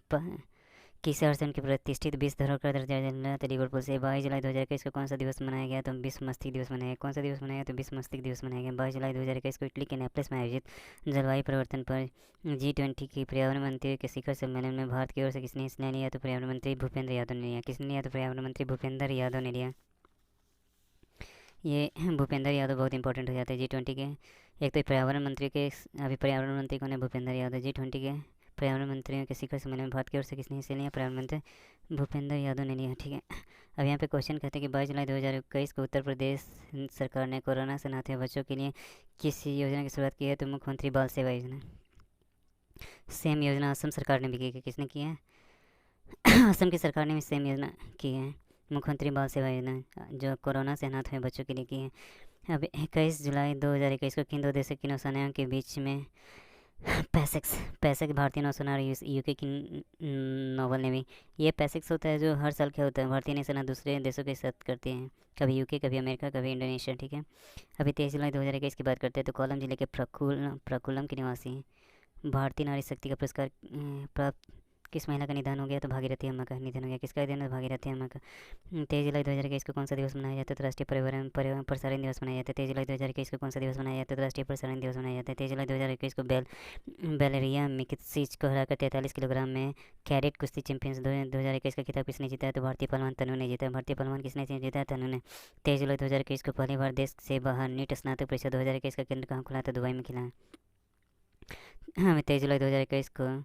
किस शहर से उनकी प्रतिष्ठित विश्व धरोहर का दर्जा मिला? तो लिवरपूल से। 22 जुलाई 2021 को कौन सा दिवस मनाया गया? तो विश्व मस्तिष्क दिवस मनाया गया। कौन सा दिवस मनाया गया? तो विश्व मस्तिष्क दिवस मनाया गया। 22 जुलाई 2021 को इटली के नेपल्स में आयोजित जलवायु परिवर्तन पर G20 की पर्यावरण मंत्रियों के शिखर सम्मेलन में भारत की ओर से किसने हिस्सा लिया? तो पर्यावरण मंत्री भूपेंद्र यादव ने लिया। किसने लिया? तो पर्यावरण मंत्री भूपेंद्र यादव ने लिया। ये भूपेंद्र यादव बहुत इंपॉर्टेंट हो जाते हैं G20 के। एक तो पर्यावरण मंत्री के अभी पर्यावरण मंत्री कौन है? भूपेंद्र यादव। G20 के पर्यावरण मंत्रियों के शिखर सम्मेलन में भारत की ओर से किसने हिस्सा लिया? पर्यावरण मंत्री भूपेंद्र यादव ने लिया। ठीक है। अब यहाँ पे क्वेश्चन कहते हैं कि 22 जुलाई 2021 को उत्तर प्रदेश सरकार ने कोरोना से अनाथ बच्चों के लिए किस योजना की शुरुआत की है? तो मुख्यमंत्री बाल सेवा योजना। सेम योजना असम सरकार ने भी की है। किसने की है? असम की सरकार ने भी सेम योजना की है, मुख्यमंत्री बाल सेवा योजना, जो कोरोना से अनाथ हुए बच्चों के लिए की है। अब 21 जुलाई 2021 को किन दो देशों की नौसेनाओं के बीच में पैसेक्स भारतीय नौसेना और यूके की नोवल नेवी। ये पैसेक्स होता है जो हर साल क्या होता है, भारतीय नौसेना दूसरे देशों के साथ करती हैं, कभी यूके, कभी अमेरिका, कभी इंडोनेशिया। ठीक है। अभी 23 जुलाई 2021 की बात करते हैं तो कोल्लम जिले के प्रकुलम के निवासी भारतीय नारी शक्ति का पुरस्कार प्राप्त किस महिला का निधन हो गया? तो भागीरथी अम्मा का निधन हो गया। किसका निधन? भागीरथी अम्मा का। 23 जुलाई 2021 को कौन सा दिवस मनाया जाता है? तो राष्ट्रीय पर्यावरण प्रसारण दिवस मनाया जाता है। 23 जुलाई 2021 को कौन सा दिवस मनाया जाता है? तो राष्ट्रीय प्रसारण दिवस मनाया जाता है। 23 जुलाई 2021 को बेलेरिया मिकिसिच को हराकर 43 किलोग्राम में कैडेट कुश्ती चैंपियंस 2021 का खिताब किसने जीता है? तो भारतीय पहलवान तनु ने जीता है। भारतीय पहलवान किसने जीता है? तनु ने। 23 जुलाई 2021 को पहली बार देश से बाहर नीट स्नातक परीक्षा 2021 का केंद्र कहाँ खुला? तो दुबई में खुला। हाँ, 23 जुलाई 2021 को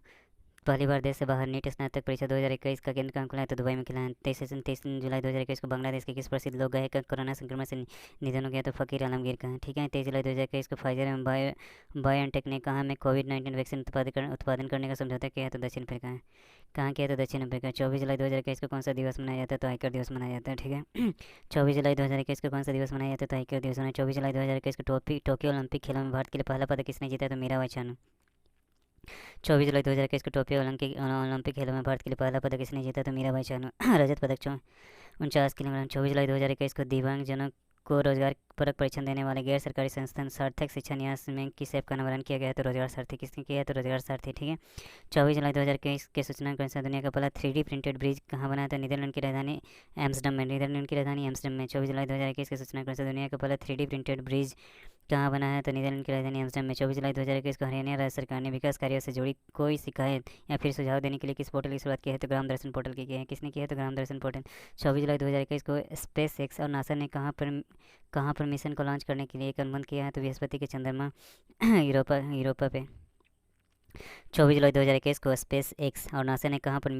पहली बार देश से बाहर नीट स्नातक परीक्षा 2021 का केंद्र कहाँ खुला है? तो दुबई में खुला है। 23 जुलाई 2021 को बांग्लादेश के किस प्रसिद्ध लोक गायक का कोरोना संक्रमण से निधन हो गया? तो फ़कीर आलमगीर का। ठीक है। 23 जुलाई 2021 को फाइजर एवं बायोएनटेक ने कहाँ में कोविड-19 वैक्सीन उत्पादन करने का समझौता किया है? तो दक्षिण अफ्रीका है। कहाँ किया? तो दक्षिण अफ्रीका। 24 जुलाई 2021 को कौन सा दिवस मनाया जाता है? तो आयकर दिवस मनाया जाता है। ठीक है। 24 जुलाई 2021 को कौन सा दिवस मनाया जाता है? तो आयकर दिवस मनाया। 24 जुलाई 2021 को टोक्यो ओलंपिक खेलों में भारत के लिए पहला पदक किसने जीता? तो मीराबाई चानू। 24 जुलाई 2021 को टोक्यो ओलंपिक खेलों में भारत के लिए पहला पदक किसने जीता? तो मीराबाई चानू। रजत पदक 49 किलोग्राम। 24 जुलाई 2021 को दिव्यांगजनों को रोजगार परक परीक्षण देने वाले गैर सरकारी संस्थान सार्थक शिक्षा न्यास में किस ऐप का अनावरण किया गया है? तो रोजगार सारथी। किसने किया है? तो रोजगार सारथी। ठीक है। 24 जुलाई 2021 के सूचना के अनुसार दुनिया का पहला 3D प्रिंटेड ब्रिज कहाँ बना था? नीदरलैंड की राजधानी एम्स्टर्डम में। 24 जुलाई 2021 की सूचना के अनुसार दुनिया का पहला 3D प्रिंटेड ब्रिज कहाँ बना है? तो नीदरलैंड की राजधानी एम्स्टर्डम में। 24 जुलाई 2021 को हरियाणा राज्य सरकार ने विकास कार्यों से जुड़ी कोई शिकायत या फिर सुझाव देने के लिए किस पोर्टल की शुरुआत की है? तो ग्राम दर्शन पोर्टल की है। किसने की है? तो ग्राम दर्शन पोर्टल। 24 जुलाई 2021 को स्पेस एक्स और नासा ने कहाँ पर मिशन को लॉन्च करने के लिए एक अनुबंध किया है? तो बृहस्पति के चंद्रमा यूरोपा पे। 24 जुलाई 2021 को स्पेस एक्स और नासा ने कहाँ पर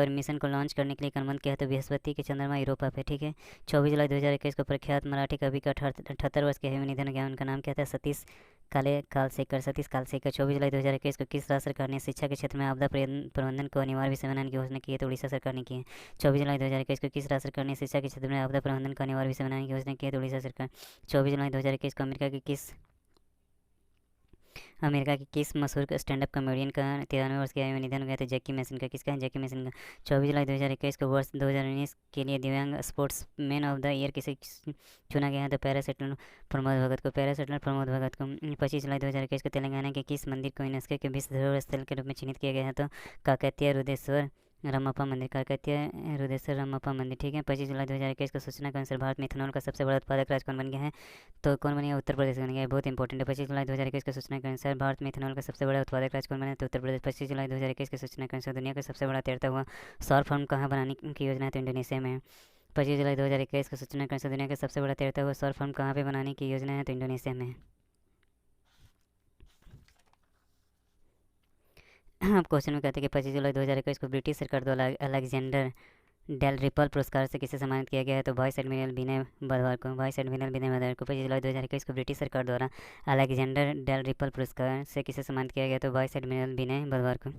मिशन को लॉन्च करने के लिए अनुबंध किया है? तो बृहस्पति के चंद्रमा यूरोपा पे। ठीक है। 24 जुलाई 2021 को प्रख्यात मराठी कवि का 78 वर्ष के आयु में निधन हो गया। उनका नाम क्या था? सतीश कालसेकर। 24 जुलाई 2021 को किस राज्य सरकार ने शिक्षा के क्षेत्र में आपदा प्रबंधन को अनिवार्य विषय बनाने की घोषणा की है? तो उड़ीसा सरकार ने की है। 24 जुलाई 2021 को किस राज्य सरकार ने शिक्षा के क्षेत्र में आपदा प्रबंधन को अनिवार्य विषय बनाने की घोषणा की है? तो उड़ीसा सरकार। 24 जुलाई 2021 को अमेरिका के किस मशहूर स्टैंड अप कॉमेडियन का 93 वर्ष की आयु में निधन हो गया? था जैकी मैसन का। किसका है? जैकी मैसन का। 24 जुलाई 2021 को वर्ष 2019 के लिए दिव्यांग sports man of the year किसे चुना गया है? तो पैरासेटलर प्रमोद भगत को। 25 जुलाई 2021 को तेलंगाना के किस मंदिर को यूनेस्को के विश्व धरोहर स्थल के रूप में चिन्हित किया गया है? तो काकतीय रुद्रेश्वर रामप्पा मंदिर। काकतीय रुद्रेश्वर रामप्पा मंदिर। ठीक है। 25 जुलाई 2021 को सूचना के अनुसार भारत में इथेनॉल का सबसे बड़ा उत्पादक राज्य कौन बन गया है? तो कौन बन गया? उत्तर प्रदेश बन गया है। बहुत इंपॉर्टेंट है। 25 जुलाई 2021 की सूचना के अनुसार भारत में इथेनॉल का सबसे बड़ा उत्पादक राज्य कौन बना है? तो उत्तर प्रदेश। 25 जुलाई 2021 की सूचना के अनुसार दुनिया का सबसे बड़ा तैरता हुआ सौर फर्म कहाँ बनाने की योजना है? तो इंडोनेशिया में है। 25 जुलाई 2021 की सूचना के अनुसार दुनिया का सबसे बड़ा तैरता हुआ सौर फर्म कहाँ पे बनाने की योजना है? तो इंडोनेशिया में है। अब क्वेश्चन में कहते हैं कि 25 जुलाई 2021 को ब्रिटिश सरकार द्वारा अलेक्जेंडर डेल रिपल पुरस्कार से किसे सम्मानित किया गया है? तो वाइस एडमिरल विनय बधवार को। 25 जुलाई 2021 को ब्रिटिश सरकार द्वारा अलेक्जेंडर डेल रिपल पुरस्कार से किसे सम्मानित किया गया? तो वाइस एडमिरल विनय बधवार को।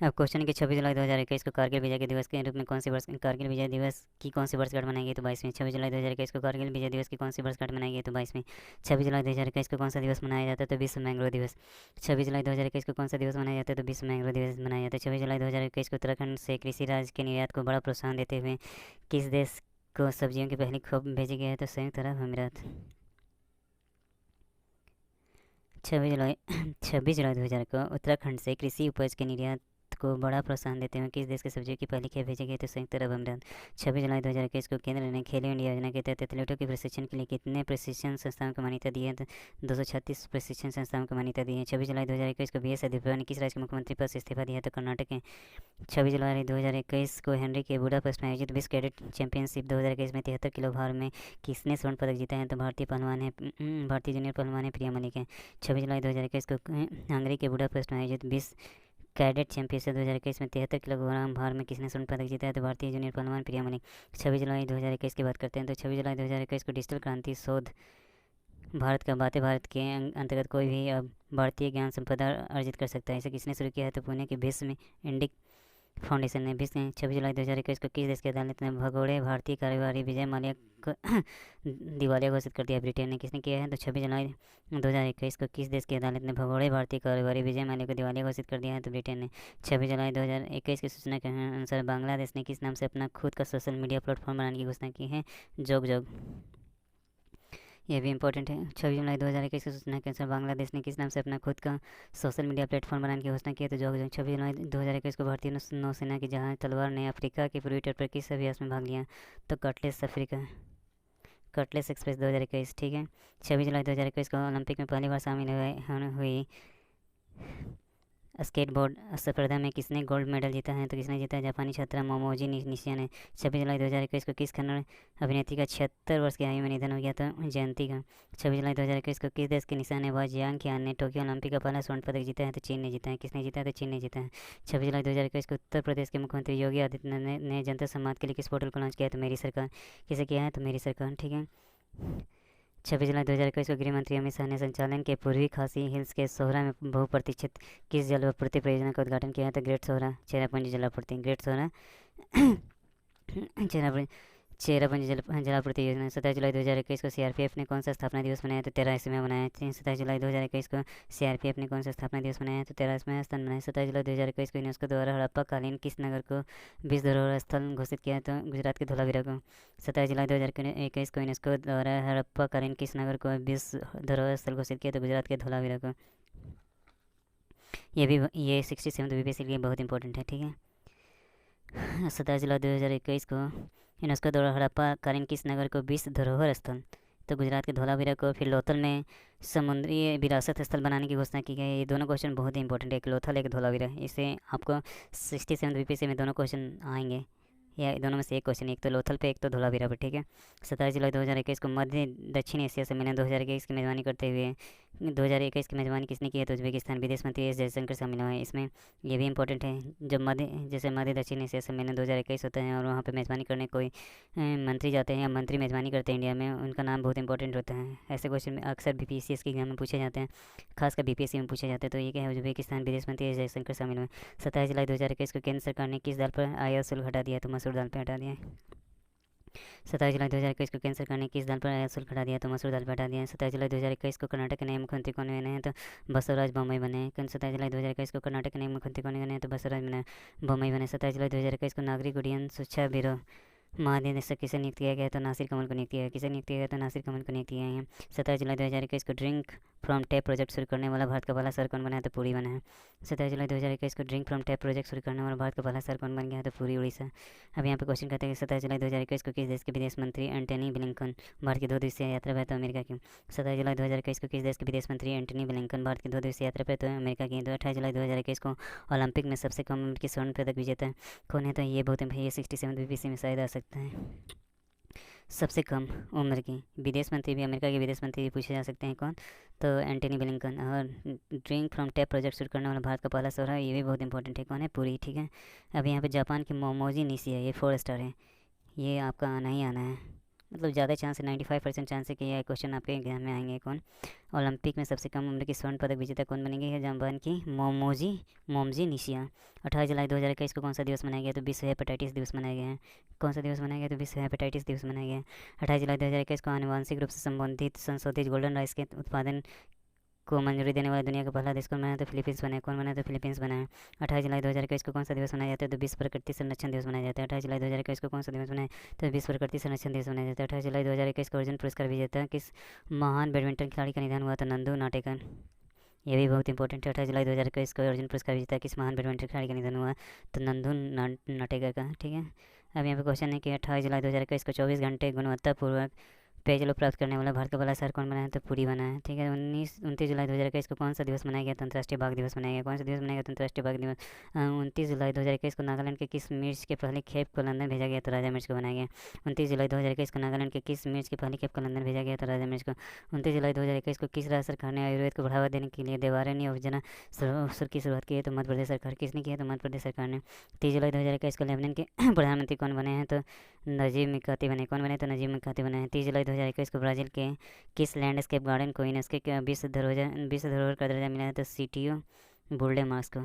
अब क्वेश्चन है कि 26 जुलाई 2021 को कारगिल विजय के दिवस के रूप में कारगिल विजय दिवस की कौन सी वर्षगांठ मनाई गई? तो 22वीं। 26 जुलाई 2021 को कारगिल विजय दिवस की कौन सी वर्षगांठ मनाई गई? तो 22वीं। 26 जुलाई 2021 को कौन सा दिवस मनाया जाता है? तो विश्व मैंग्रोव दिवस। 26 जुलाई 2021 को कौन सा दिवस मनाया जाता है? तो विश्व मैंग्रोव दिवस मनाया जाता है। 26 जुलाई 2021 को उत्तराखंड से कृषि राज्य के निर्यात को बड़ा प्रोत्साहन देते हुए किस देश को सब्जियों की पहली खोप भेजी गई है? तो संयुक्त अरब अमीरात। 26 जुलाई 2000 को उत्तराखंड से कृषि उपज के निर्यात को बड़ा प्रोत्साहन देते हुए किस देश के सब्जियों की पहली खेप भेजी गई? तो संयुक्त अरब अमीरात। 26 जुलाई 2021 को केंद्र ने खेलो इंडिया योजना के तहत एथलीटों के प्रशिक्षण के लिए कितने प्रशिक्षण संस्थाओं को मान्यता दी है? तो 236 प्रशिक्षण संस्थाओं को मान्यता दी है। 26 जुलाई 2021 को BS येदियुरप्पा ने किस राज्य के मुख्यमंत्री पद से इस्तीफा दिया? तो कर्नाटक के। 26 जुलाई 2021 को हेनरी के बुडापेस्ट में आयोजित विश्व कैडेट चैंपियनशिप 2021 में 73 किलो भार में किसने स्वर्ण पदक जीता है? तो भारतीय जूनियर पहलवान है प्रिया मलिक है। 26 जुलाई 2021 को हंगरी के बुडापेस्ट में आयोजित विश्व कैडेट चैंपियनशिप 2021 में 73 किलोग्राम भार में किसने स्वर्ण पदक जीता है? तो भारतीय जूनियर पहलवान प्रिया मलिक। 26 जुलाई 2021 की बात करते हैं। तो 26 जुलाई 2021 को डिजिटल क्रांति शोध भारत का बातें भारत के अंतर्गत कोई भी अब भारतीय ज्ञान संपदा अर्जित कर सकता है। इसे किसने शुरू किया है? तो पुणे के भीष्म इंडिक फाउंडेशन ने। 26 जुलाई 2021 को किस देश की अदालत ने भगोड़े भारतीय कारोबारी विजय माल्या को दिवालिया घोषित कर दिया? ब्रिटेन ने। किसने किया है? तो 26 जुलाई 2021 को किस देश की अदालत ने भगोड़े भारतीय कारोबारी विजय माल्या को दिवालिया घोषित कर दिया है? तो ब्रिटेन ने। 26 जुलाई 2021 की सूचना के अनुसार बांग्लादेश ने किस नाम से अपना खुद का सोशल मीडिया प्लेटफॉर्म बनाने की घोषणा की है? जोग। ये भी इंपॉर्टेंट है। 26 जुलाई 2021 की सूचना के अनुसार बांग्लादेश ने किस नाम से अपना खुद का सोशल मीडिया प्लेटफॉर्म बनाने की घोषणा की है? तो जोग। 26 जुलाई 2021 को भारतीय नौसेना की जहाज तलवार ने अफ्रीका के पूर्वी तट पर किस अभ्यास में भाग लिया? तो कटलेस एक्सप्रेस 2021। ठीक है। 26 जुलाई 2021 को ओलंपिक में पहली बार शामिल हुई स्केटबोर्ड स्पर्धा में किसने गोल्ड मेडल जीता है? तो किसने जीता है? जापानी छात्रा मोमोजी निशिया ने। 26 जुलाई 2021 को किस कन्नड़ अभिनेत्री का 76 वर्ष की आयु में निधन हो गया? तो जयंती का। 26 जुलाई 2021 को किस देश के निशानेबाज जियांग qian ने टोक्यो ओलंपिक का पहला स्वर्ण पदक जीता है? तो चीन ने जीता है। किसने जीता है? तो चीन ने जीता है। 26 जुलाई 2021 को उत्तर प्रदेश के मुख्यमंत्री योगी आदित्यनाथ ने जनता संवाद के लिए किस पोर्टल को लॉन्च किया? तो मेरी सरकार। किसे किया है? तो मेरी सरकार। ठीक है। 26 जुलाई 2021 को गृह मंत्री अमित शाह ने संचालन के पूर्वी खासी हिल्स के सोहरा में बहुप्रतीक्षित किस जलापूर्ति परियोजना का उद्घाटन किया है? तो ग्रेट सोहरा चेरापूंजी जलापूर्ति। ग्रेट सोहरा चेरापूंजी जलापूर्ति योजना। 27 जुलाई 2021 को CRPF ने कौन सा स्थापना दिवस मनाया? तो 13वां मनाया। 27 जुलाई 2021 को CRPF ने कौन सा स्थापना दिवस मनाया? तो 13वां स्थान मनाया। 27 जुलाई 2021 को यूनेस्को द्वारा हड़प्पा कालीन किस नगर को विश्व धरोहर स्थल घोषित किया? तो गुजरात के धोलावीरा को। 27 जुलाई 2021 को यूनेस्को द्वारा हड़प्पा कालीन किस नगर को विश्व धरोहर स्थल घोषित किया? तो गुजरात के धोलावीरा को। ये 67 BPSC के लिए बहुत इंपॉर्टेंट है। ठीक है। 27 जुलाई 2021 को यूनेस्को द्वारा हड़प्पा कालीन किस नगर को विश्व धरोहर स्थल, तो गुजरात के धोलावीरा को, फिर लोथल में समुद्री विरासत स्थल बनाने की घोषणा की गई। ये दोनों क्वेश्चन बहुत ही इंपॉर्टेंट है, एक लोथल एक धोलावीरा। इसे आपको 67 बीपीएससी में दोनों क्वेश्चन आएंगे, या दोनों में से एक क्वेश्चन, एक तो लोथल पे एक तो धोलावीरा पे, ठीक है। 27 जुलाई 2021 को मध्य दक्षिण एशिया सम्मेलन 2021 की मेजबानी करते हुए 2021 की मेजबानी किसने की है, तो उज्बेकिस्तान विदेश मंत्री एस जयशंकर शामिल हुए हैं इसमें। ये भी इंपॉर्टेंट है, जब जैसे मध्य दक्षिण एशिया सम्मेलन 2021 होता है और वहाँ पे मेजबानी करने कोई मंत्री जाते हैं या मंत्री मेजबानी करते हैं इंडिया में, उनका नाम बहुत इंपॉर्टेंट होता है। ऐसे क्वेश्चन अक्सर बीपीएससी के एग्जाम में पूछे जाते हैं, खासकर बीपीएससी में पूछे जाते हैं। तो ये क्या है, उज्बेकिस्तान विदेश मंत्री एस जयशंकर शामिल हुए। 27 जुलाई 2021 को केंद्र सरकार ने किस दाल पर आयात शुल्क हटा दिया, तो मसूर दाल पर हटा दिया। 27 जुलाई 2021 को केंद्र सरकार ने किस दाल पर आयात शुल्क हटा दिया, तो मसूर दाल पर हटा दिया। 27 जुलाई 2021 को कर्नाटक के नए मुख्यमंत्री कौन बने हैं, तो बसवराज बोम्मई बने। 27 जुलाई 2021 को कर्नाटक के नए मुख्यमंत्री कौन बने हैं, तो बसवराज बोम्मई बने। 27 जुलाई 2021 को नागरिक उड्डयन सुरक्षा ब्यूरो महानिदेशक किसे नियुक्त किया गया, तो नासिर कमल को नियुक्त किया गया। किसे नियुक्त किया गया, तो नासिर कमल को नियुक्त किया गया है। 27 जुलाई 2021 को ड्रिंक फ्रॉम टैप प्रोजेक्ट शुरू करने वाला भारत का पहला शहर कौन बना है, तो पुरी बना है। 27 जुलाई 2021 को ड्रिंक फ्रॉम टैप प्रोजेक्ट शुरू करने वाला भारत का पहला शहर कौन बन गया है, तो पुरी उड़ीसा। अब यहाँ पे क्वेश्चन कहते हैं कि 27 जुलाई 2021 को किस देश के विदेश मंत्री एंटनी ब्लिंकन भारत की 2 दिवसीय यात्रा पर, तो अमेरिका की। 27 जुलाई 2021 को किस देश के विदेश मंत्री एंटनी ब्लिंकन भारत की 2 दिवसीय यात्रा पर, तो अमेरिका की। 28 जुलाई 2021 को ओलंपिक में सबसे कम उम्र की स्वर्ण पदक विजेता कौन है, तो ये बहुत ये 67 बीपीएससी में शायद आ सकता है। सबसे कम उम्र की विदेश मंत्री भी, अमेरिका के विदेश मंत्री भी पूछे जा सकते हैं, कौन, तो एंटनी ब्लिंकन। और ड्रिंक फ्रॉम टैप प्रोजेक्ट शुरू करने वाला भारत का पहला शहर है, ये भी बहुत इंपॉर्टेंट है, कौन है, पुरी, ठीक है। अब यहाँ पे जापान की मोमोजी निशिया, ये 4 स्टार है, ये आपका आना ही आना है, मतलब ज़्यादा चांस है, 95% चांस है कि यह क्वेश्चन आपके एग्जाम में आएंगे। कौन, ओलंपिक में सबसे कम उम्र की स्वर्ण पदक विजेता कौन बनेगी, है जापान की मोमोजी निशिया। 28 जुलाई 2021 को कौन सा दिवस मनाया गया, तो विश्व हेपेटाइटिस दिवस मनाया गया है। कौन सा दिवस मनाया गया, तो विश्व हेपेटाइटिस दिवस मनाया गया है। 28 जुलाई 2021 को आनुवांशिक रूप से संबंधित संशोधित गोल्डन राइस के उत्पादन को मंजूरी देने वाला दुनिया का पहला देश कौन बना है, तो फिलीपींस बना है। कौन बना है, तो फिलीपींस बना है। 28 जुलाई 2021 को कौन सा दिवस मनाया जाता है, तो विश्व प्रकृति संरक्षण दिवस मनाया जाता है। 28 जुलाई 2021 को कौन सा दिवस मनाया, तो विश्व प्रकृति संरक्षण दिवस मनाया जाता है। 28 जुलाई 2021 को अर्जुन पुरस्कार विजेता किस महान बैडमिंटन खिलाड़ी का निधन हुआ, तो नंदू नाटेकर, ये भी बहुत इंपॉर्टेंट है। 28 जुलाई 2021 को अर्जुन पुरस्कार विजेता किस महान बैडमिंटन खिलाड़ी का निधन हुआ, तो नंदू नाटेकर का, ठीक है। अब यहाँ पे क्वेश्चन है कि 28 जुलाई 2021 को 24 घंटे गुणवत्तापूर्वक पेयजल प्राप्त करने वाला भारत का पहला शहर कौन बना है, तो पुरी बना है, ठीक है। 29 जुलाई 2021 को कौन सा दिवस मनाया गया, तो अंतर्राष्ट्रीय बाघ दिवस मनाया गया। कौन सा दिवस मनाया गया, तो अंतर्राष्ट्रीय बाघ दिवस। 29 जुलाई 2021 को नागालैंड के किस मिर्च के पहली खेप को लंदन भेजा गया, तो राजा मिर्च को बनाया गया। 29 जुलाई 2021 को नागालैंड के किस मिर्च की पहली खेप को लंदन भेजा गया, तो राजा मिर्च को। 29 जुलाई 2021 को किस राज्य सरकार ने आयुर्वेद को बढ़ावा देने के लिए देवारण्य योजना की शुरुआत की है, तो मध्य प्रदेश सरकार। किसने की है, तो मध्य प्रदेश सरकार ने। 30 जुलाई 2021 को लेबनान के प्रधानमंत्री कौन बने हैं, तो नजीब मिकाती बने। कौन बने, तो नजीब मिकाती बने हैं। 30 जुलाई 2021 को ब्राज़ील के किस लैंडस्केप गार्डन को यूनेस्को के विश्व धरोहर का दर्जा मिला है, तो सिटियो बुल्डे मार्स को।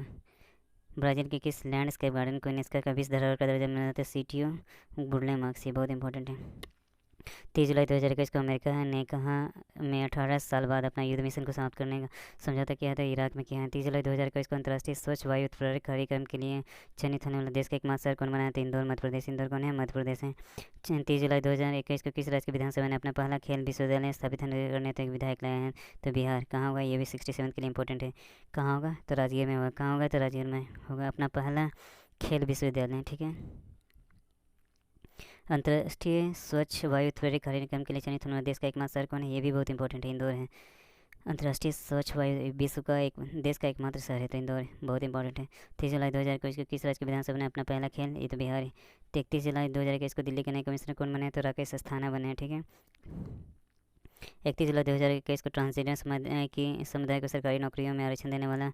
ब्राज़ील के किस लैंडस्केप गार्डन को यूनेस्को का विश्व धरोहर का दर्जा मिला है, तो सिटियो बुल्डे मार्स, ये बहुत इंपॉर्टेंट है। 30 जुलाई 2021 को अमेरिका ने कहा में 18 साल बाद अपना युद्ध मिशन को समाप्त करने का समझौता किया था, इराक में किया है। 30 जुलाई 2021 को अंतर्राष्ट्रीय स्वच्छ वायु उत्प्रेरक कार्यक्रम के लिए चयनित होने वाला देश का एकमात्र शहर कौन बना है, तो इंदौर मध्य प्रदेश। इंदौर कौन है, मध्य प्रदेश है। 30 जुलाई 2021 को किस राज्य की विधानसभा ने अपना पहला खेल विश्वविद्यालय स्थापित करने तक विधायक लाए हैं, तो बिहार। कहाँ होगा, ये भी 67 के लिए इंपॉर्टेंट है। कहाँ होगा, तो राजगीर में होगा। कहाँ होगा, तो राजगीर में होगा अपना पहला खेल विश्वविद्यालय, ठीक है। अंतर्राष्ट्रीय स्वच्छ वायु उत्प्रेरक कार्यक्रम के लिए चयनित होने वाला देश का एकमात्र शहर कौन है, ये भी बहुत इंपॉर्टेंट है, इंदौर है। अंतर्राष्ट्रीय स्वच्छ वायु विश्व का एक देश का एकमात्र शहर है, तो इंदौर बहुत इंपॉर्टेंट है। 30 जुलाई 2021 को किस राज्य की विधानसभा ने अपना पहला खेल, ये तो बिहार है। 31 जुलाई 2021 को दिल्ली के नए कमिश्नर कौन बने, तो राकेश अस्थाना बने हैं, ठीक है। 31 जुलाई 2021 को ट्रांसजेंडर समुदाय को सरकारी नौकरियों में आरक्षण देने वाला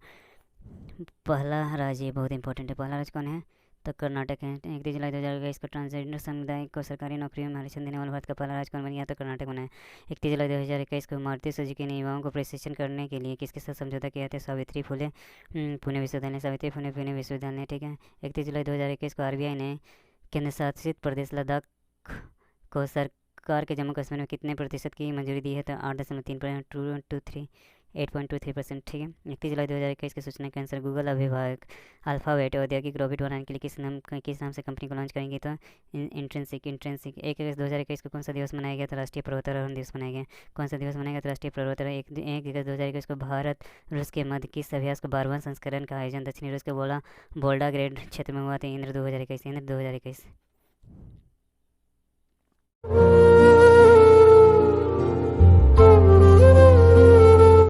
पहला राज्य, बहुत इंपॉर्टेंट है। पहला राज्य कौन है, तो कर्नाटक है। 31 जुलाई 2021 को ट्रांसजेंडर समुदाय को सरकारी नौकरियों में आरक्षण देने वाला भारत का पहला राज्य कौन बन गया, तो कर्नाटक बना है। 31 जुलाई 2021 को मारुति सुजुकी ने युवाओं को प्रशिक्षण करने के लिए किसके साथ समझौता किया था, सावित्री फुले पुणे विश्वविद्यालय, सावित्री फुले पुणे विश्वविद्यालय, ठीक है। 31 जुलाई 2021 को आरबीआई ने केंद्र शासित प्रदेश लद्दाख को सरकार के जम्मू कश्मीर में कितने प्रतिशत की मंजूरी दी है, तो 8.23%, ठीक है। 31 जुलाई 2021 की सूचना के अनुसार गूगल अभिभावक अल्फ़ाबेट औद्योगिक रोबोट बनाने के लिए किस नाम से कंपनी को लॉन्च करेंगे, तो इंट्रेंसिक। 1 अगस्त 2021 को कौन सा दिवस मनाया गया, तो राष्ट्रीय पर्वतारोहण दिवस मनाया गया। कौन सा दिवस मनाया गया, तो राष्ट्रीय पर्वतारोहण। 1 अगस्त 2021 को भारत रूस के मध्य किस अभ्यास को 12वां संस्करण का आयोजन दक्षिणी रूस के बोल्डाग्रेड क्षेत्र में हुआ था, इंद्र 2021।